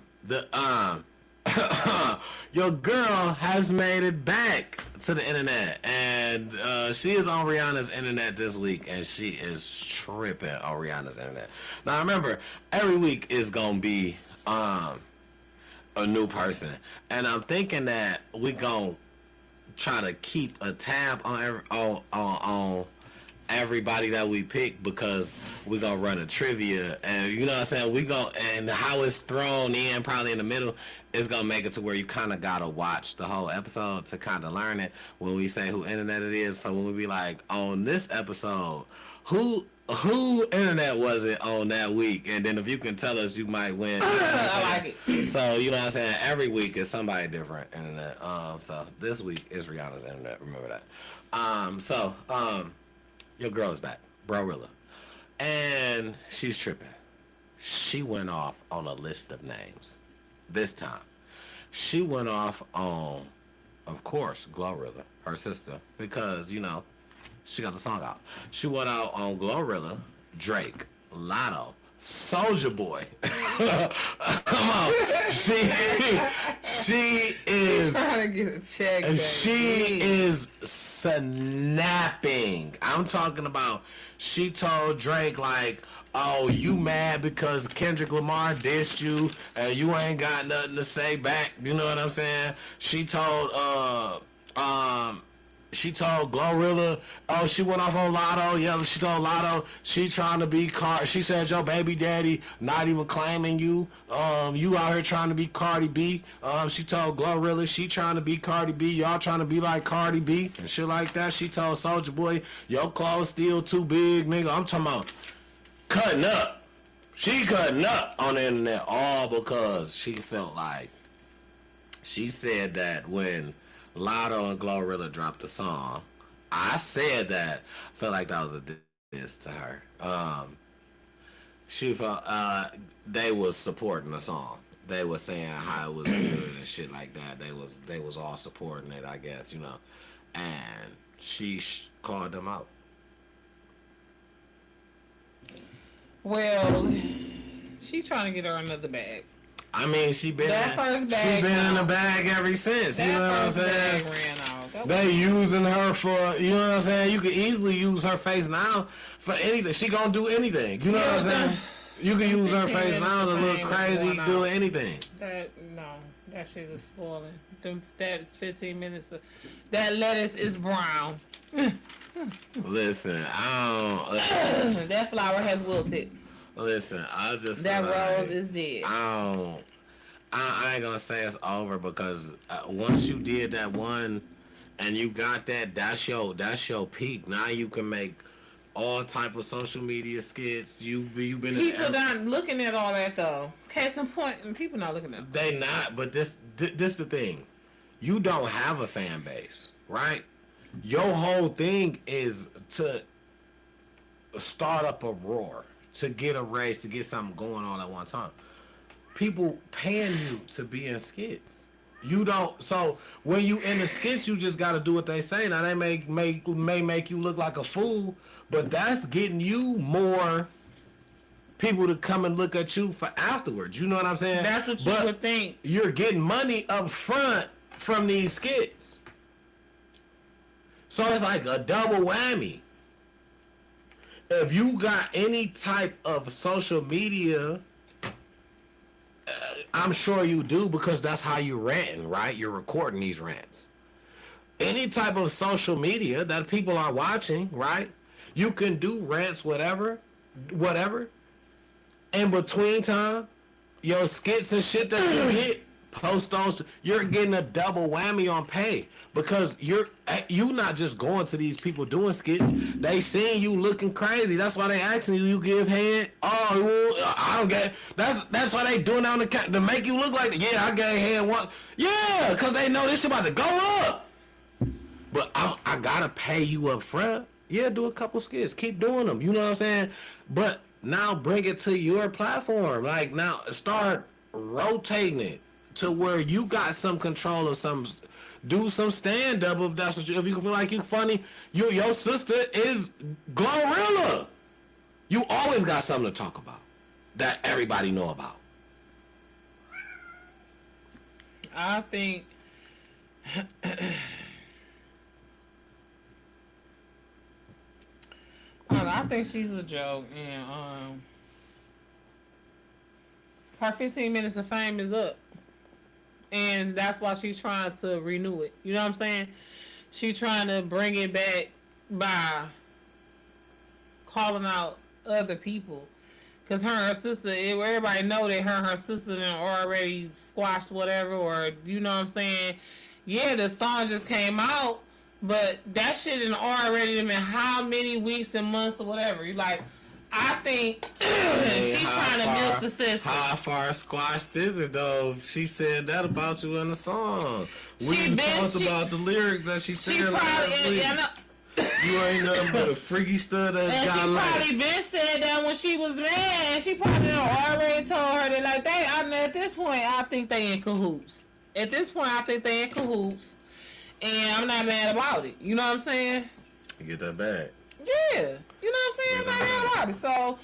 S2: your girl has made it back to the internet, and she is on Rihanna's internet this week, and she is tripping on Rihanna's internet. Now remember, every week is gonna be a new person, and I'm thinking that we gonna try to keep a tab on everybody that we pick, because we're gonna run a trivia, and you know what I'm saying, we go, and how it's thrown in probably in the middle is gonna make it to where you kind of gotta watch the whole episode to kind of learn it when we say who internet it is. So when we be like, on this episode, who internet was it on that week, and then if you can tell us, you might win. You know
S1: I like it.
S2: So you know what I'm saying, every week is somebody different internet. So this week is Rihanna's internet, remember that. Your girl is back, Brorilla, and she's tripping. She went off on a list of names. This time, she went off on, of course, Glorilla, her sister, because, you know, she got the song out. She went out on Glorilla, Drake, Lotto, Soulja Boy. Come on. She is
S1: trying to get a check.
S2: And she is snapping. I'm talking about, she told Drake, like, oh, you mad because Kendrick Lamar dissed you and you ain't got nothing to say back. You know what I'm saying? She told Glorilla, oh, she went off on Lotto. Yeah, she told Lotto she trying to be she said your baby daddy not even claiming you. You out here trying to be Cardi B. She told Glorilla she trying to be Cardi B. Y'all trying to be like Cardi B and shit like that. She told Soulja Boy, your clothes still too big, nigga. I'm talking about cutting up. She cutting up on the internet, all because she felt like, she said that when Lotto and Glorilla dropped the song, I said that I felt like that was a diss to her. She felt they was supporting the song. They was saying how it was good and shit like that. They was all supporting it, I guess, you know. And she called them out.
S1: Well, she trying to get her another bag.
S2: I mean, she been
S1: first bag
S2: she been in the bag ever since. You know what I'm saying?
S1: Ran off.
S2: They using her for, you know what I'm saying? You could easily use her face now for anything. She gonna do anything. You know what I'm saying? You can use her face now to look crazy, do anything.
S1: That shit is spoiling. That's 15 minutes. That lettuce is brown.
S2: Listen, I don't.
S1: That flower has wilted.
S2: Listen, I just.
S1: That rose is dead.
S2: I ain't gonna say it's over, because once you did that one, and you got that, that's your peak. Now you can make
S3: all type of social media skits. You've been
S1: People not looking at all that though. Case in point, and people not looking at it.
S3: They not, but this the thing. You don't have a fan base, right? Your whole thing is to start up a roar, to get a race, to get something going on at one time. People paying you to be in skits. You don't. So when you in the skits, you just got to do what they say. Now they may make you look like a fool, but that's getting you more people to come and look at you for afterwards. You know what I'm saying?
S1: That's what you would think.
S3: You're getting money up front from these skits. So it's like a double whammy. If you got any type of social media, I'm sure you do, because that's how you're ranting, right? You're recording these rants. Any type of social media that people are watching, right? You can do rants, whatever. In between time, your skits and shit that you get, post those. You're getting a double whammy on pay, because you not just going to these people doing skits. They seeing you looking crazy. That's why they asking you give head. Oh, I don't get. That's why they doing on the to make you look like, yeah, I gave head one. Yeah, because they know this shit about to go up. But I gotta pay you up front. Yeah, do a couple skits. Keep doing them. You know what I'm saying? But now bring it to your platform. Like, now start rotating it to where you got some control of some. Do some stand up if that's what if you feel like you funny. Your sister is Glorilla. You always got something to talk about that everybody know about.
S1: I think I think she's a joke, and her 15 minutes of fame is up. And that's why she's trying to renew it. You know what I'm saying? She's trying to bring it back by calling out other people. Because her and her sister, everybody know that her and her sister done already squashed whatever, or, you know what I'm saying? Yeah, the song just came out, but that shit done already been how many weeks and months or whatever. You like, I think she's trying to milk the system.
S3: How far squashed is it though? She said that about you in the song. We talked about the lyrics that she said last week. You ain't nothing but a freaky stud that got
S1: lights. And she probably been said that when she was mad. She probably already told her that, like, at this point, I think they in cahoots. At this point, I think they in cahoots. And I'm not mad about it. You know what I'm saying?
S3: You get that bag.
S1: Yeah, you know what I'm saying? I'm not mad about it. So,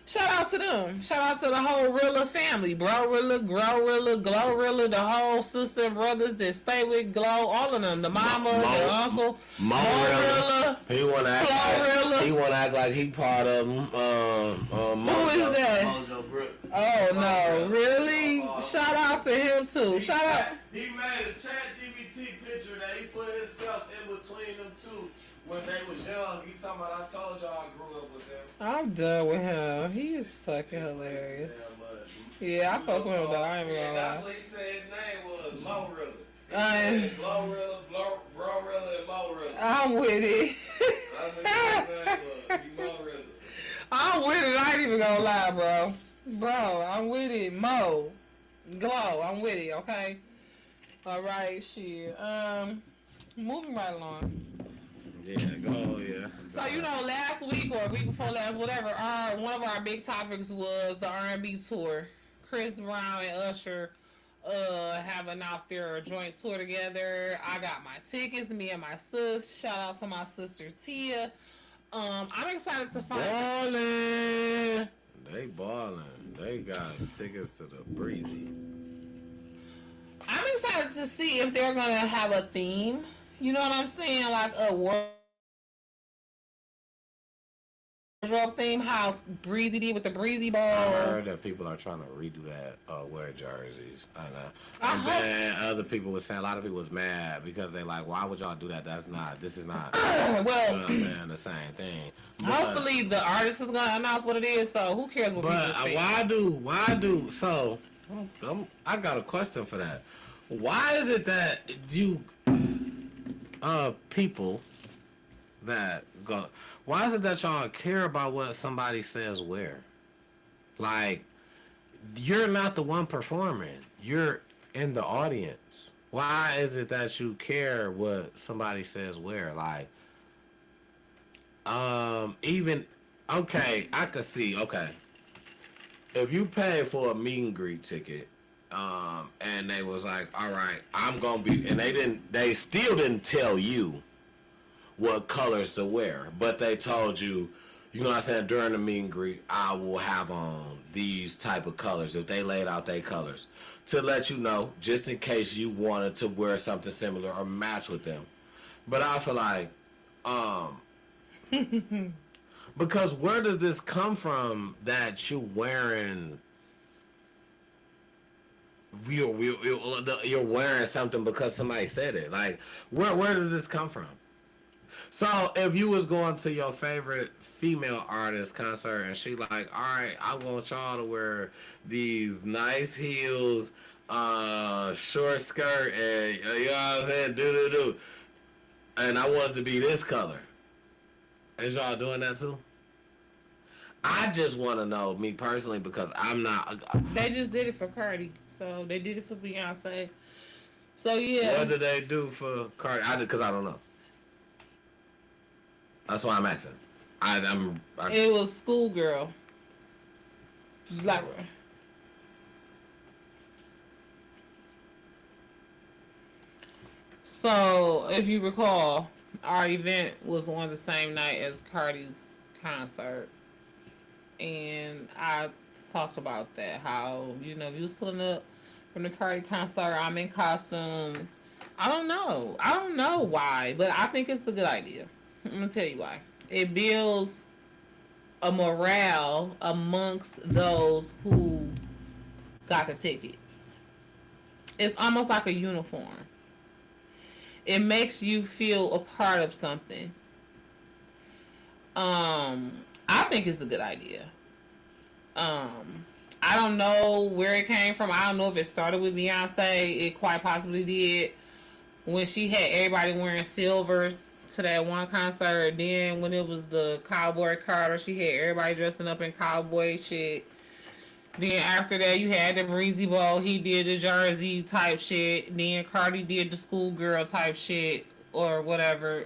S1: shout out to them. Shout out to the whole Rilla family. Bro-Rilla, Grow-Rilla, Glow-Rilla, the whole sister and brothers that stay with Glow, all of them. The mama, the uncle, Mo-Rilla,
S3: he wanna act like he part of them.
S1: Who is that?
S2: Mojo Brooks.
S1: Oh, no. Really? Shout out to him, too. Shout out.
S3: He made a ChatGPT picture that he put himself in between them two. When they was young, he talking about, I told y'all I grew up with them.
S1: I'm done with him. He is fucking hilarious. Yeah, I fuck with him though. I ain't gonna lie.
S3: That's what he said his name was, Mo-Rilla. Glorilla, Bro-Rilla, and Mo-Rilla.
S1: I'm with it.
S3: That's what his name was, Mo-Rilla.
S1: I'm with it. I ain't even gonna lie, bro. Bro, I'm with it. Mo. Glow. I'm with it, okay? Alright, shit. Moving right along.
S3: Yeah, go, yeah.
S1: So, you know, last week or week before last, whatever, one of our big topics was the R&B tour. Chris Brown and Usher have announced their joint tour together. I got my tickets, me and my sis. Shout out to my sister Tia. I'm excited to find
S3: Ballin'. They ballin'. They got tickets to the Breezy.
S1: I'm excited to see if they're gonna have a theme. You know what I'm saying? Like a wardrobe theme, how Breezy did with the Breezy Ball.
S3: I heard that people are trying to redo that, wear jerseys. I know. And then other people were saying, a lot of people was mad because they like, why would y'all do that? This is not,
S1: well,
S3: you know what I'm saying, the same thing.
S1: Hopefully the artist is going to announce what it is, so who cares what people think.
S3: So, I got a question for that. Why is it that people that go? Why is it that y'all care about what somebody says where? Like, you're not the one performing. You're in the audience. Why is it that you care what somebody says where? Like, even, okay, I could see, okay. If you pay for a meet and greet ticket, and they was like, all right, I'm gonna be, and they still didn't tell you what colors to wear, but they told you, you know what I'm saying, during the meet and greet, I will have on these type of colors, if they laid out their colors, to let you know, just in case you wanted to wear something similar or match with them. But I feel like, because where does this come from that you wearing, you're wearing something because somebody said it? Like, where does this come from? So if you was going to your favorite female artist concert and she like, all right, I want y'all to wear these nice heels, short skirt, and you know what I'm saying, do, and I want it to be this color. Is y'all doing that too? I just want to know, me personally, because I'm not.
S1: They just did it for Cardi, so they did it for Beyonce. So yeah.
S3: What did they do for Cardi? Because I don't know. That's why I'm asking.
S1: It was Schoolgirl. Black girl. So, if you recall, our event was on the same night as Cardi's concert. And I talked about that. How, you know, if you was pulling up from the Cardi concert, I'm in costume. I don't know why, but I think it's a good idea. I'm going to tell you why. It builds a morale amongst those who got the tickets. It's almost like a uniform. It makes you feel a part of something. I think it's a good idea. I don't know where it came from. I don't know if it started with Beyonce. It quite possibly did. When she had everybody wearing silver to that one concert. Then when it was the Cowboy Carter, she had everybody dressing up in cowboy shit. Then after that, you had the Breezy Ball. He did the Jersey type shit. Then Cardi did the Schoolgirl type shit or whatever.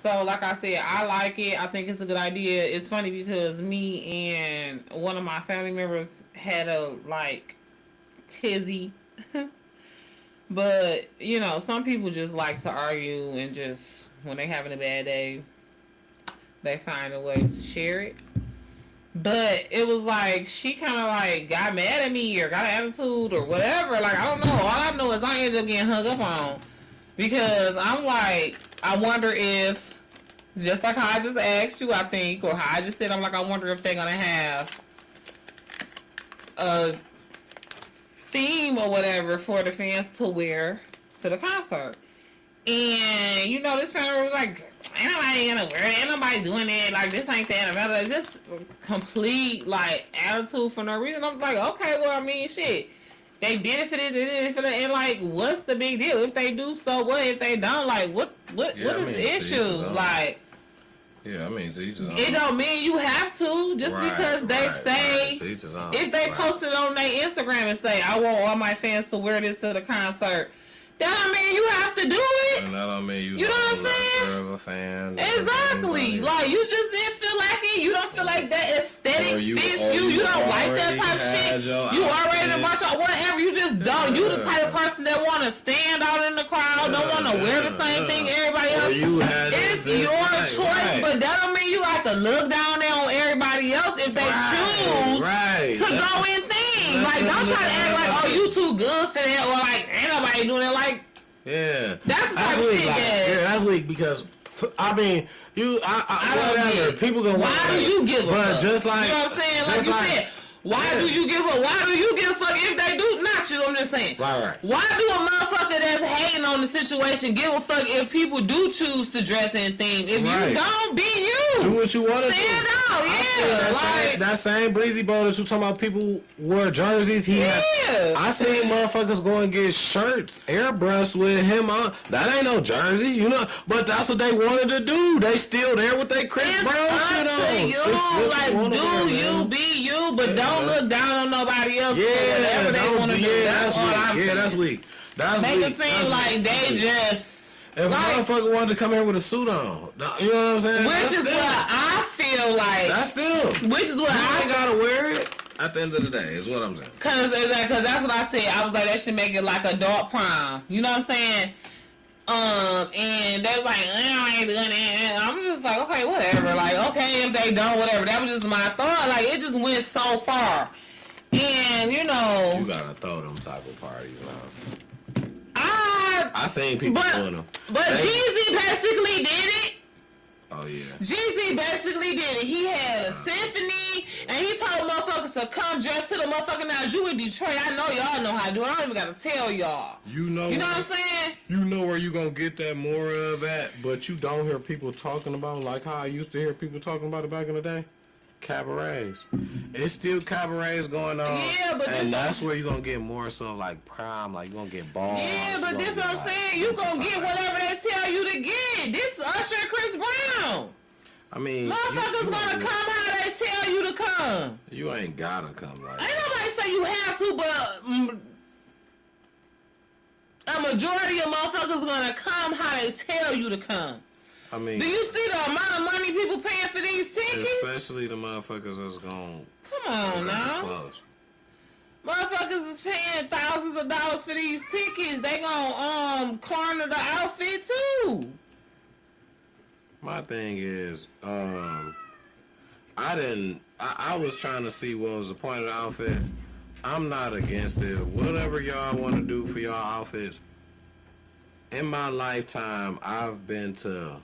S1: So like I said, I like it. I think it's a good idea. It's funny because me and one of my family members had a tizzy. But, you know, some people just like to argue and just, when they're having a bad day, they find a way to share it. But it was like, she kind of got mad at me or got an attitude or whatever. Like, I don't know. All I know is I ended up getting hung up on. Because I'm like, I wonder if, just like how I just asked you, I think, or how I just said, I'm like, I wonder if they're going to have a theme or whatever for the fans to wear to the concert. And, you know, this family was like, ain't nobody gonna wear it, ain't nobody doing it, like, this ain't that, it's just complete, attitude for no reason. I'm like, okay, well, I mean, shit, they did it for this, they did it for that, and, what's the big deal? If they do, so what? If they don't, what is the issue?
S2: Yeah, I mean, to each his own.
S1: It don't mean you have to, just because they say,
S2: to each his own.
S1: If they post it on their Instagram and say, I want all my fans to wear this to the concert, that don't mean you have to do it.
S2: And that don't mean
S1: you know what I'm saying?
S2: Of a fan.
S1: Exactly. You just didn't feel like it. You don't feel like that aesthetic fits you. You don't like that type of shit. You already done watch out whatever. You just don't. You the type of person that want to stand out in the crowd, don't want to wear the same thing everybody else. It's your choice, but that don't mean you have to look down there on everybody else if they choose to go in things. Don't try to act like, oh, you too good for that, or ain't nobody doing it.
S3: Yeah,
S1: that's the type of shit.
S3: Yeah, that's weak because I mean, whatever people gonna.
S1: Why do you give a fuck?
S3: Just like,
S1: you know what I'm saying, like you said. Why do you give a? Why do you give a fuck if they do? Not you. I'm just saying.
S3: Right.
S1: Why do a motherfucker that's hating on the situation give a fuck if people do choose to dress in theme? If you don't, be you.
S3: Do what you want to do.
S1: Stand out. Yeah.
S3: that same Breezy Bowl that you talking about, people wear jerseys. I seen motherfuckers go and get shirts airbrushed with him on. That ain't no jersey, you know. But that's what they wanted to do. They still there with their Chris Brown shit on.
S1: You like do you be you, but don't look down on nobody else.
S3: Yeah,
S1: for whatever they want to do. That's all I'm saying.
S3: That's weak.
S1: Make it seem like they just.
S3: If a motherfucker wanted to come here with a suit on, you know what I'm saying?
S1: Which is what I feel like.
S3: That's still.
S1: Which is what I
S3: ain't gotta wear it. At the end of the day, is what I'm saying.
S1: Cause that's what I said. I was like, that should make it like adult prom. You know what I'm saying? And they was like, I ain't doing it. And I'm just like, okay, whatever. Like, okay, if they don't, whatever. That was just my thought. Like, it just went so far. And you know,
S3: you gotta throw them type of parties on.
S1: I
S3: seen people doing them.
S1: But Jeezy basically did it.
S3: Oh, yeah.
S1: Jeezy basically did it. He had a symphony, and he told motherfuckers to come dress to the motherfucking. Now, you in Detroit, I know y'all know how to do it. I don't even got to tell y'all. You know what I'm saying?
S3: You know where you going to get that more of at, but you don't hear people talking about, like how I used to hear people talking about it back in the day? Cabarets. It's still cabarets going on.
S1: Yeah, but
S3: that's where you're gonna get more so like prime, like you're gonna get balls.
S1: Yeah, but this what I'm saying. You gonna get whatever they tell you to get. This Usher and Chris Brown.
S3: I mean,
S1: motherfuckers gonna come how they tell you to come.
S3: You ain't gotta come like
S1: ain't nobody say you have to, but a majority of motherfuckers gonna come how they tell you to come.
S3: I mean,
S1: do you see the amount of money people paying for these tickets?
S3: Especially the motherfuckers that's going.
S1: Come on now.
S3: Close.
S1: Motherfuckers is paying thousands of dollars for these tickets. They gonna corner the outfit too.
S3: My thing is, I was trying to see what was the point of the outfit. I'm not against it. Whatever y'all want to do for y'all outfits. In my lifetime, I've been to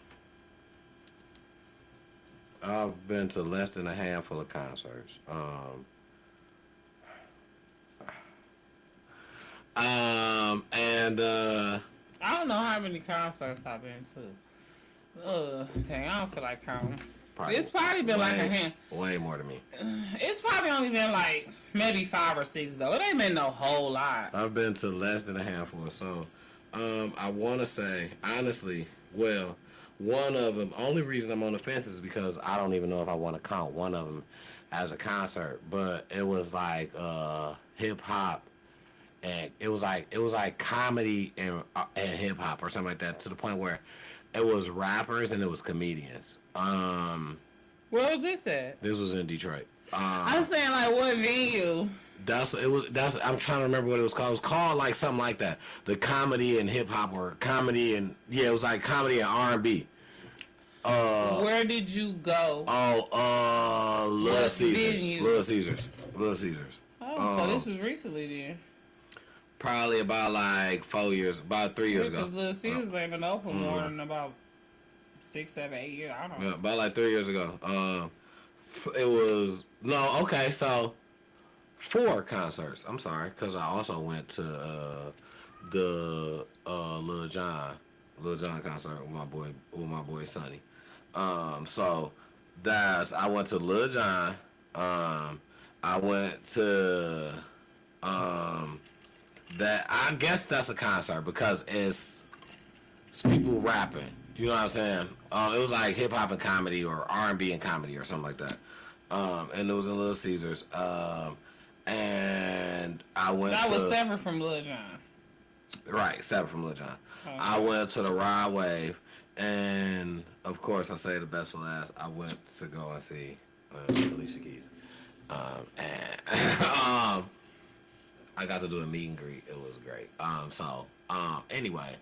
S3: less than a handful of concerts.
S1: I don't know how many concerts I've been to. Dang, I don't feel like counting. It's probably been like a hand.
S3: Way more than me.
S1: It's probably only been like maybe 5 or 6 though. It ain't been no whole lot.
S3: I've been to less than a handful, so I want to say honestly, well. One of them, only reason I'm on the fence is because I don't even know if I want to count one of them as a concert, but it was like hip hop, and it was like comedy and hip hop or something like that, to the point where it was rappers and it was comedians.
S1: Where was this at?
S3: This was in Detroit.
S1: I'm saying like what venue?
S3: I'm trying to remember what it was called. It was called like something like that. The comedy and hip hop, or comedy and it was like comedy and R&B.
S1: Where did you go?
S3: Little Caesars.
S1: Oh, so this was recently then.
S3: Probably about like 4 years, about 3 years ago.
S1: Little Caesars ain't been open more than about 6, 7, 8 years. I don't know.
S3: Yeah, about like 3 years ago. It was so 4 concerts. I'm sorry, because I also went to the Lil Jon concert with my boy Sonny. So I went to Lil Jon. I went to that. I guess that's a concert because it's people rapping. You know what I'm saying? It was like hip hop and comedy, or R&B and comedy, or something like that. And it was in Little Caesars. And I went
S1: that was separate from Lil Jon.
S3: Right, separate from Lil Jon.
S1: Okay.
S3: I went to the Rod Wave, and of course I say the best for last. I went to go and see Alicia Keys. I got to do a meet and greet. It was great. Anyway,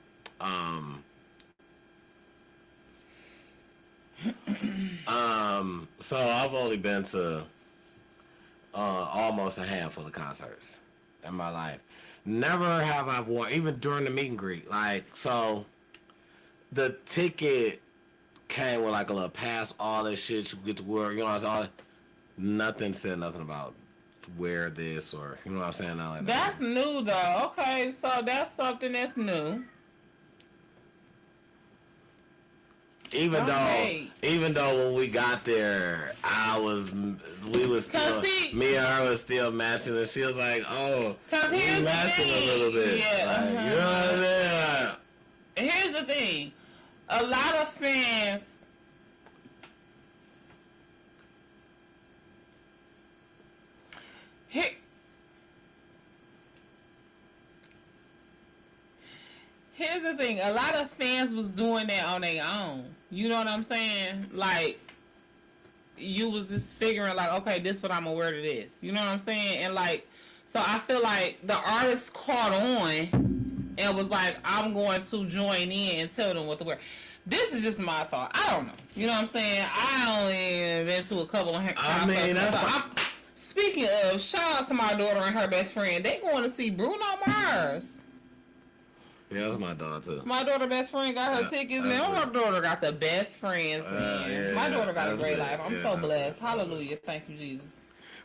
S3: so I've only been to almost a handful of concerts in my life. Never have I worn, even during the meet and greet. Like, so the ticket came with like a little pass, all that shit you get to wear. You know what I'm saying? Nothing said nothing about wear this, or you know what I'm saying? Not like that.
S1: That's new though. Okay, so that's something that's new.
S3: even
S1: Okay.
S3: though when we got there, we was still,
S1: see-
S3: me and her was still matching, and she was like, "Oh,
S1: 'Cause
S3: we
S1: here's the
S3: matching a
S1: thing.
S3: little bit."
S1: Yeah,
S3: Like, you know what I'm saying?
S1: Here's the thing. A lot of fans here, here's the thing. A lot of fans was doing that on their own. You know what I'm saying? Like, you was just figuring like, okay, this what I'm gonna wear to this. You know what I'm saying? And like, so I feel like the artist caught on and was like, I'm going to join in and tell them what to wear. This is just my thought. I don't know. You know what I'm saying? I only been to a couple of speaking of, shout out to my daughter and her best friend. They going to see Bruno Mars.
S3: Yeah, that's my daughter too.
S1: My daughter best friend got her tickets, man. My daughter got the best friends, man.
S3: Yeah,
S1: my daughter got a
S3: that's
S1: great
S3: it.
S1: life. I'm
S3: Yeah,
S1: so
S3: that's
S1: blessed.
S3: it.
S1: Hallelujah. Thank you, Jesus.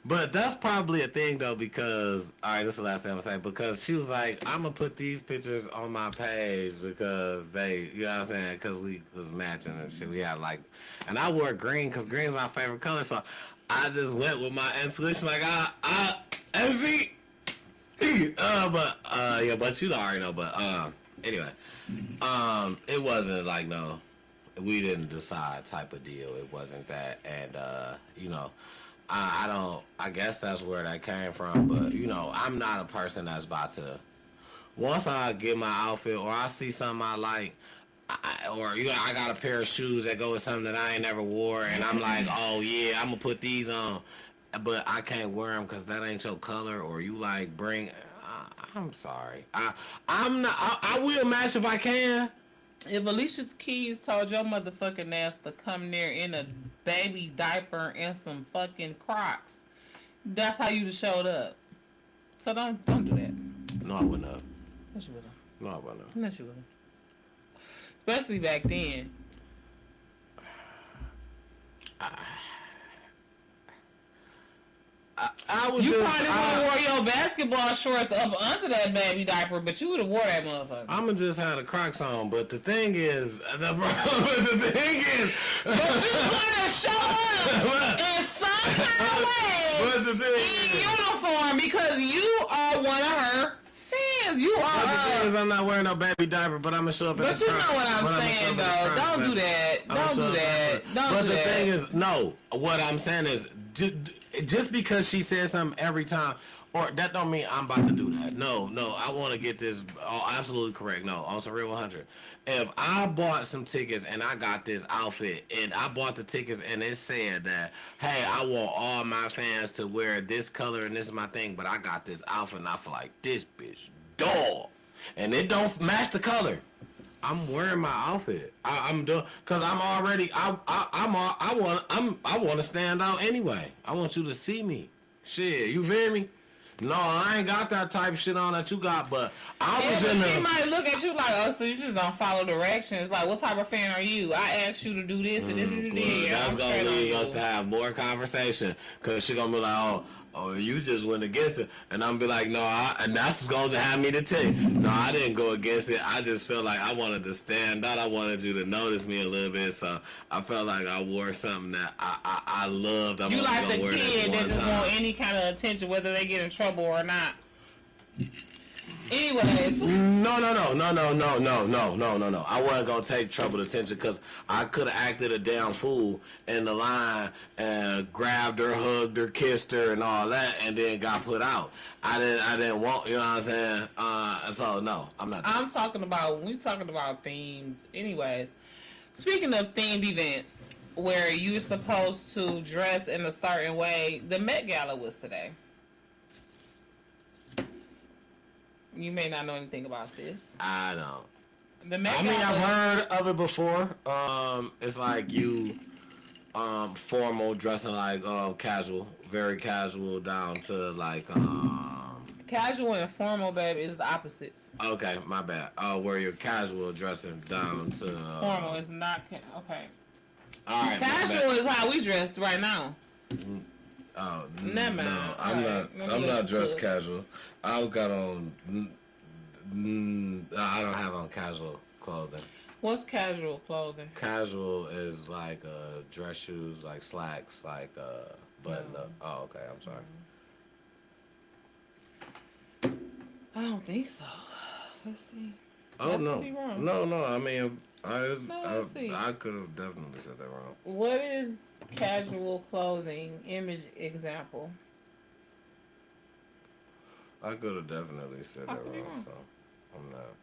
S3: But that's probably a thing though, because all right, this is the last thing I'm gonna say. Because she was like, I'm gonna put these pictures on my page because they, you know what I'm saying? Because we was matching and shit. We had like, and I wore green because green's my favorite color. So I just went with my intuition, like and see, yeah, but you already know. But anyway, it wasn't like no, we didn't decide type of deal. It wasn't that, and you know. I guess that's where that came from, but you know, I'm not a person that's about to, once I get my outfit or I see something I like, or you know, I got a pair of shoes that go with something that I ain't never wore, and I'm like, oh yeah, I'm gonna put these on, but I can't wear them because that ain't your color, or you like bring, I'm sorry, I'm not, I will match if I can.
S1: If Alicia Keys told your motherfucking ass to come there in a baby diaper and some fucking Crocs, that's how you showed up. So don't do that.
S3: No, I wouldn't have.
S1: Yes, you would've.
S3: No, I wouldn't have.
S1: Yes, you would've. Especially back then.
S3: I would
S1: You
S3: just,
S1: probably would have wore your basketball shorts up under that baby diaper, but you would have wore that motherfucker.
S3: I'ma just have the Crocs on, but the thing is,
S1: But you would have showed up in some kind of way
S3: but the thing
S1: in
S3: is,
S1: uniform because you are one of her fans. You
S3: but the thing
S1: are.
S3: is, I'm not wearing no baby diaper, but I'ma show up in
S1: But
S3: the
S1: you
S3: Crocs.
S1: know what
S3: But
S1: I'm
S3: I'ma
S1: saying,
S3: show up in the
S1: though.
S3: Crocs,
S1: Don't do
S3: baby.
S1: that.
S3: I'ma
S1: Don't
S3: show
S1: do
S3: up in the
S1: that.
S3: Crocs.
S1: Don't
S3: But
S1: do
S3: the
S1: that.
S3: thing is, no. What I'm saying is, just because she says something every time, or that don't mean I'm about to do that. No, I want to get this absolutely correct. No, on some real 100. If I bought some tickets and I got this outfit and I bought the tickets and it said that, hey, I want all my fans to wear this color and this is my thing, but I got this outfit and I feel like this bitch dog, and it don't match the color, I'm wearing my outfit. I'm doing, cause I'm already. I want to stand out anyway. I want you to see me. Shit, you feel me? No, I ain't got that type of shit on that you got, but I
S1: Yeah,
S3: was
S1: but
S3: in
S1: she
S3: the.
S1: might look at you like, oh, so you just don't follow directions. Like, what type of fan are you? I asked you to do this and this and
S3: Well,
S1: this.
S3: that's
S1: I'm
S3: gonna
S1: straight on
S3: lead
S1: you.
S3: us to have more conversation, cause she gonna be like, oh, you just went against it, and I'm be like, no, and that's what's going to have me to tell you, no, I didn't go against it. I just felt like I wanted to stand out. I wanted you to notice me a little bit, so I felt like I wore something that I loved. I'm
S1: You
S3: only
S1: like
S3: gonna
S1: the
S3: wear this
S1: kid that
S3: one
S1: just
S3: time.
S1: want any kind of attention, whether they get in trouble or not. Anyways,
S3: No. I wasn't gonna take trouble attention because I could have acted a damn fool in the line and grabbed her, hugged her, kissed her, and all that, and then got put out. I didn't want, you know what I'm saying? So no, I'm not.
S1: I'm talking about, we talking about themes. Anyways, speaking of themed events where you're supposed to dress in a certain way, the Met Gala was today. You may not know anything about this.
S3: I don't.
S1: The Met
S3: I mean,
S1: Gala.
S3: I've heard of it before. It's like you, formal dressing like casual, very casual down to like
S1: Casual and formal, baby, is the opposites.
S3: Okay, my bad. Where you're casual dressing down to
S1: Formal is not okay.
S3: All right, my
S1: Casual
S3: bad.
S1: is how we dressed right now.
S3: Oh,
S1: Never mind.
S2: No,
S1: All
S2: I'm
S1: right.
S2: not.
S1: Let me
S2: I'm
S1: let
S2: not
S1: you
S2: dressed
S1: cook.
S2: casual. I've got on.
S3: I don't have on casual clothing.
S1: What's casual clothing?
S2: Casual is like dress shoes, like slacks, like button up. Oh, okay. I'm sorry.
S1: I don't think so. Let's see.
S2: Oh
S1: I could
S2: no,
S1: be wrong.
S2: no. I mean,
S1: let's see.
S2: I could have definitely said that wrong.
S1: What is casual clothing? Image example.
S2: I could have definitely said
S1: I
S2: that
S1: could be
S2: wrong.
S1: wrong.
S2: So I'm not.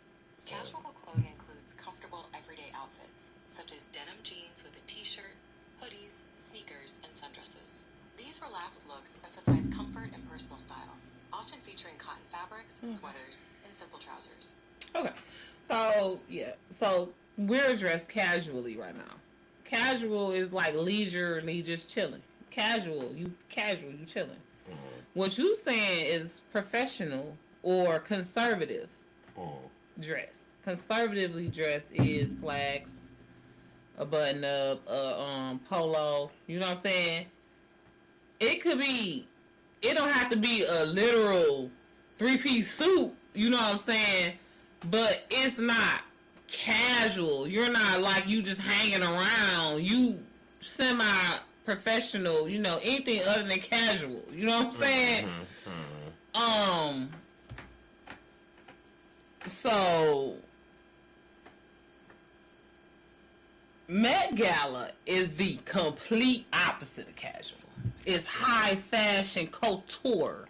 S4: Casual clothing includes comfortable everyday outfits, such as denim jeans with a t-shirt, hoodies, sneakers, and sundresses. These relaxed looks emphasize comfort and personal style, often featuring cotton fabrics, sweaters, and simple trousers.
S1: Okay. So, yeah. So, we're dressed casually right now. Casual is like leisurely, just chilling. Casual, you chilling. What you saying is professional or conservative dressed. Conservatively dressed is slacks, a button up, a polo. You know what I'm saying? It don't have to be a literal 3-piece suit. You know what I'm saying? But it's not casual. You're not like you just hanging around. You semi-professional. You know, anything other than casual. You know what I'm saying? So Met Gala is the complete opposite of casual. It's high fashion couture.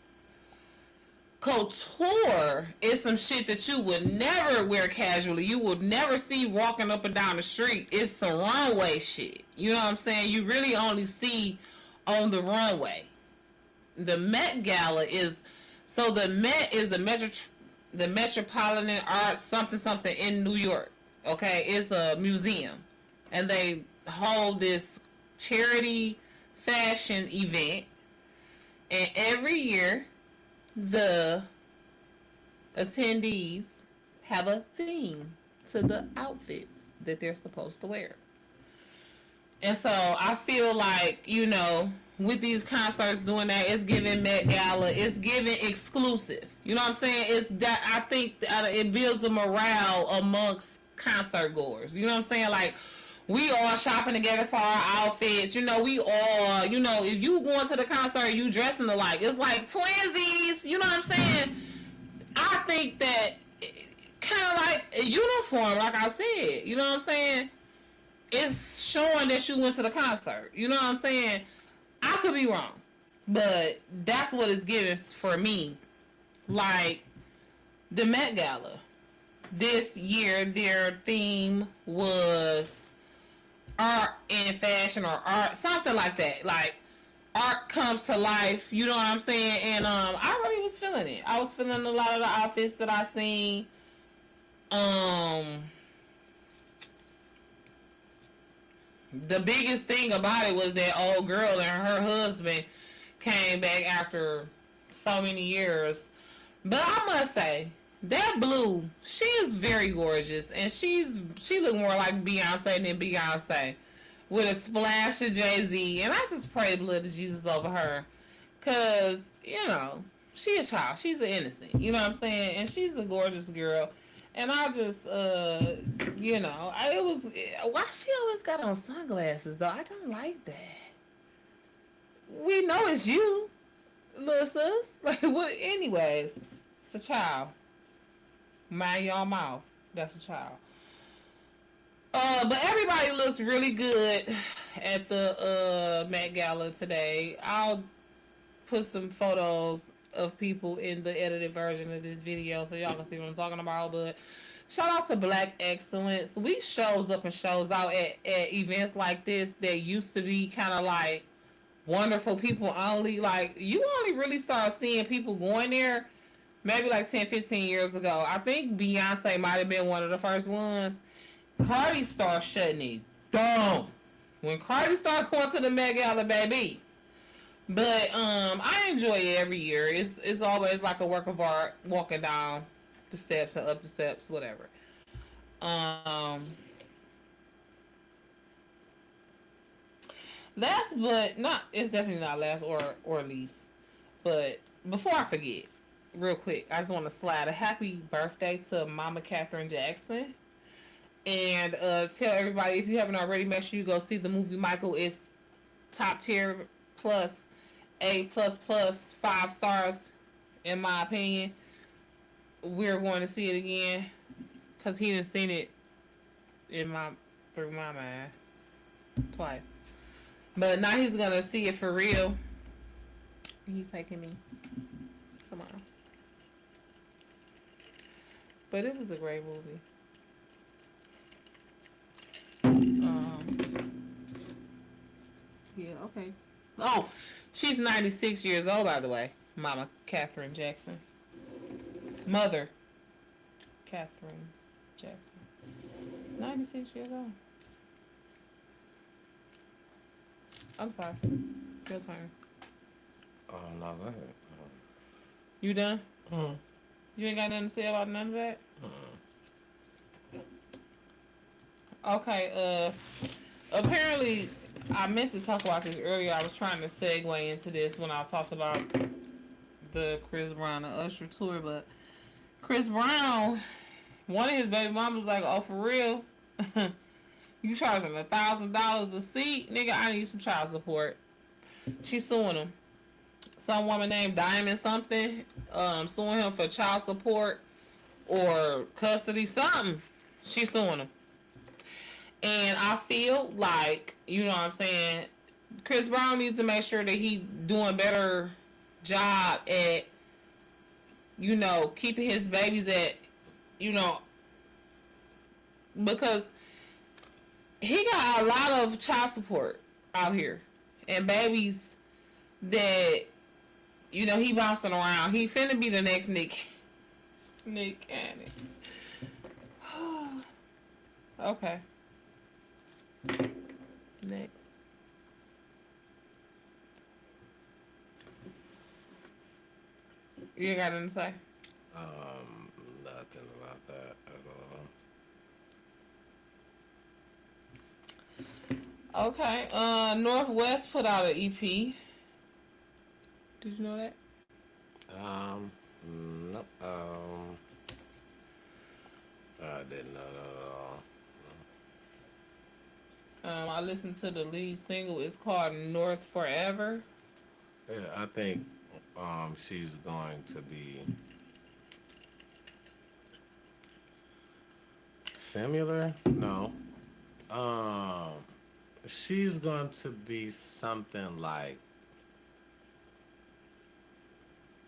S1: Couture is some shit that you would never wear casually. You would never see walking up and down the street. It's some runway shit. You know what I'm saying? You really only see on the runway. The Met Gala is, so the Met is the Metropolitan Arts something in New York. Okay, it's a museum, and they hold this charity fashion event, and every year the attendees have a theme to the outfits that they're supposed to wear. And so I feel like, you know, with these concerts doing that, it's giving Met Gala, it's giving exclusive. You know what I'm saying? It's that, I think it builds the morale amongst concert goers. You know what I'm saying? Like, we all shopping together for our outfits. You know, we all, you know, if you going to the concert, you dressing alike. It's like twinsies. You know what I'm saying? I think that kind of like a uniform, like I said. You know what I'm saying? It's showing that you went to the concert. You know what I'm saying? I could be wrong, but that's what it's giving for me. Like, the Met Gala. This year, their theme was art and fashion, or art, something like that. Like, art comes to life, you know what I'm saying? And I really was feeling it. I was feeling a lot of the outfits that I seen. The biggest thing about it was that old girl and her husband came back after so many years. But I must say, that blue, she is very gorgeous, and she look more like Beyonce than Beyonce, with a splash of Jay-Z. And I just pray the blood of Jesus over her, cause you know she a child, she's an innocent. You know what I'm saying? And she's a gorgeous girl. And I just, you know, why she always got on sunglasses, though? I don't like that. We know it's you, little sis. Like, what? Anyways, it's a child. Mind your mouth. That's a child. But everybody looks really good at the Met Gala today. I'll put some photos of people in the edited version of this video so y'all can see what I'm talking about. But shout out to Black Excellence. We shows up and shows out at events like this that used to be kind of like wonderful people only. Like, you only really start seeing people going there maybe like 10-15 years ago. I think Beyonce might have been one of the first ones. Cardi started shutting it down when Cardi started going to the Met Gala, baby. But I enjoy it every year. It's always like a work of art, walking down the steps and up the steps, whatever. Last but not, it's definitely not last or least. But before I forget, real quick, I just want to slide a happy birthday to Mama Catherine Jackson. And tell everybody, if you haven't already, make sure you go see the movie Michael. It's top tier plus A++, 5 stars in my opinion. We're going to see it again because he didn't seen it through my mind twice. But now he's gonna see it for real. He's taking me tomorrow. But it was a great movie. Yeah, okay. Oh, she's 96 years old, by the way. Mama Catherine Jackson. Mother Catherine Jackson. 96 years old. I'm sorry. Your turn.
S3: Oh, no, go ahead.
S1: You done?
S3: Mm.
S1: You ain't got nothing to say about none of that?
S3: Mm.
S1: Okay, apparently, I meant to talk about this earlier. I was trying to segue into this when I talked about the Chris Brown and Usher tour, but Chris Brown, one of his baby mamas like, oh, for real? You charging $1,000 a seat? Nigga, I need some child support. She's suing him. Some woman named Diamond something, suing him for child support or custody, something. She's suing him. And I feel like, you know what I'm saying, Chris Brown needs to make sure that he doing better job at, you know, keeping his babies at, you know, because he got a lot of child support out here and babies that, you know, he bouncing around. He finna be the next Nick Cannon. Okay. Next. You got anything to say?
S3: Nothing about that at all.
S1: Okay. Northwest put out an EP. Did you know that?
S3: Nope. I didn't know that at all.
S1: I listened to the lead single. It's called North Forever.
S3: Yeah, I think she's going to be similar. No. She's going to be something like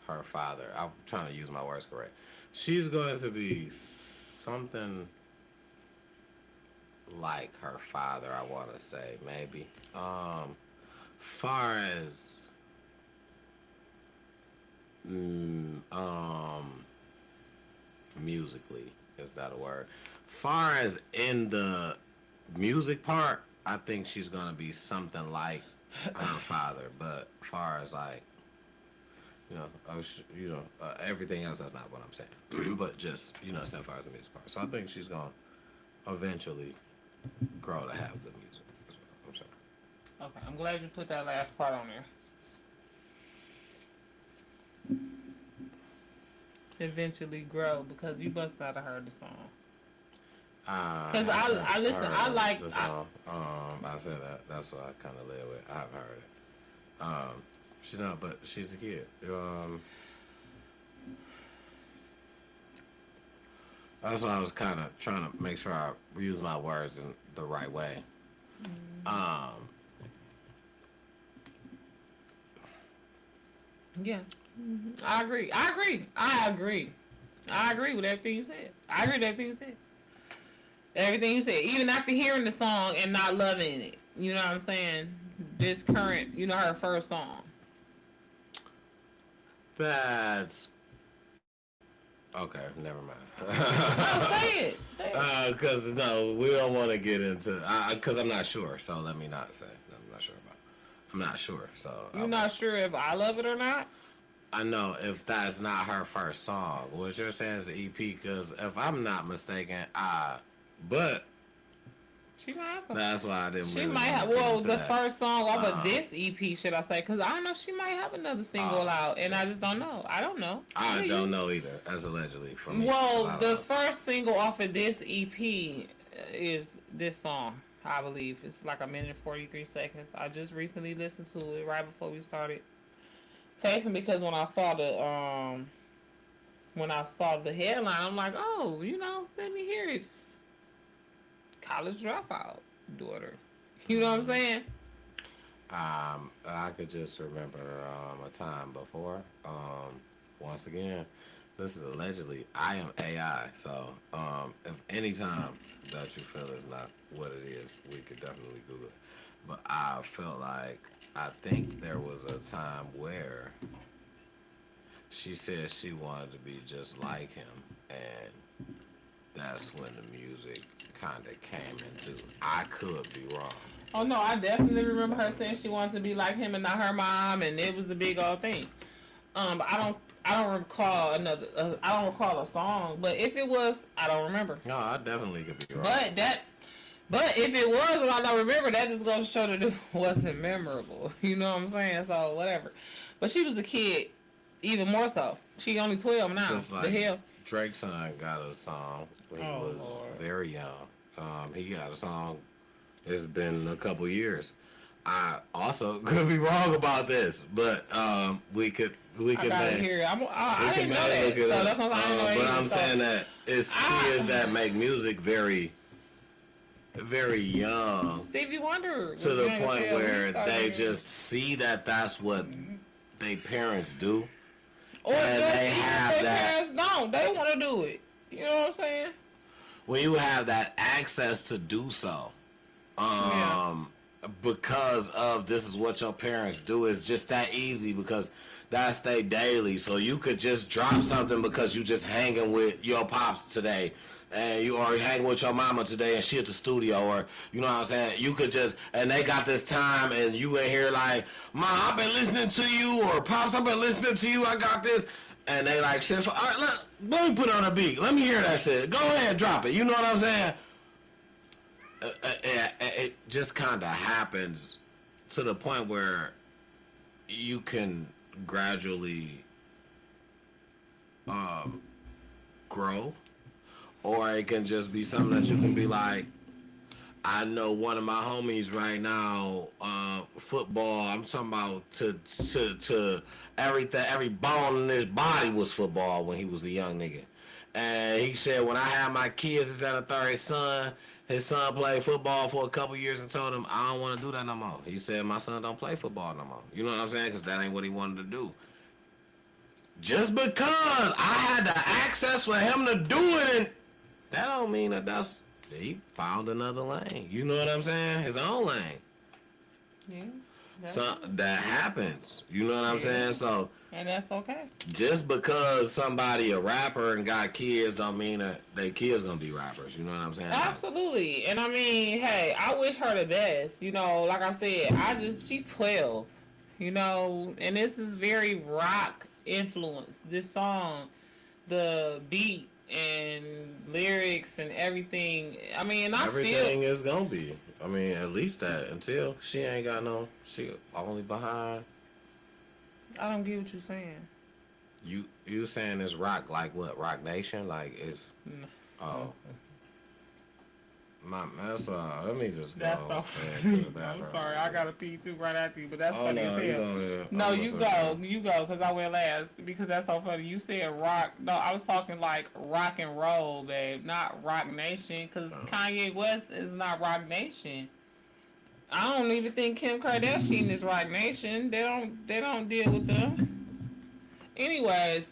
S3: her father. I'm trying to use my words correct. She's going to be something like her father, I want to say, maybe. Far as musically, is that a word? Far as in the music part, I think she's gonna be something like her father. But far as like, everything else, that's not what I'm saying. But just, as far as the music part. So I think she's gonna eventually grow to have good music. Is what I'm saying.
S1: Okay, I'm glad you put that last part on there. Eventually grow, because you must not have heard the song. Because I listen, I like
S3: the song. I said that. That's what I kind of live with. I've heard it. She's not, but she's a kid. That's why I was kind of trying to make sure I use my words in the right way.
S1: Yeah. Mm-hmm. I agree with everything you said. Everything you said. Even after hearing the song and not loving it. You know what I'm saying? This current, her first song.
S3: That's... Okay, never mind.
S1: No, say it.
S3: Because, no, we don't want to get into... Because I'm not sure, so let me not say. I'm not sure about it. I'm not sure, so...
S1: You're not sure if I love it or not?
S3: I know if that's not her first song. What you're saying is the EP, because if I'm not mistaken, but
S1: she might have.
S3: That's why I didn't.
S1: She
S3: really
S1: might have. Well, the first song off of this EP, should I say? Because I don't know. She might have another single out, and I just don't know. I don't know.
S3: I don't know either. As allegedly from me.
S1: Well, the first single off of this EP, is this song. I believe it's like a minute and 43 seconds. I just recently listened to it right before we started taping because when I saw the headline, I'm like, oh, let me hear it. College dropout daughter. You know what I'm saying?
S3: I could just remember a time before. Once again, this is allegedly I am AI. So if any time that you feel is not what it is, we could definitely Google it. But I felt like I think there was a time where she said she wanted to be just like him, and that's when the music kind of came into. I could be wrong.
S1: Oh no, I definitely remember her saying she wants to be like him and not her mom, and it was a big old thing. But I don't recall I don't recall a song, but if it was, I don't remember.
S3: No, I definitely could be wrong.
S1: But if it was and I don't remember, that just goes to show that it wasn't memorable. You know what I'm saying? So whatever. But she was a kid, even more so. She only 12 now.
S3: Just like
S1: the hell.
S3: Drake's son got a song when he was
S1: Lord.
S3: very young. He got a song. It's been a couple years. I also could be wrong about this, but we could
S1: I gotta hear it. I didn't know that. So that's what
S3: I'm saying that it's kids that make music very, very young.
S1: Stevie Wonder.
S3: To the point where they just see that that's what they parents do.
S1: Or
S3: and
S1: just
S3: they
S1: even
S3: have
S1: if their
S3: that.
S1: parents don't. They want to do it. You know what I'm saying?
S3: When you have that access to do so, because of this is what your parents do, it's just that easy because that's they daily. So you could just drop something because you just hanging with your pops today, and you are hanging with your mama today, and she at the studio, or you know what I'm saying. You could just, and they got this time, and you in here like, Mom, I've been listening to you, or Pops, I've been listening to you. I got this. And they like, shit, all right, let me put on a beat. Let me hear that shit. Go ahead, drop it. You know what I'm saying? It just kind of happens to the point where you can gradually grow. Or it can just be something that you can be like, I know one of my homies right now, football, I'm talking about to everything, every bone in his body was football when he was a young nigga. And he said, when I had my kids, his his son played football for a couple years and told him, I don't want to do that no more. He said, my son don't play football no more. You know what I'm saying? Because that ain't what he wanted to do. Just because I had the access for him to do it, and that don't mean that he found another lane. You know what I'm saying? His own lane.
S1: Yeah.
S3: So that happens. You know what I'm saying? So
S1: and that's okay.
S3: Just because somebody a rapper and got kids don't mean that they kids gonna be rappers. You know what I'm saying?
S1: Absolutely. And I mean, hey, I wish her the best. You know, like I said, she's 12. You know, and this is very rock influenced. This song, the beat and lyrics and everything. I mean,
S3: everything is gonna be. I mean, at least that until she ain't got she only behind.
S1: I don't get what you're saying.
S3: You saying it's rock like what? Rock Nation? Like it's that's let me just go.
S1: That's so funny. I'm sorry, I gotta pee too right after you, but that's funny as hell. No, you go, because I went last, because that's so funny. You said rock. No, I was talking like rock and roll, babe, not Rock Nation, because Kanye West is not Rock Nation. I don't even think Kim Kardashian is Rock Nation. They don't deal with them. Anyways,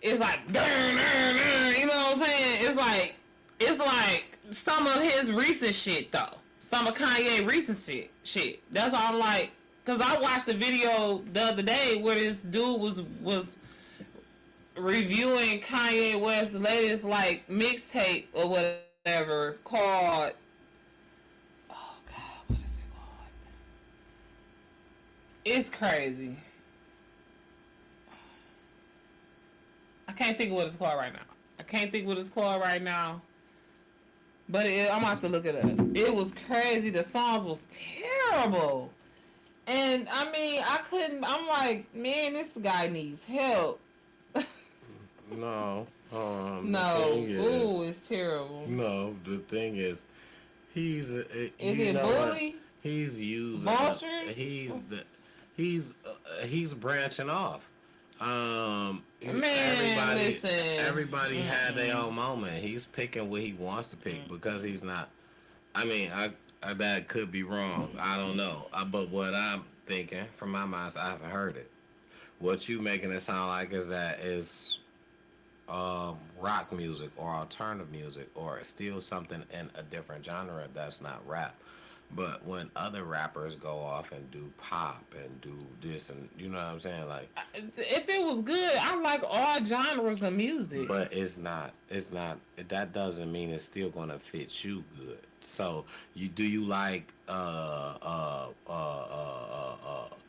S1: it's like, you know what I'm saying? It's like some of his recent shit, though. Some of Kanye recent shit. That's all I'm like. Because I watched a video the other day where this dude was reviewing Kanye West's latest, like, mixtape or whatever called... Oh, God, what is it called? It's crazy. I can't think of what it's called right now. But I'm going to have to look it up. It was crazy. The songs was terrible. And, I mean, I'm like, man, this guy needs help.
S3: No.
S1: No,
S3: thing
S1: ooh,
S3: is,
S1: it's terrible.
S3: no, the thing is, he's
S1: Is
S3: you
S1: it
S3: know what?
S1: bully?
S3: He's using
S1: Vultures?
S3: he's branching off.
S1: Man, listen.
S3: Everybody had their own moment. He's picking what he wants to pick because he's not. I mean, I that could be wrong. I don't know. But what I'm thinking from my mind, I haven't heard it. What you making it sound like is rock music or alternative music or still something in a different genre that's not rap. But when other rappers go off and do pop and do this and you know what I'm saying, like,
S1: If it was good, I like all genres of music.
S3: but it's not. It's not. That doesn't mean it's still gonna fit you good. So you like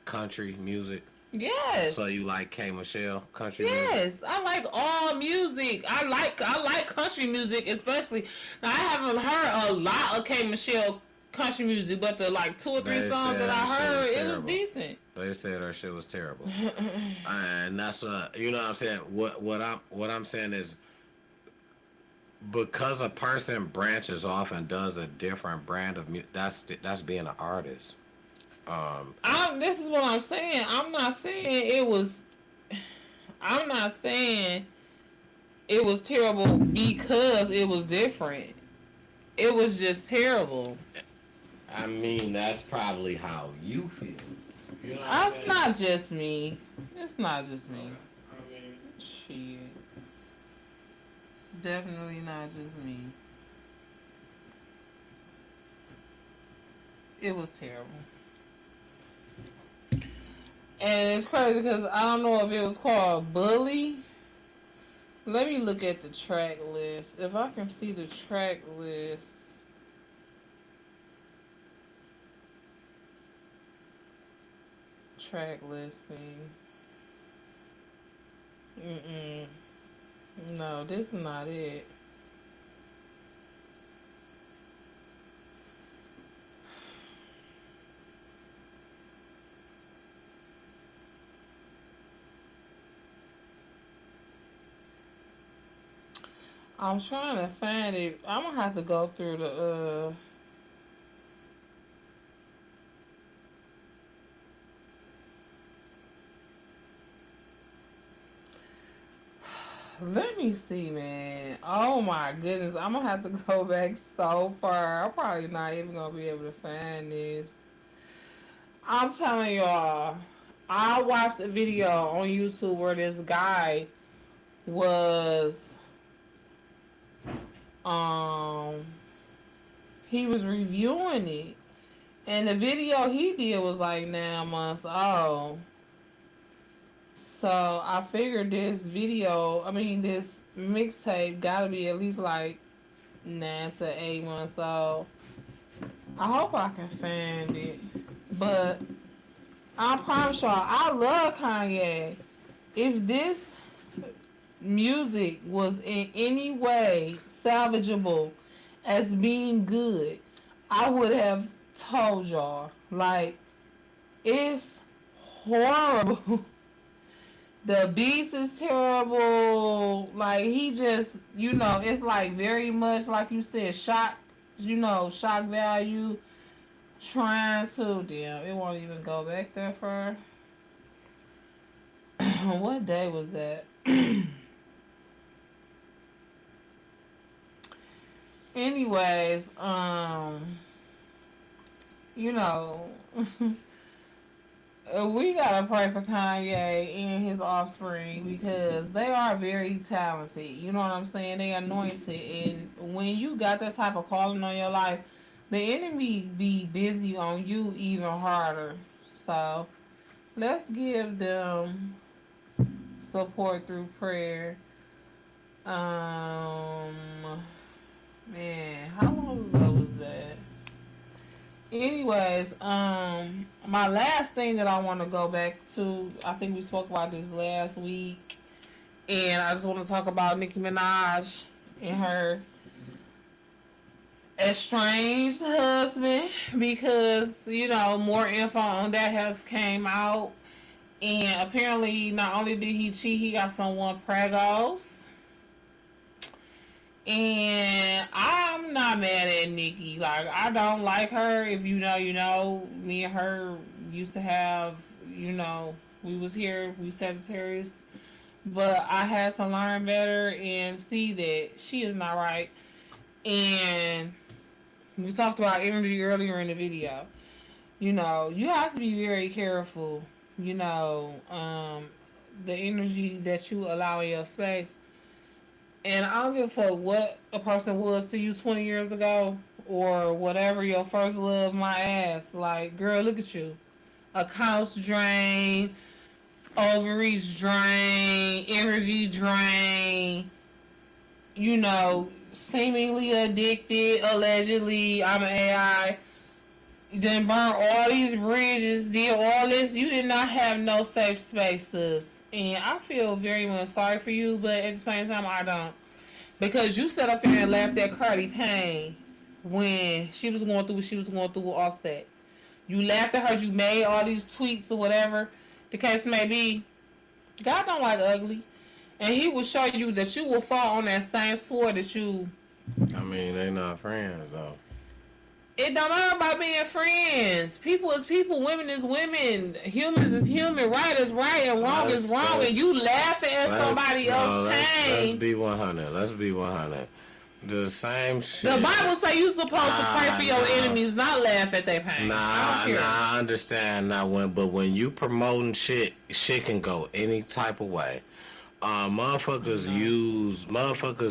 S3: country music?
S1: Yes.
S3: So you like K Michelle country music?
S1: Yes, I like all music. I like country music, especially. Now I haven't heard a lot of K Michelle country music, but the like 2 or 3
S3: They
S1: songs
S3: said
S1: that I
S3: her shit was
S1: heard, it was
S3: terrible.
S1: decent.
S3: They said her shit was terrible, and that's what you know. What I'm saying what I'm saying is because a person branches off and does a different brand of music. That's being an artist.
S1: This is what I'm saying. I'm not saying it was. I'm not saying it was terrible because it was different. It was just terrible.
S3: I mean, that's probably how you feel. You know what I'm
S1: That's
S3: saying?
S1: not just me. It's not just me.
S3: I mean,
S1: Shit. It's definitely not just me. It was terrible. And it's crazy because I don't know if it was called Bully. Let me look at the track list. If I can see the track list. Track listing. No, this is not it. I'm trying to find it. I'm gonna have to go through the Let me see, man. Oh my goodness, I'm gonna have to go back so far. I'm probably not even gonna be able to find this. I'm telling y'all, I watched a video on YouTube where this guy was he was reviewing it. And the video he did was like 9 months old. So I figured this mixtape gotta be at least like 9 to 8 months old. I hope I can find it. But I promise y'all, I love Kanye. If this music was in any way salvageable as being good, I would have told y'all. Like, it's horrible. The beats is terrible. Like, he just, it's like very much like you said, shock value. Trying to, damn, it won't even go back there for. What day was that? Anyways, we gotta pray for Kanye and his offspring because they are very talented. You know what I'm saying? They anointed, and when you got that type of calling on your life, the enemy be busy on you even harder. So let's give them support through prayer. Man, how long ago was that? Anyways, my last thing that I want to go back to, I think we spoke about this last week, and I just want to talk about Nicki Minaj and her estranged husband because, more info on that has came out, and apparently not only did he cheat, he got someone pregos. And I'm not mad at Nikki. Like, I don't like her. If you know, you know. Me and her used to have, you know, we was here, we Sagittarius. But I had to learn better and see that she is not right. And we talked about energy earlier in the video. You know, you have to be very careful, you know, the energy that you allow in your space. And I don't give a fuck what a person was to you 20 years ago or whatever your first love my ass. Like, girl, look at you. A couch drain, overreach drain, energy drain, you know, seemingly addicted, allegedly, I'm an AI. Then burn all these bridges, did all this. You did not have no safe spaces. And I feel very much sorry for you, but at the same time, I don't. Because you sat up there and laughed at Cardi Payne when she was going through what she was going through with Offset. You laughed at her, you made all these tweets or whatever the case may be. God don't like ugly. And he will show you that you will fall on that same sword that you...
S3: I mean, they not friends, though.
S1: It don't matter about being friends. People is people, women is women, humans is human, right is right, and wrong is wrong. And you laughing at somebody else's pain.
S3: Let's be 100. Let's be 100. The same shit.
S1: The Bible say you supposed to pray for your enemies, not laugh at their pain.
S3: I understand that but when you promoting shit can go any type of way. Motherfuckers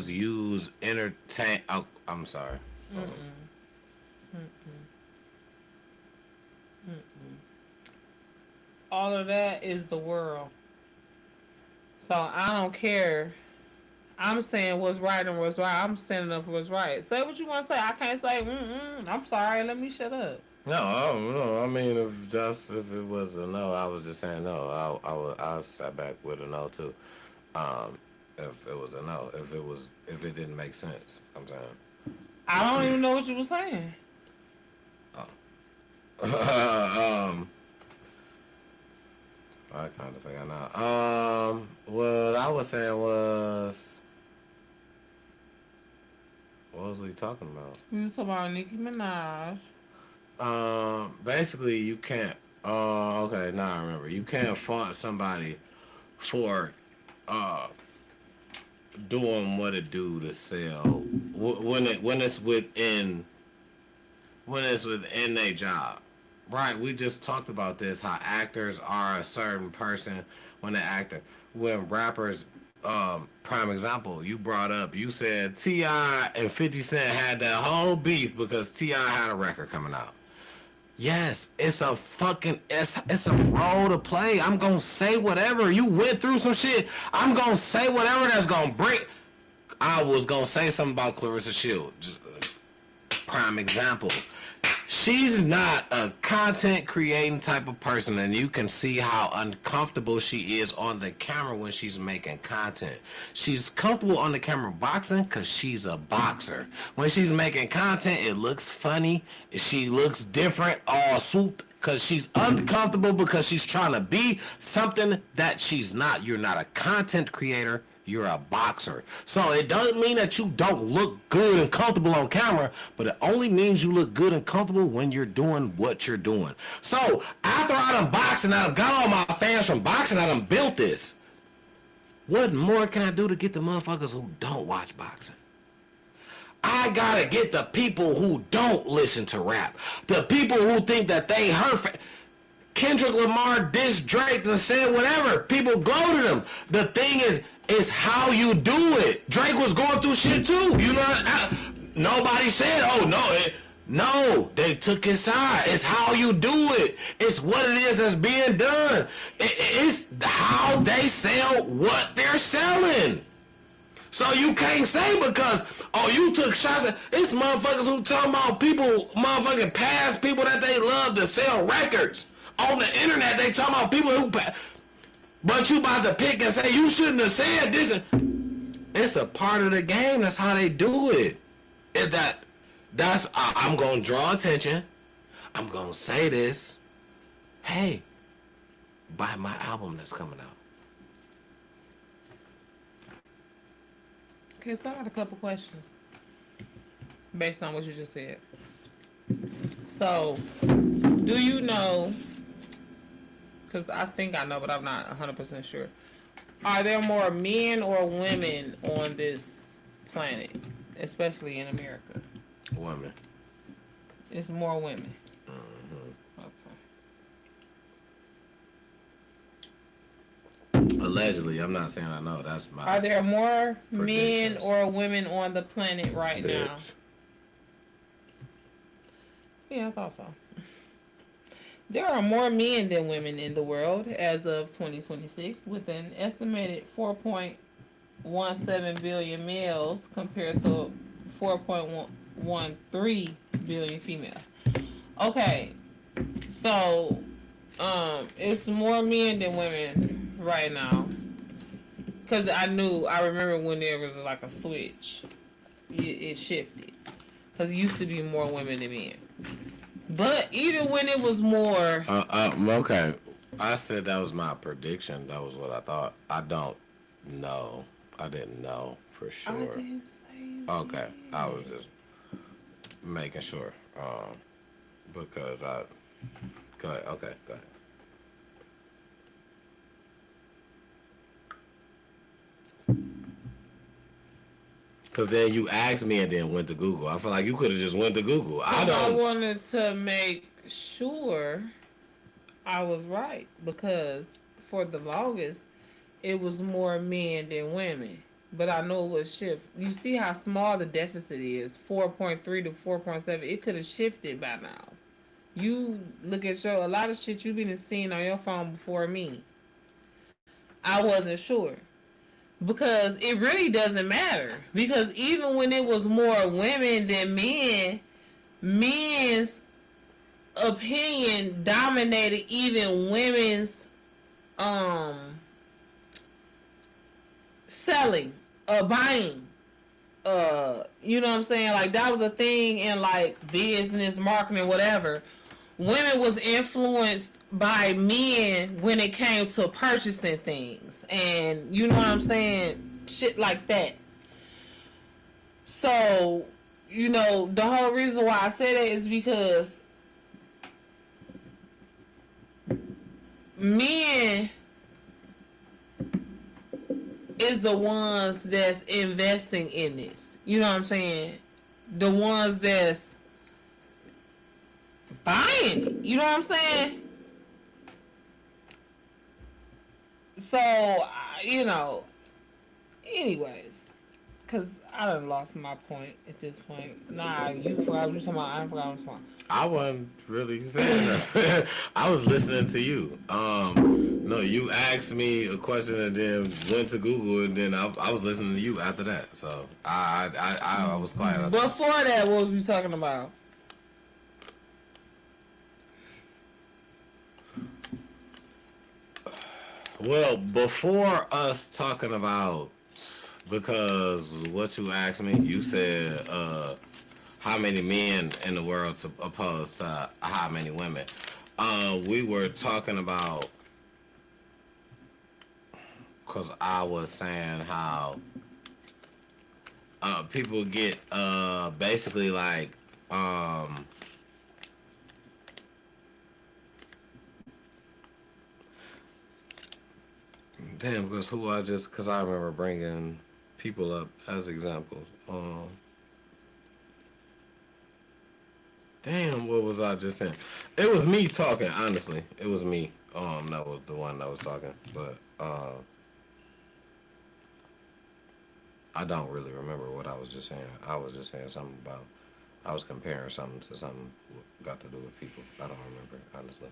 S3: use entertain. Oh, I'm sorry.
S1: All of that is the world. So I don't care. I'm saying what's right and what's right. I'm standing up for what's right. Say what you want to say. I can't say, I'm sorry, let me shut up.
S3: No, I mean, if it was a no, I was just saying no. I sat back with a no too. If it was a no, if it didn't make sense, I'm saying.
S1: I don't even know what you were saying.
S3: I kind of figured out. What I was saying was, what was we talking about?
S1: We was talking about Nicki Minaj.
S3: Basically, you can't. Okay, now I remember. You can't fault somebody for doing what it do to sell when it's within their job. Right, we just talked about this, how actors are a certain person when they actor. When rappers, prime example, you brought up, you said T.I. and 50 Cent had that whole beef because T.I. had a record coming out. Yes, it's a role to play. I'm gonna say whatever. You went through some shit. I'm gonna say whatever that's gonna break. I was gonna say something about Clarissa Shields. Prime example. She's not a content creating type of person, and you can see how uncomfortable she is on the camera when she's making content. She's comfortable on the camera boxing because she's a boxer. When she's making content, it looks funny. She looks different, all swooped, because she's uncomfortable because she's trying to be something that she's not. You're not a content creator. You're a boxer. So it doesn't mean that you don't look good and comfortable on camera, but it only means you look good and comfortable when you're doing what you're doing. So after I done boxing, I done got all my fans from boxing, I done built this. What more can I do to get the motherfuckers who don't watch boxing? I gotta get the people who don't listen to rap. The people who think that they heard... Kendrick Lamar dissed Drake and said whatever. People go to them. The thing is, it's how you do it. Drake was going through shit too. You know, nobody said, oh, no. No, they took his side. It's how you do it. It's what it is that's being done. It's how they sell what they're selling. So you can't say because, oh, you took shots at... It's motherfuckers who talking about people, motherfucking past people that they love to sell records. On the internet, they talking about people who... But you about to pick and say, you shouldn't have said this. It's a part of the game. That's how they do it. Is that's I'm going to draw attention. I'm going to say this. Hey, buy my album that's coming out.
S1: Okay, so I got a couple questions based on what you just said. So, do you know, because I think I know, but I'm not 100% sure. Are there more men or women on this planet, especially in America?
S3: Women.
S1: It's more women.
S3: Mm-hmm.
S1: Okay.
S3: Allegedly, I'm not saying I know. That's my.
S1: Are there more men
S3: predictions.
S1: or women on the planet right
S3: Bitch.
S1: now? Yeah, I thought so. There are more men than women in the world as of 2026, with an estimated 4.17 billion males compared to 4.13 billion females. Okay, so it's more men than women right now. Cause I remember when there was like a switch, it shifted. Cause it used to be more women than men. But even when it was more,
S3: okay. I said that was my prediction. That was what I thought. I don't know. I didn't know for sure.
S1: I didn't say.
S3: Okay, I was just making sure. Because I. Go ahead. Okay, go ahead. Because then you asked me and then went to Google. I feel like you could have just went to Google.
S1: I wanted to make sure I was right. Because for the longest, it was more men than women. But I know it would shift. You see how small the deficit is, 4.3 to 4.7. It could have shifted by now. You look at a lot of shit you've been seeing on your phone before me. I wasn't sure. Because it really doesn't matter. Because even when it was more women than men, men's opinion dominated even women's selling buying. You know what I'm saying? Like that was a thing in like business, marketing, whatever. Women was influenced by men when it came to purchasing things. And you know what I'm saying? Shit like that. So, you know, the whole reason why I say that is because men is the ones that's investing in this. You know what I'm saying? The ones that's buying it. You know what I'm saying? So, you know, anyways, because I done lost my point at this point. Nah, you forgot what you talking about. I forgot what you talking about.
S3: I wasn't really saying that. I was listening to you. No, you asked me a question and then went to Google and then I was listening to you after that. So I was quiet.
S1: Before that, what was we talking about?
S3: Well, before us talking about, because what you asked me, you said how many men in the world opposed to how many women. We were talking about, because I was saying how people get basically like damn, because I remember bringing people up as examples. Damn, what was I just saying? It was me talking, honestly. It was me. That was the one that was talking. But I don't really remember what I was just saying. I was just saying something about, I was comparing something to something got to do with people. I don't remember, honestly.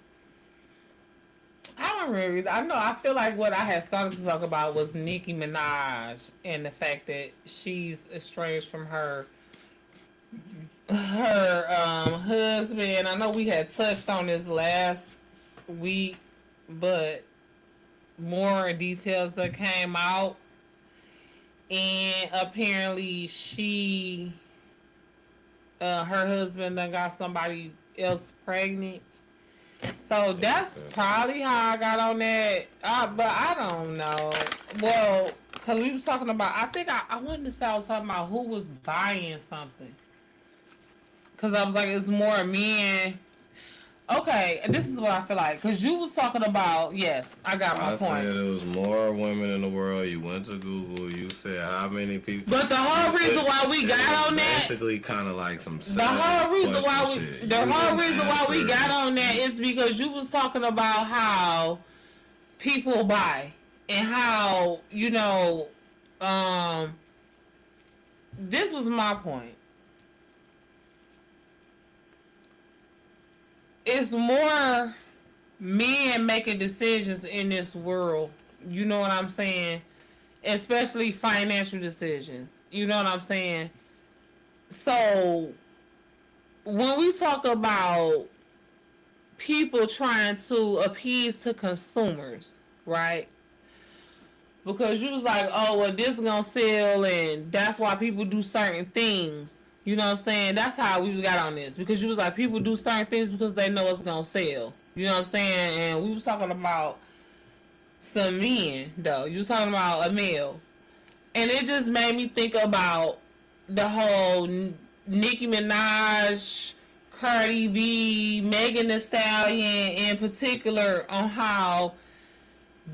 S1: I don't remember. I feel like what I had started to talk about was Nicki Minaj and the fact that she's estranged from her husband. I know we had touched on this last week, but more details that came out, and apparently her husband done got somebody else pregnant. So that's probably how I got on that. But I don't know. Well, Cause we was talking about. I think I wanted to say I was talking about who was buying something. Cause I was like, it's more men. Okay, this is what I feel like. Cause you was talking about. Yes, I got my
S3: I
S1: point.
S3: said it was more women in the world. You went to Google. You said how many people.
S1: But the whole reason why we got on that.
S3: Basically, kind of like some.
S1: The whole reason why we.
S3: shit.
S1: The
S3: You
S1: whole
S3: didn't
S1: reason why we
S3: answer.
S1: got on that is because you was talking about how people buy and how this was my point. It's more men making decisions in this world. You know what I'm saying? Especially financial decisions. You know what I'm saying? So, when we talk about people trying to appease to consumers, right? Because you was like, oh, well, this is gonna sell, and that's why people do certain things. You know what I'm saying? That's how we got on this. Because you was like, people do certain things because they know it's gonna sell. You know what I'm saying? And we was talking about some men, though. You was talking about a male. And it just made me think about the whole Nicki Minaj, Cardi B, Megan Thee Stallion in particular, on how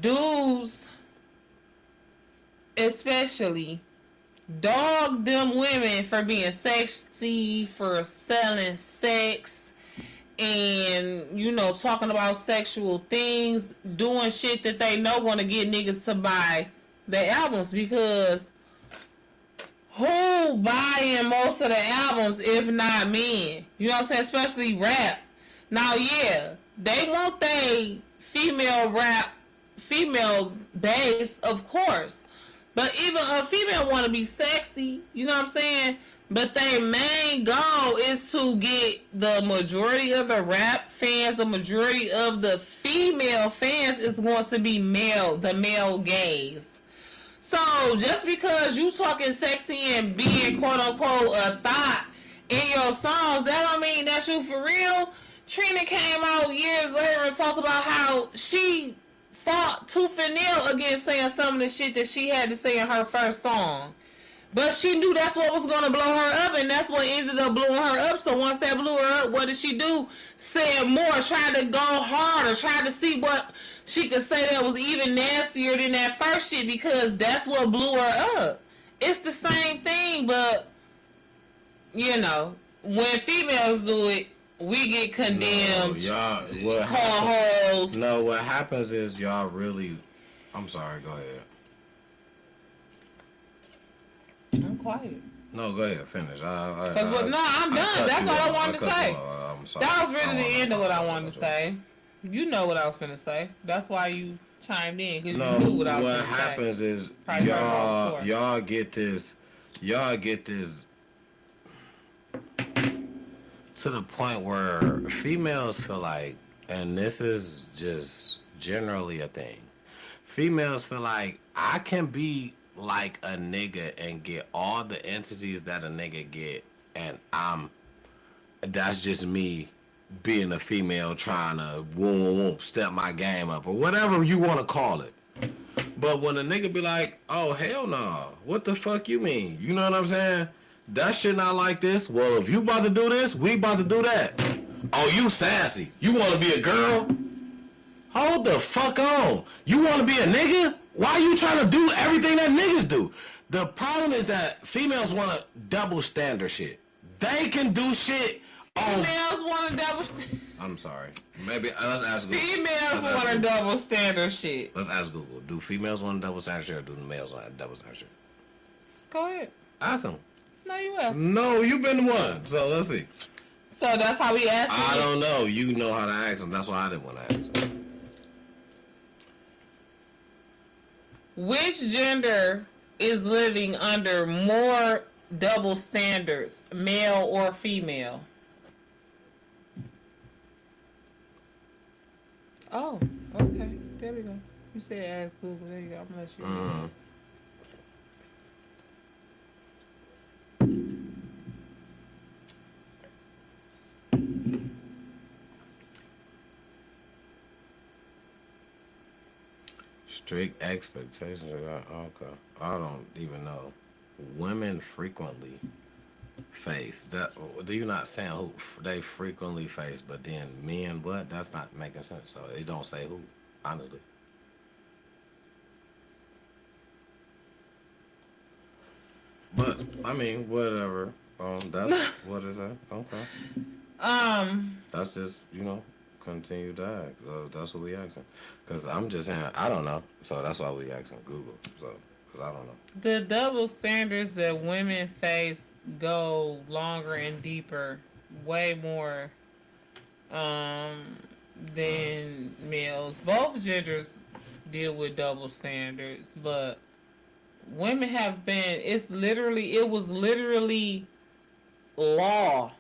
S1: dudes especially dog them women for being sexy, for selling sex, and talking about sexual things, doing shit that they know gonna get niggas to buy the albums. Because who buying most of the albums if not men? You know what I'm saying? Especially rap. Now, yeah, they want they female base, of course. But even a female want to be sexy, you know what I'm saying? But their main goal is to get the majority of the rap fans, the majority of the female fans is going to be the male gaze. So just because you talking sexy and being quote unquote a thought in your songs, that don't mean that's you for real. Trina came out years later and talked about how she fought tooth and nail against saying some of the shit that she had to say in her first song. But she knew that's what was going to blow her up, and that's what ended up blowing her up. So once that blew her up, what did she do? Said more, tried to go harder, tried to see what she could say that was even nastier than that first shit, because that's what blew her up. It's the same thing, but, when females do it, we get condemned.
S3: No,
S1: hoes.
S3: No, what happens is y'all really. I'm sorry. Go ahead.
S1: I'm quiet.
S3: No, go ahead. Finish.
S1: I'm done. That's all I wanted to say.
S3: I'm sorry.
S1: That was really the end of what I wanted to say. You know what I was finna say. That's why you chimed in, because you knew what I was finna say.
S3: What happens is y'all get this to the point where females feel like, and this is just generally a thing, females feel like I can be like a nigga and get all the entities that a nigga get, and that's just me being a female trying to step my game up or whatever you want to call it. But when a nigga be like, oh hell no, what the fuck you mean? You know what I'm saying? That shit not like this. Well, if you about to do this, we about to do that. Oh, you sassy. You want to be a girl? Hold the fuck on. You want to be a nigga? Why you trying to do everything that niggas do? The problem is that females want to double standard shit. They can do shit on...
S1: Females want to double standard.
S3: I'm sorry. Maybe let's ask Google.
S1: Females want to double standard shit.
S3: Let's ask Google. Do females want to double standard shit, or do the males want to double standard shit?
S1: Go ahead.
S3: Ask them.
S1: No, you asked.
S3: No, you've been the one. So let's see.
S1: So that's how we ask.
S3: I don't know. You know how to ask them. That's why I didn't want to ask them.
S1: Which gender is living under more double standards, male or female? Oh, okay. There we go. You said ask Google. There you go. I'm gonna let you.
S3: Mm-hmm.
S2: Strict expectations. Okay. I don't even know. Women frequently face that. Do you not saying who they frequently face, but then men what? That's not making sense. So it don't say who. Honestly. But I mean, whatever. That's what is that? Okay. That's just continue to ask. That's what we asking. Cause I'm just saying I don't know. So that's why we asking Google. So cause I don't know.
S1: The double standards that women face go longer and deeper, way more than males. Both genders deal with double standards, but women have been. It was literally law.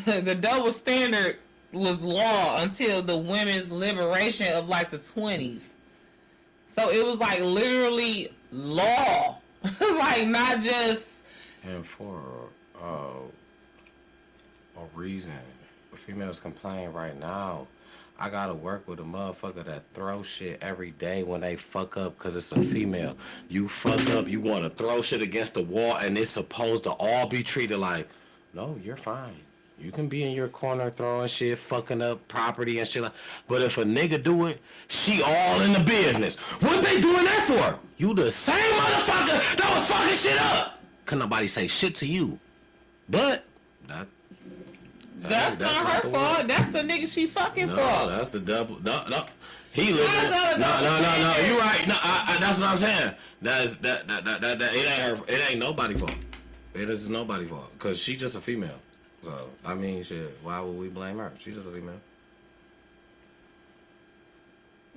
S1: The double standard was law until the women's liberation of like the 20s. So it was like literally law. Like not just.
S2: And for a reason, females complain right now. I gotta work with a motherfucker that throw shit every day when they fuck up because it's a female. You fuck up, you want to throw shit against the wall, and it's supposed to all be treated like, no, you're fine. You can be in your corner throwing shit, fucking up property and shit like. But if a nigga do it, she all in the business. What they doing that for? You the same motherfucker that was fucking shit up. Couldn't nobody say shit to you. But
S1: that's not her fault. That's the nigga she fucking fault.
S2: That's the double. No. He living. No. You right. No, that's what I'm saying. That it ain't her. It ain't nobody's fault. It is nobody's fault. Cause she just a female. So I mean, shit. Why would we blame her? She's just a female.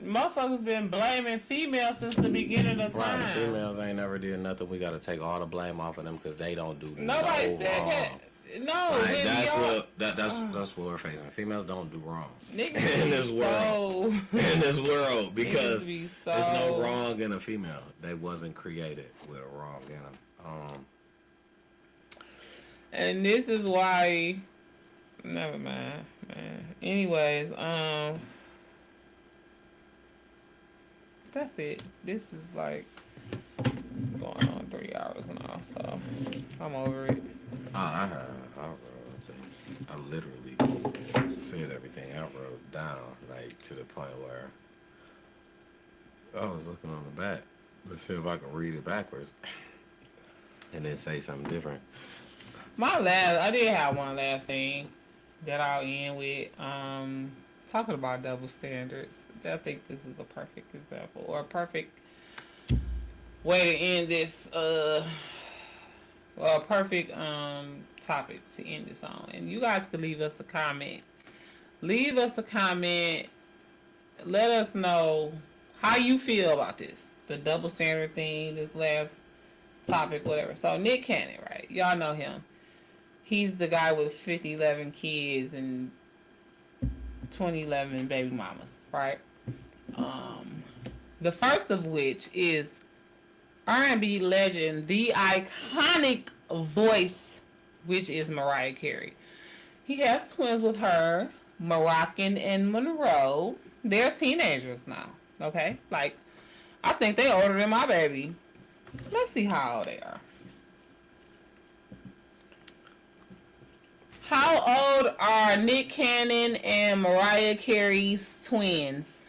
S1: Motherfuckers been blaming females since the beginning of time.
S2: Right. Females ain't never did nothing. We gotta take all the blame off of them because they don't do.
S1: Nobody said that. No,
S2: like, that's what we're facing. Females don't do wrong
S1: in
S2: this world. In this world, because there's no wrong in a female. They wasn't created with a wrong in them.
S1: And this is why. Never mind, man. Anyways, that's it. This is like going on 3 hours now, so I'm over it.
S2: I literally said everything I wrote down, like to the point where I was looking on the back. Let's see if I can read it backwards and then say something different.
S1: I did have one last thing that I'll end with. Talking about double standards. I think this is a perfect example or a perfect way to end this. A perfect topic to end this on. And you guys could leave us a comment. Leave us a comment. Let us know how you feel about this. The double standard thing, this last topic, whatever. So Nick Cannon, right? Y'all know him. He's the guy with 11 kids and 11 baby mamas, right? The first of which is R&B legend, the iconic voice, which is Mariah Carey. He has twins with her, Moroccan and Monroe. They're teenagers now, okay? Like, I think they older than my baby. Let's see how old they are. How old are Nick Cannon and Mariah Carey's twins?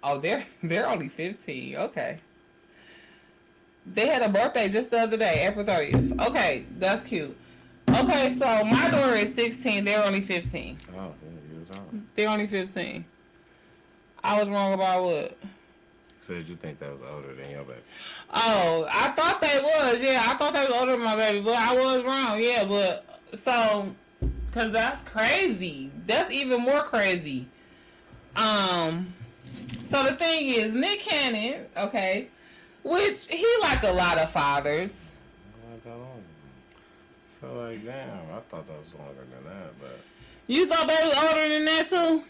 S1: Oh, they're only 15. Okay. They had a birthday just the other day, April 30th. Okay, that's cute. Okay, so my daughter is 16. They're only 15.
S2: Oh, yeah, you was wrong.
S1: They're only 15. I was wrong about what?
S2: Said you think that was older than your baby.
S1: Oh, I thought they was. Yeah, I thought they was older than my baby, but I was wrong. Yeah, but so, cause that's crazy. That's even more crazy. So the thing is, Nick Cannon, okay, which he like a lot of fathers.
S2: Not that long. So like, damn, I thought that was longer than that, but.
S1: You thought they was older than that too?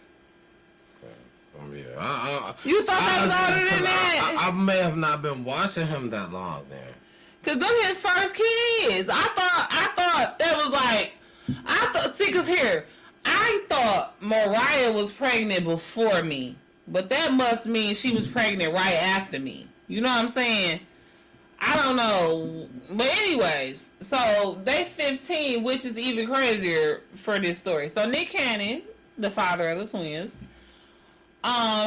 S2: Yeah,
S1: you thought that was older than that?
S2: I may have not been watching him that long then.
S1: Cause them his first kids. I thought that was like, see, cause here, I thought Mariah was pregnant before me, but that must mean she was pregnant right after me. You know what I'm saying? I don't know. But anyways, so they 15, which is even crazier for this story. So Nick Cannon, the father of the twins,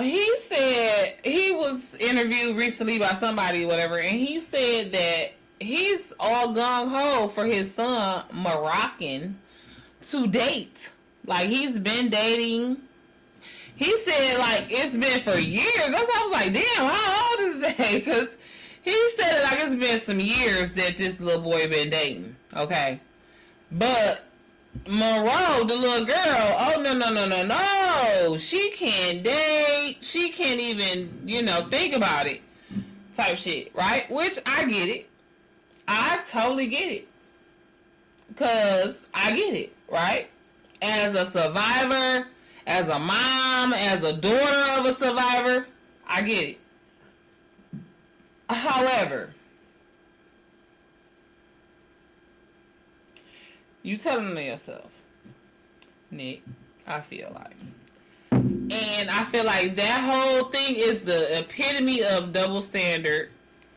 S1: he said he was interviewed recently by somebody or whatever, and he said that he's all gung-ho for his son, Moroccan, to date. Like, he's been dating. He said, like, it's been for years. That's why I was like, damn, how old is that? Because he said, like, it's been some years that this little boy been dating. Okay? But Monroe, the little girl, oh, no. She can't date. She can't even, think about it type shit, right? Which I get it. I totally get it. Because I get it, right? As a survivor, as a mom, as a daughter of a survivor, I get it. However, you telling to yourself, Nick, I feel like. And I feel like that whole thing is the epitome of double standard,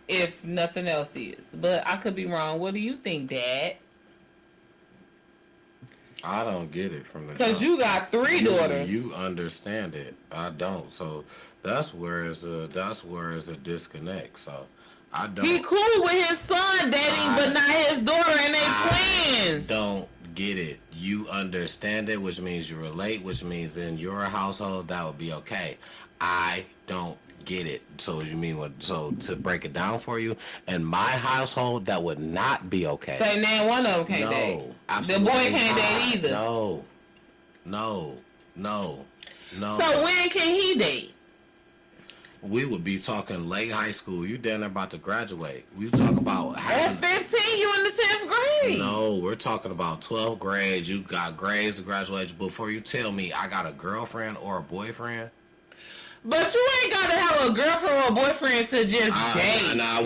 S1: if nothing else is. But I could be wrong. What do you think, Dad?
S3: I don't get it from the.
S1: Because you got 3 daughters.
S3: You understand it. I don't. So that's where it's a disconnect. So I don't.
S1: He cool with his son dating, but not his daughter, and they twins.
S3: Don't get it. You understand it, which means you relate, which means in your household that would be okay. I don't get it. So you mean what? So to break it down for you, in my household that would not be okay.
S1: Say name one of them can't date.
S3: No, absolutely.
S1: The boy can't date either.
S3: No.
S1: So when can he date?
S3: We would be talking late high school. You damn near about to graduate. We talk about
S1: at 15, you in the 10th grade.
S3: No, we're talking about 12th grade. You got grades to graduate before you tell me I got a girlfriend or a boyfriend.
S1: But you ain't got to have a girlfriend or a boyfriend to just date.
S3: And I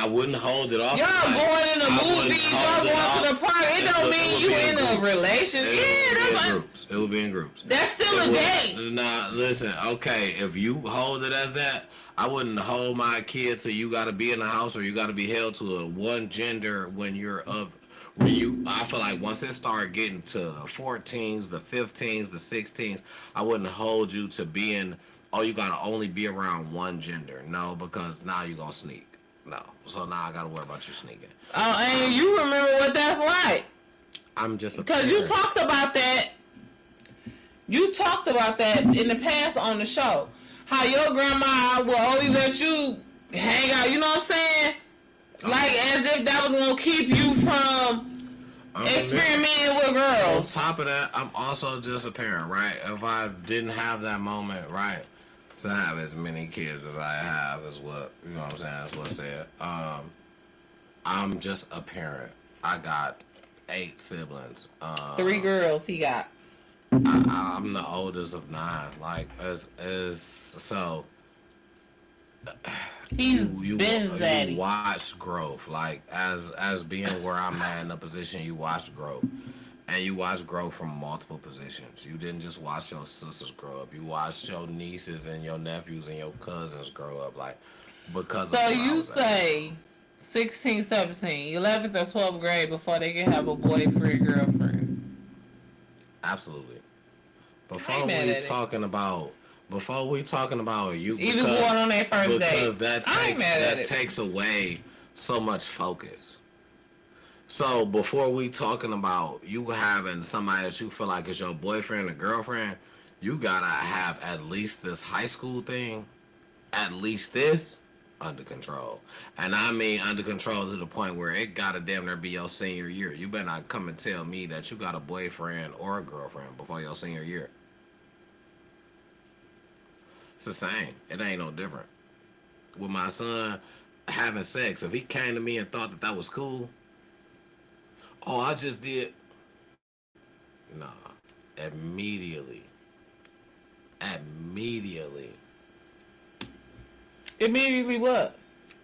S3: wouldn't hold it off.
S1: Y'all going in the movies, y'all going to the park. It don't mean you in a relationship.
S3: It would be in groups.
S1: That's still a date.
S3: Nah, listen, okay, if you hold it as that, I wouldn't hold my kid to you got to be in the house or you got to be held to a one gender when you're of. I feel like once it started getting to the 14s, the 15s, the 16s, I wouldn't hold you to being, you gotta only be around one gender. No, because now you're gonna sneak. No. So now I gotta worry about you sneaking.
S1: Oh, and you remember what that's like.
S3: I'm just
S1: because you talked about that. You talked about that in the past on the show. How your grandma will only let you hang out, you know what I'm saying? Like, as if that was going to keep you from experimenting with girls.
S3: On top of that, I'm also just a parent, right? If I didn't have that moment, right, to have as many kids as I have is what, you know what I'm saying, that's what I said. I'm just a parent. I got 8 siblings.
S1: 3 girls he got.
S3: I'm the oldest of 9. Like, so...
S1: He's been zaddy.
S3: You watch growth, like as being where I'm at in a position. You watch growth, and you watch growth from multiple positions. You didn't just watch your sisters grow up. You watched your nieces and your nephews and your cousins grow up, like because.
S1: So you say 16, 17, 11th or 12th grade before they can have a boyfriend, girlfriend.
S3: Absolutely. Before we talking about you,
S1: even going on their first date,
S3: because that takes away so much focus. So before we talking about you having somebody that you feel like is your boyfriend or girlfriend, you gotta have at least this high school thing, at least this under control. And I mean under control to the point where it gotta damn near be your senior year. You better not come and tell me that you got a boyfriend or a girlfriend before your senior year. It's the same. It ain't no different. With my son having sex, if he came to me and thought that was cool, I just did. Nah. Immediately.
S1: Immediately what?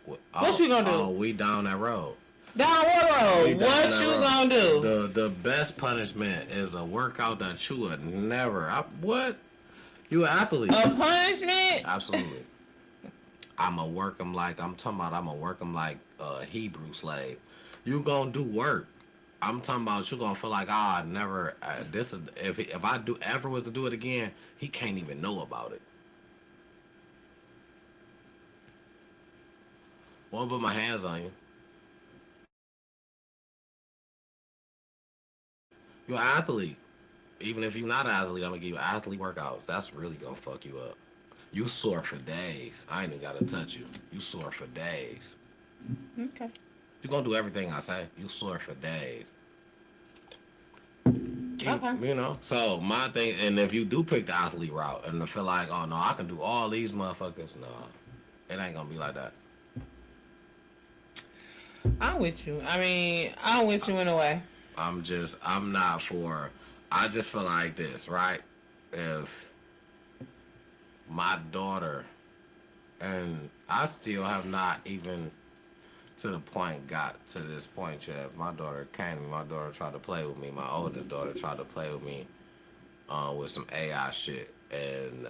S1: What you gonna do?
S3: We down that road.
S1: Down what road? What you gonna do?
S3: The best punishment is a workout that you would never. What? You an athlete?
S1: A punishment?
S3: Absolutely. I'm talking about I'm gonna work them like a Hebrew slave. You gonna do work. I'm talking about you gonna feel like never. This is if I do ever was to do it again, he can't even know about it. Won't put my hands on you. You're an athlete. Even if you're not an athlete, I'm gonna give you athlete workouts. That's really gonna fuck you up. You sore for days. I ain't even gotta touch you. You sore for days.
S1: Okay.
S3: You're gonna do everything I say. You sore for days.
S1: Okay.
S3: You know? So my thing, and if you do pick the athlete route and to feel like, oh no, I can do all these motherfuckers, no. It ain't gonna be like that.
S1: I'm with you. I mean, I'm with you in a way.
S3: I just feel like this, right? If my daughter, and I still have not even to the point got to this point yet. My daughter came to me, my daughter tried to play with me, my oldest daughter tried to play with me with some AI shit and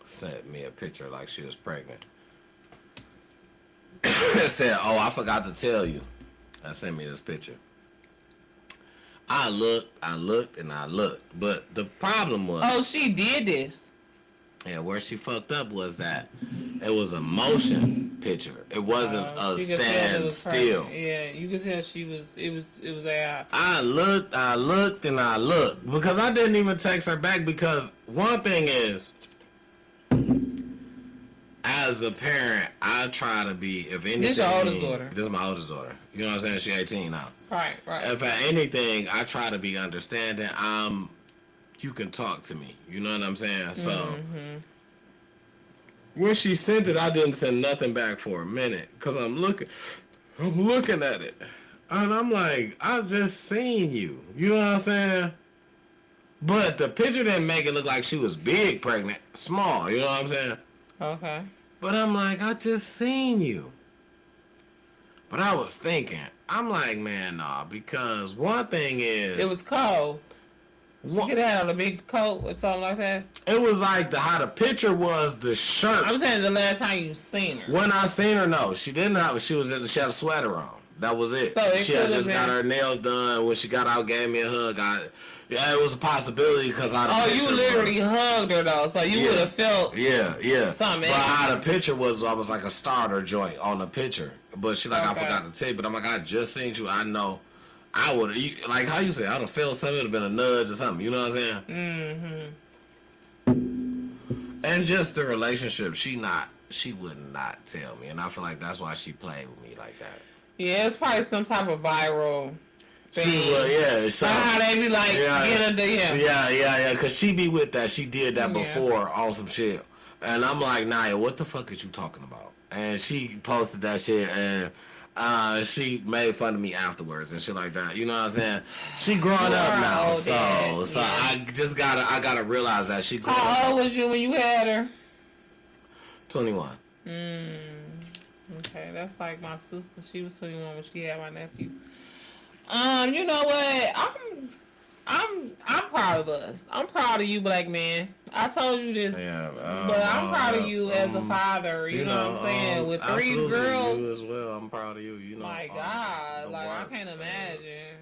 S3: sent me a picture like she was pregnant. It said, oh, I forgot to tell you. And sent me this picture. I looked, but the problem was...
S1: Oh, she did this.
S3: Yeah, where she fucked up was that it was a motion picture. It wasn't a stand still.
S1: Yeah, you could tell it was AI.
S3: I looked, because I didn't even text her back because one thing is, as a parent, I try to be, if anything...
S1: This your oldest daughter.
S3: This is my oldest daughter. You know what I'm saying? She's 18 now.
S1: Right.
S3: If at anything, I try to be understanding. You can talk to me. You know what I'm saying? So, when she sent it, I didn't send nothing back for a minute. Because I'm looking at it. And I'm like, I just seen you. You know what I'm saying? But the picture didn't make it look like she was big pregnant. Small. You know what I'm saying?
S1: Okay.
S3: But I'm like, I just seen you. But I was thinking, I'm like, man, nah, because one thing is...
S1: It was cold. You could have on a big coat or something like that.
S3: It was like how the picture was, the shirt.
S1: I'm saying the last time you seen her.
S3: When I seen her, no, she didn't have. She had a sweater on. That was it.
S1: So
S3: she had just got her nails done. When she got out, gave me a hug. Yeah, it was a possibility because I.
S1: Oh, you literally hugged her though, so you would have felt.
S3: Yeah.
S1: Something.
S3: But how the picture was almost like a starter joint on the picture. But she I forgot to tell you. But I'm like, I just seen you. I know. I would like how you say. I'd have felt something. It would have been a nudge or something. You know what I'm saying? And just the relationship, she would not tell me, and I feel like that's why she played with me like that.
S1: Yeah, it's probably some type of viral thing.
S3: She would, yeah.
S1: So how they be like, get her DM.
S3: Yeah, because she be with that. She did that before on some shit. And I'm like, Naya, what the fuck is you talking about? And she posted that shit, and she made fun of me afterwards and shit like that. You know what I'm saying? She growing up now, so I just gotta realize that she.
S1: How old was you when you had her?
S3: 21.
S1: Okay, that's like my sister. She was 21 when she had my nephew. You know what? I'm proud of us. I'm proud of you, black man. I told you this, but I'm proud of you as a father. You know what I'm saying? With 3 girls.
S3: You as well. I'm proud of you. You know.
S1: My God, like I can't imagine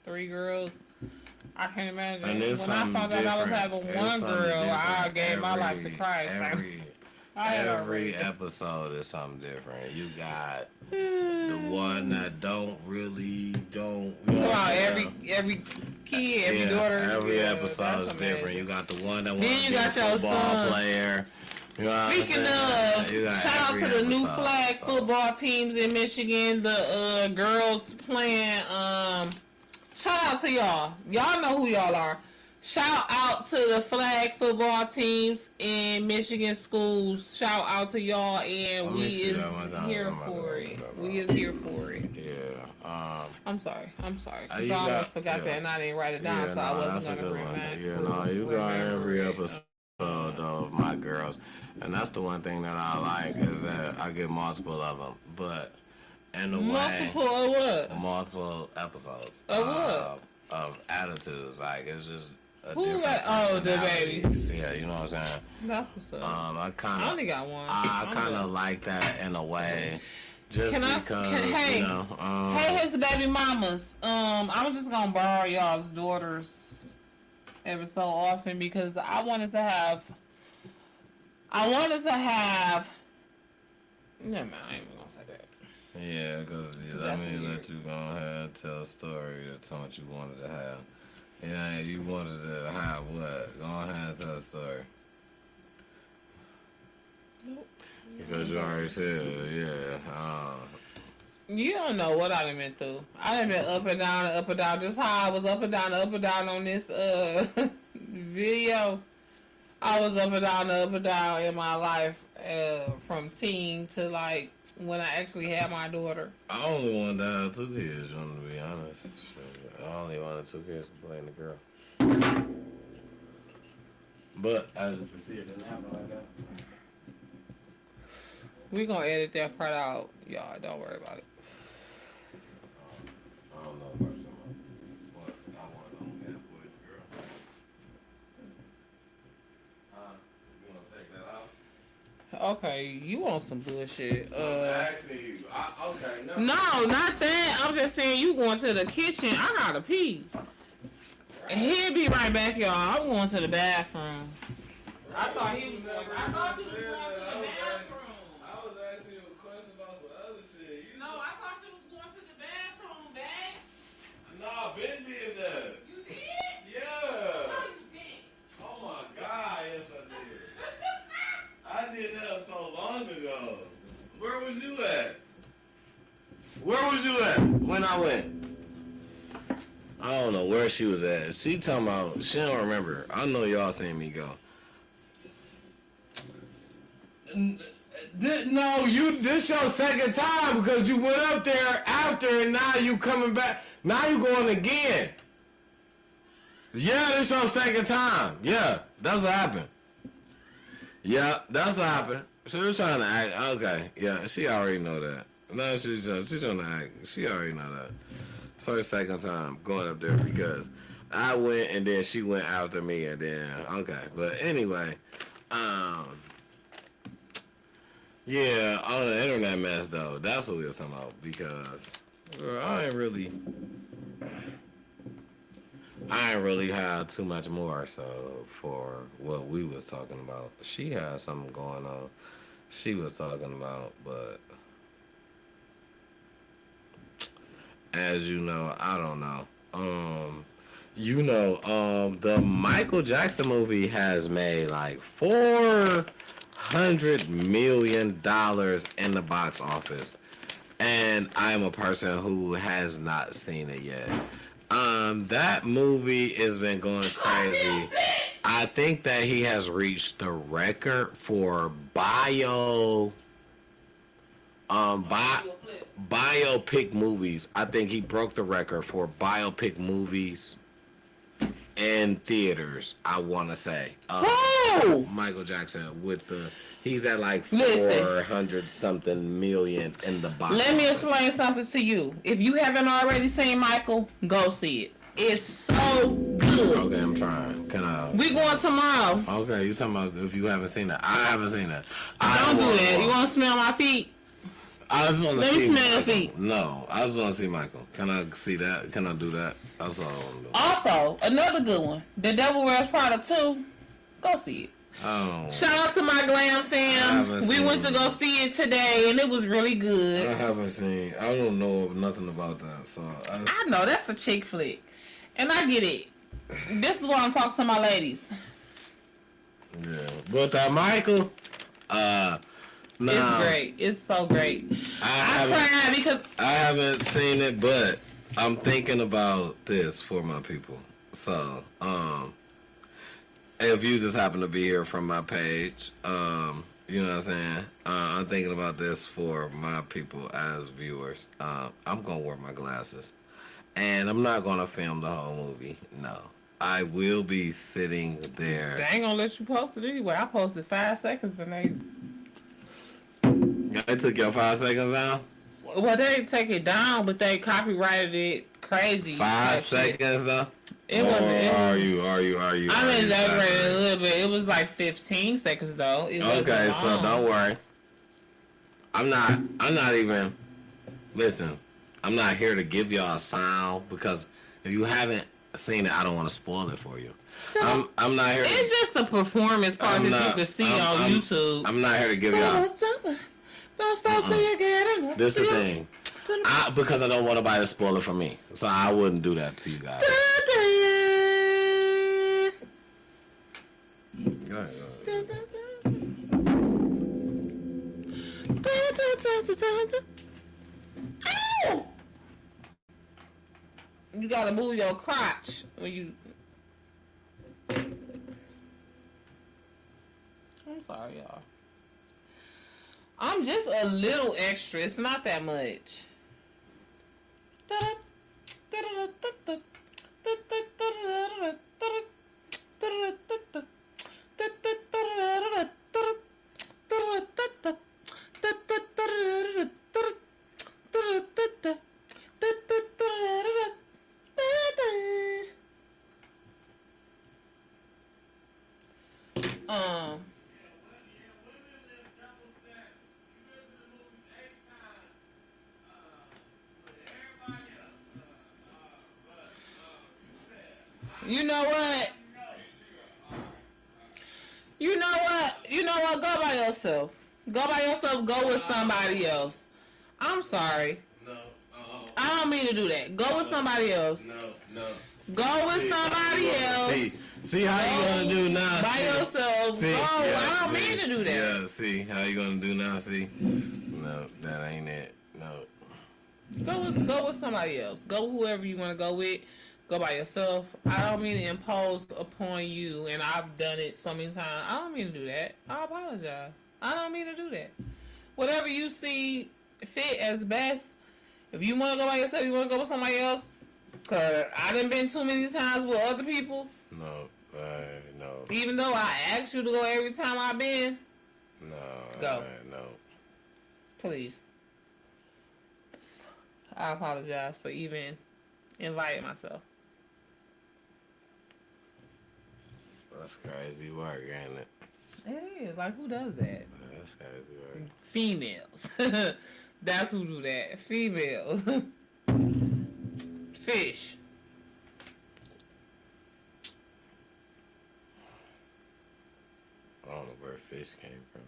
S1: 3 girls. I can't imagine.
S3: And
S1: when I found out I was having one girl, I gave my life to Christ.
S3: Every episode is something different. You got the one that don't.
S1: Every kid, every daughter.
S3: Every episode is different. You got the one that wants to be a
S1: football
S3: player. You know
S1: Speaking of, shout out to the new flag football teams in Michigan. The girls playing. Shout out to y'all. Y'all know who y'all are. Shout out to the flag football teams in Michigan schools. Shout out to y'all, and we is here for it. We is here for it.
S3: Yeah.
S1: I'm sorry. Cause I almost forgot that, and I didn't write it down, so I wasn't gonna remind.
S3: Yeah, no, you got every episode of my girls, and that's the one thing that I like is that I get multiple of them. But in the way.
S1: Multiple of what?
S3: Multiple episodes.
S1: Of what?
S3: Of attitudes. Like, it's just a
S1: Who
S3: different
S1: got- oh, the
S3: personality.
S1: babies.
S3: Yeah, you know what I'm saying?
S1: That's what's up.
S3: I kind
S1: I
S3: of,
S1: only got one.
S3: I
S1: I'm
S3: kind of
S1: good.
S3: like that in a way, just
S1: Can I-
S3: because
S1: hey,
S3: you know.
S1: Hey, here's the baby mamas. I'm just gonna borrow y'all's daughters every so often because I wanted to have. Never mind, I ain't even gonna say that.
S3: Yeah, because I
S1: That's
S3: mean,
S1: weird.
S3: let you go ahead and tell a story. That's what you wanted to have. Yeah, you wanted to have what? Go ahead and tell a story.
S1: Nope.
S3: Because you already said, yeah.
S1: You don't know what I done been through. I done been up and down, just how I was up and down on this video. I was up and down in my life from teen to like when I actually had my daughter.
S3: I only wanted to have 2 kids, to be honest. I only wanted 2 kids to play in the girl. But as you can see, it didn't happen like that.
S1: We gonna edit that part out, y'all. Don't worry about it.
S3: I don't know personally, but I want to only have boys and girls. You want to take that out?
S1: Okay, you want some bullshit?
S3: I'm asking you. Okay, no.
S1: No, not that. I'm just saying you going to the kitchen. I gotta pee. He'll be right back, y'all. I'm going to the bathroom. I thought he was going. I thought you was going to the bathroom.
S3: I was asking you a question about some other shit.
S1: No, I thought you was going to the bathroom, babe.
S3: Nah, Ben did that.
S1: You did?
S3: Yeah.
S1: No, you didn't.
S3: Oh my God, yes I did. I did that so long ago. Where was you at? Where was you at when I went? I don't know where she was at. She talking about, she don't remember. I know y'all seen me go. No, this your second time because you went up there after and now you coming back. Now you going again. Yeah, this your second time. Yeah, that's what happened. Yeah, that's what happened. She was trying to act. Okay, yeah, she already know that. No, she's trying to act. She already know that. It's her second time going up there because I went and then she went after me and then, okay. But anyway, yeah, on the internet mess though, that's what we was talking about because girl, I ain't really had too much more so for what we was talking about. She had something going on she was talking about, but as you know, I don't know. The Michael Jackson movie has made like $400 million in the box office. And I'm a person who has not seen it yet. That movie has been going crazy. I think that he has reached the record for biopic movies. I think he broke the record for biopic movies in theaters, I want to say. Michael Jackson he's at like 400 something million in the box
S1: Let me
S3: office.
S1: explain something to you. If you haven't already seen Michael, go see it. It's so good.
S3: Okay, I'm trying. Can I?
S1: We going tomorrow.
S3: Okay, you talking about if you haven't seen it. I haven't seen it.
S1: Don't do that. You want to smell my feet?
S3: I just want to
S1: Let
S3: see
S1: me smell your
S3: Michael.
S1: feet.
S3: No, I just want to see Michael. Can I see that? Can I do that? That's all I want to do.
S1: Also, another good one. The Devil Wears Prada 2. Go see it.
S3: Oh.
S1: Shout out to my glam fam. We went to go see it today, and it was really
S3: I
S1: good.
S3: haven't seen. I don't know nothing about that. So
S1: I know that's a chick flick, and I get it. This is why I'm talking to my ladies.
S3: yeah. But Michael, no.
S1: It's great. It's so great. I cried because
S3: I haven't seen it, but I'm thinking about this for my people. So, if you just happen to be here from my page, you know what I'm saying? I'm thinking about this for my people as viewers. I'm gonna wear my glasses, and I'm not gonna film the whole movie. No, I will be sitting there.
S1: they ain't gonna let you post it anyway. I posted 5 seconds and they.
S3: I took your 5 seconds out.
S1: Well, they didn't take it down, but they copyrighted it crazy.
S3: 5 seconds though.
S1: It wasn't.
S3: Are you?
S1: I'm exaggerating a little bit. It was like 15 seconds though.
S3: Okay, so don't worry. I'm not even. Listen, I'm not here to give y'all a sound because if you haven't seen it, I don't want to spoil it for you. I'm not here.
S1: It's just a performance part that you can see on YouTube.
S3: I'm not here to give y'all.
S1: Don't stop till you get enough.
S3: This is the thing. Because I don't want nobody to spoil it for me, so I wouldn't do that to you guys. Go ahead.
S1: Ow! You gotta move your crotch when you. I'm sorry, y'all. I'm just a little extra. It's not that much. You know what? You know what? Go by yourself. Go by yourself. Go with somebody else. I'm sorry.
S3: No.
S1: I don't mean to do that. Go with somebody else.
S3: No.
S1: Go with somebody else.
S3: See how you gonna do now?
S1: By yourself.
S3: See,
S1: I don't mean to do that.
S3: Yeah, see how you gonna do now? See, no, that ain't it. No.
S1: Go with somebody else. Go with whoever you want to go with. Go by yourself. I don't mean to impose upon you, and I've done it so many times. I don't mean to do that. I apologize. I don't mean to do that. Whatever you see fit as best. If you want to go by yourself, you want to go with somebody else. Cause I done been too many times with other people.
S3: No.
S1: Even though I asked you to go every time I've been.
S3: No.
S1: Go.
S3: No.
S1: Please. I apologize for even inviting myself.
S3: That's crazy work, ain't it?
S1: It is. Like, who does that?
S3: That's crazy work.
S1: Females. That's who do that. Females. Fish.
S3: I don't know where fish came from,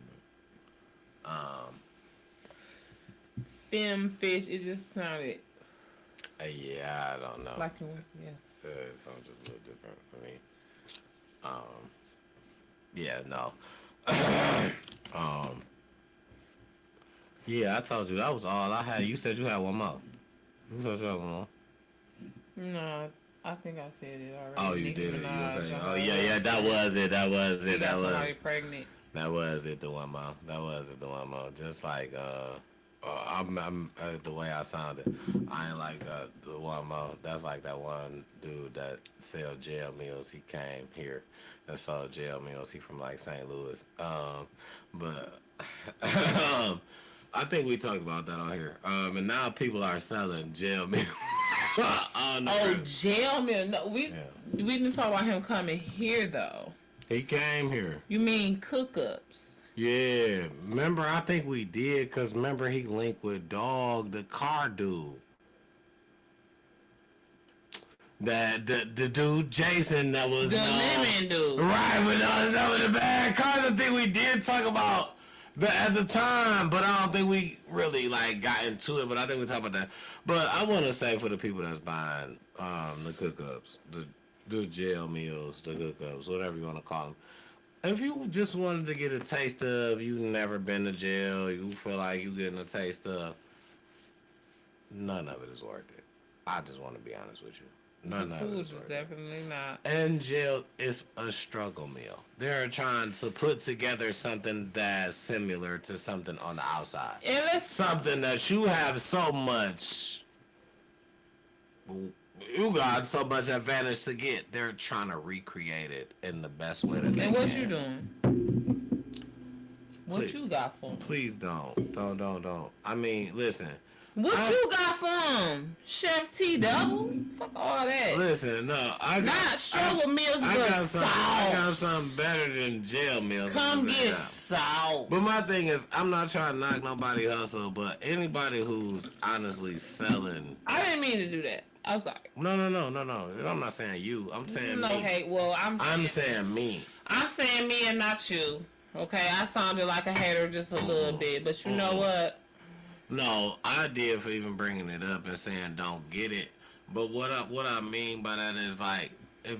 S3: but
S1: Fish. It just sounded
S3: yeah, I don't know.
S1: like it was, yeah.
S3: It sounds just a little different for me. Yeah, no. Yeah, I told you that was all I had. You said you had one more. You said you had one more.
S1: No, I think I said it already.
S3: Oh, you
S1: Nicki
S3: did it.
S1: Minaj,
S3: Okay. Oh, yeah, that was it. That was
S1: She
S3: it.
S1: got
S3: That was
S1: somebody pregnant.
S3: That was it. The one more. That was it. The one more. Just like I'm the way I sounded. I ain't like the one more. That's like that one dude that sell jail meals. He came here and sold jail meals. He from like St. Louis. But I think we talked about that on here. And now people are selling jail meals.
S1: Oh, jail meal. No, we didn't talk about him coming here though.
S3: He came here.
S1: You mean cook-ups? Yeah.
S3: Remember, I think we did, because remember he linked with Dog, the car dude. The dude, Jason, that was...
S1: The lemon dude.
S3: Right, but that was the bad cars. I think we did talk about at the time, but I don't think we really, got into it, but I think we talked about that. But I want to say for the people that's buying the cook-ups, the jail meals, the cook-ups, whatever you want to call them, if you just wanted to get a taste of, you never been to jail, you feel like you getting a taste of, none of it is worth it. I just want to be honest with you. None of it is worth it.
S1: Definitely not.
S3: And jail is a struggle meal. They're trying to put together something that's similar to something on the outside.
S1: And
S3: something that you have so much... You got so much advantage to get. They're trying to recreate it in the best way that they can.
S1: And what you doing? What you got for me?
S3: Please don't. I mean, listen.
S1: What you got for him? Chef T Double? Fuck all that.
S3: Listen, no,
S1: Not struggle meals, but salt.
S3: I got something better than jail meals.
S1: Come get salt.
S3: But my thing is, I'm not trying to knock nobody hustle, but anybody who's honestly selling.
S1: I didn't mean to do that. I'm sorry.
S3: No. I'm not saying you. I'm saying
S1: no
S3: me.
S1: hate. Well, I'm
S3: saying me.
S1: I'm saying me and not you. Okay, I sounded like a hater just a little bit, but you know what?
S3: No, I did for even bringing it up and saying don't get it. But what I mean by that is like if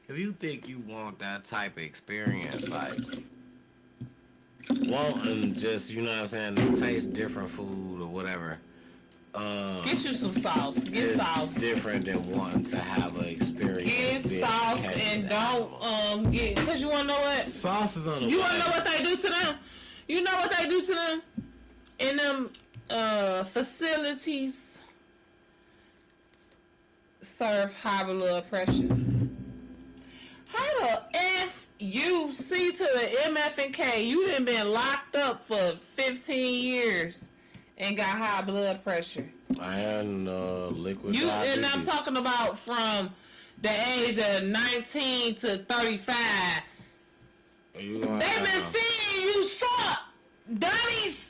S3: you think you want that type of experience, like wanting just, you know what I'm saying, to taste different food or whatever.
S1: Get you some sauce. Get sauce.
S3: Different than wanting to have an experience.
S1: Get sauce and don't get, because you wanna know what?
S3: Sauce is on the
S1: You wanna know what they do to them? You know what they do to them? In them facilities serve high blood pressure. How the F you C to the MF and K? You done been locked up for 15 years and got high blood pressure.
S3: And liquid
S1: You
S3: diabetes.
S1: and I'm talking about from the age of 19 to 35. They've been feeding you salt, dummies.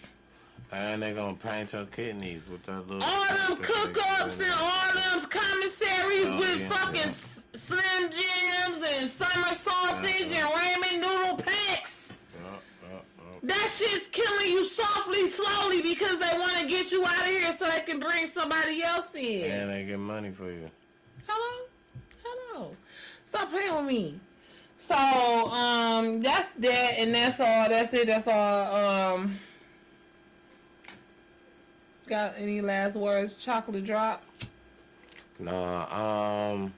S3: And they're gonna paint your kidneys with that little.
S1: All them cook-ups and all them commissaries with
S3: yeah,
S1: fucking Slim Jims and summer sausage and ramen noodle packs. That shit's killing you softly, slowly because they want to get you out of here so they can bring somebody else in.
S3: And they get money for you.
S1: Hello. Stop playing with me. So, that's that, and that's all. That's it. That's all. Got any last words? Chocolate drop.
S3: No,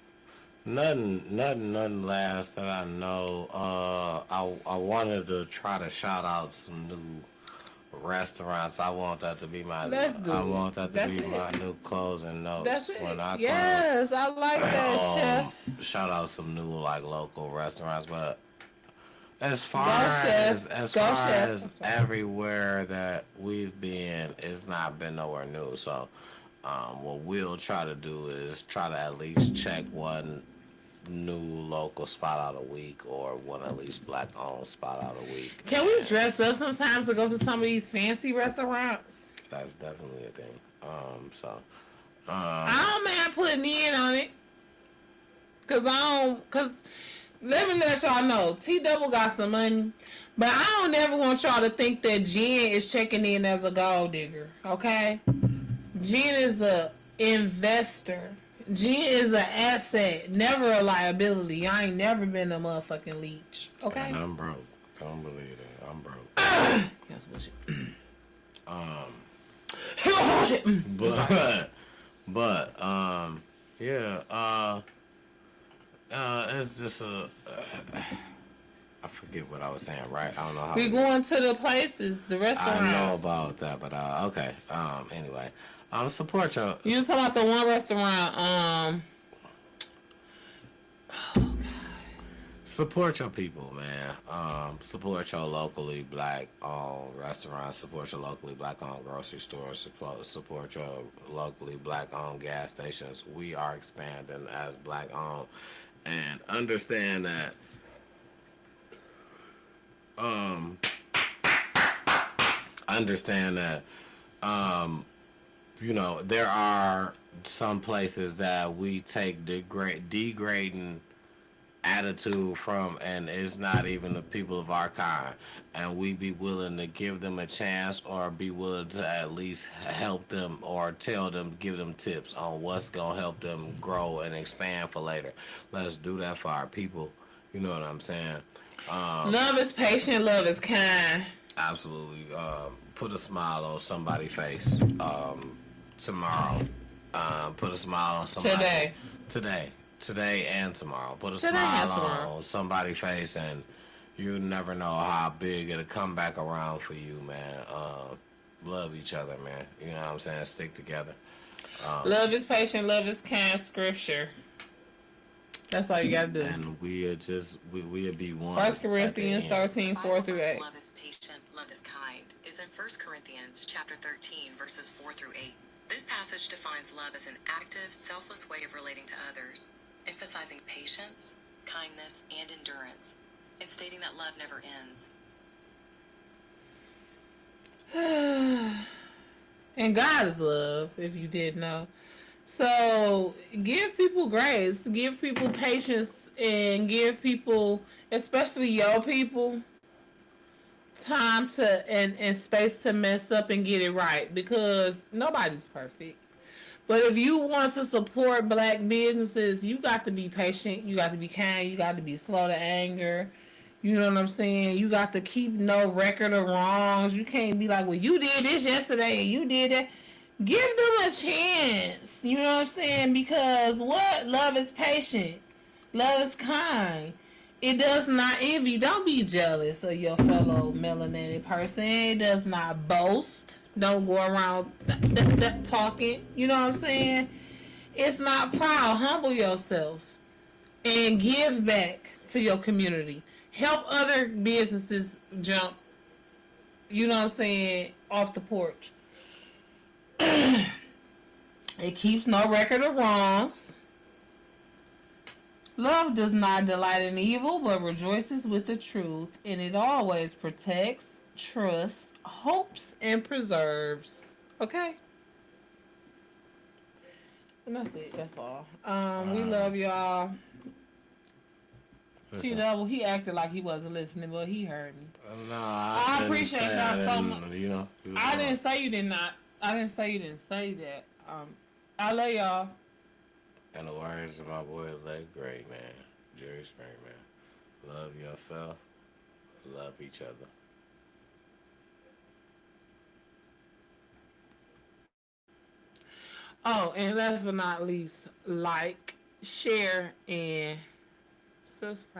S3: nothing last that I know. I wanted to try to shout out some new restaurants. I want that to be my. I want that to be my new closing notes.
S1: That's it.
S3: When I
S1: yes, I like that, chef.
S3: Shout out some new like local restaurants, but as far as everywhere that we've been, it's not been nowhere new. So, what we'll try to do is try to at least check one new local spot out a week or one at least black-owned spot out a week.
S1: Can we dress up sometimes to go to some of these fancy restaurants?
S3: That's definitely a thing.
S1: I don't mind putting in on it. Cause let me let y'all know, T Double got some money, but I don't never want y'all to think that Jen is checking in as a gold digger, okay? Jen is a investor. Jen is an asset, never a liability. I ain't never been a motherfucking leech, okay?
S3: And I'm broke. Don't believe it. I'm broke.
S1: That's bullshit.
S3: It's just I forget what I was saying, right? I don't know how.
S1: We going to the places, the restaurants.
S3: I know about that, but okay. Anyway, support your.
S1: You was talking about the one restaurant. Oh God.
S3: Support your people, man. Support your locally black-owned restaurants. Support your locally black-owned grocery stores. Support your locally black-owned gas stations. We are expanding as black-owned, and understand that. You know, there are some places that we take degrading attitude from, and it's not even the people of our kind, and we be willing to give them a chance or be willing to at least help them or tell them, give them tips on what's gonna help them grow and expand for later. Let's do that for our people. You know what I'm saying?
S1: Love is patient, love is kind.
S3: Absolutely. Put a smile on somebody's face tomorrow. Put a smile on somebody today and tomorrow. Put a smile on somebody's face, and you never know how big it'll come back around for you, man. Love each other, man. You know what I'm saying? Stick together.
S1: Love is patient, love is kind. Scripture. That's all you gotta do.
S3: And we'll be one.
S1: 1 Corinthians 13, 4 through 8.
S4: Love is patient, love is kind, is in 1 Corinthians chapter 13, verses 4 through 8. This passage defines love as an active, selfless way of relating to others, emphasizing patience, kindness, and endurance, and stating that love never ends.
S1: And God is love, if you didn't know. So give people grace, give people patience, and give people, especially your people, time to and space to mess up and get it right, because nobody's perfect. But if you want to support black businesses, you got to be patient, you got to be kind, you got to be slow to anger. You know what I'm saying? You got to keep no record of wrongs. You can't be like, well, you did this yesterday and you did that. Give them a chance. You know what I'm saying? Because what? Love is patient. Love is kind. It does not envy. Don't be jealous of your fellow melanated person. It does not boast. Don't go around talking. You know what I'm saying? It's not proud. Humble yourself and give back to your community. Help other businesses jump, you know what I'm saying, off the porch. It keeps no record of wrongs. Love does not delight in evil, but rejoices with the truth, and it always protects, trusts, hopes, and preserves. Okay? And that's it. That's all. We love y'all. T-Double, he acted like he wasn't listening, but he heard me.
S3: No,
S1: I appreciate y'all so much.
S3: You know,
S1: I didn't say you did not. I didn't say you didn't say that. I love y'all.
S3: And the words of my boy, Leg Gray, man, Jerry Springer, man. Love yourself. Love each other.
S1: Oh, and last but not least, like, share, and subscribe.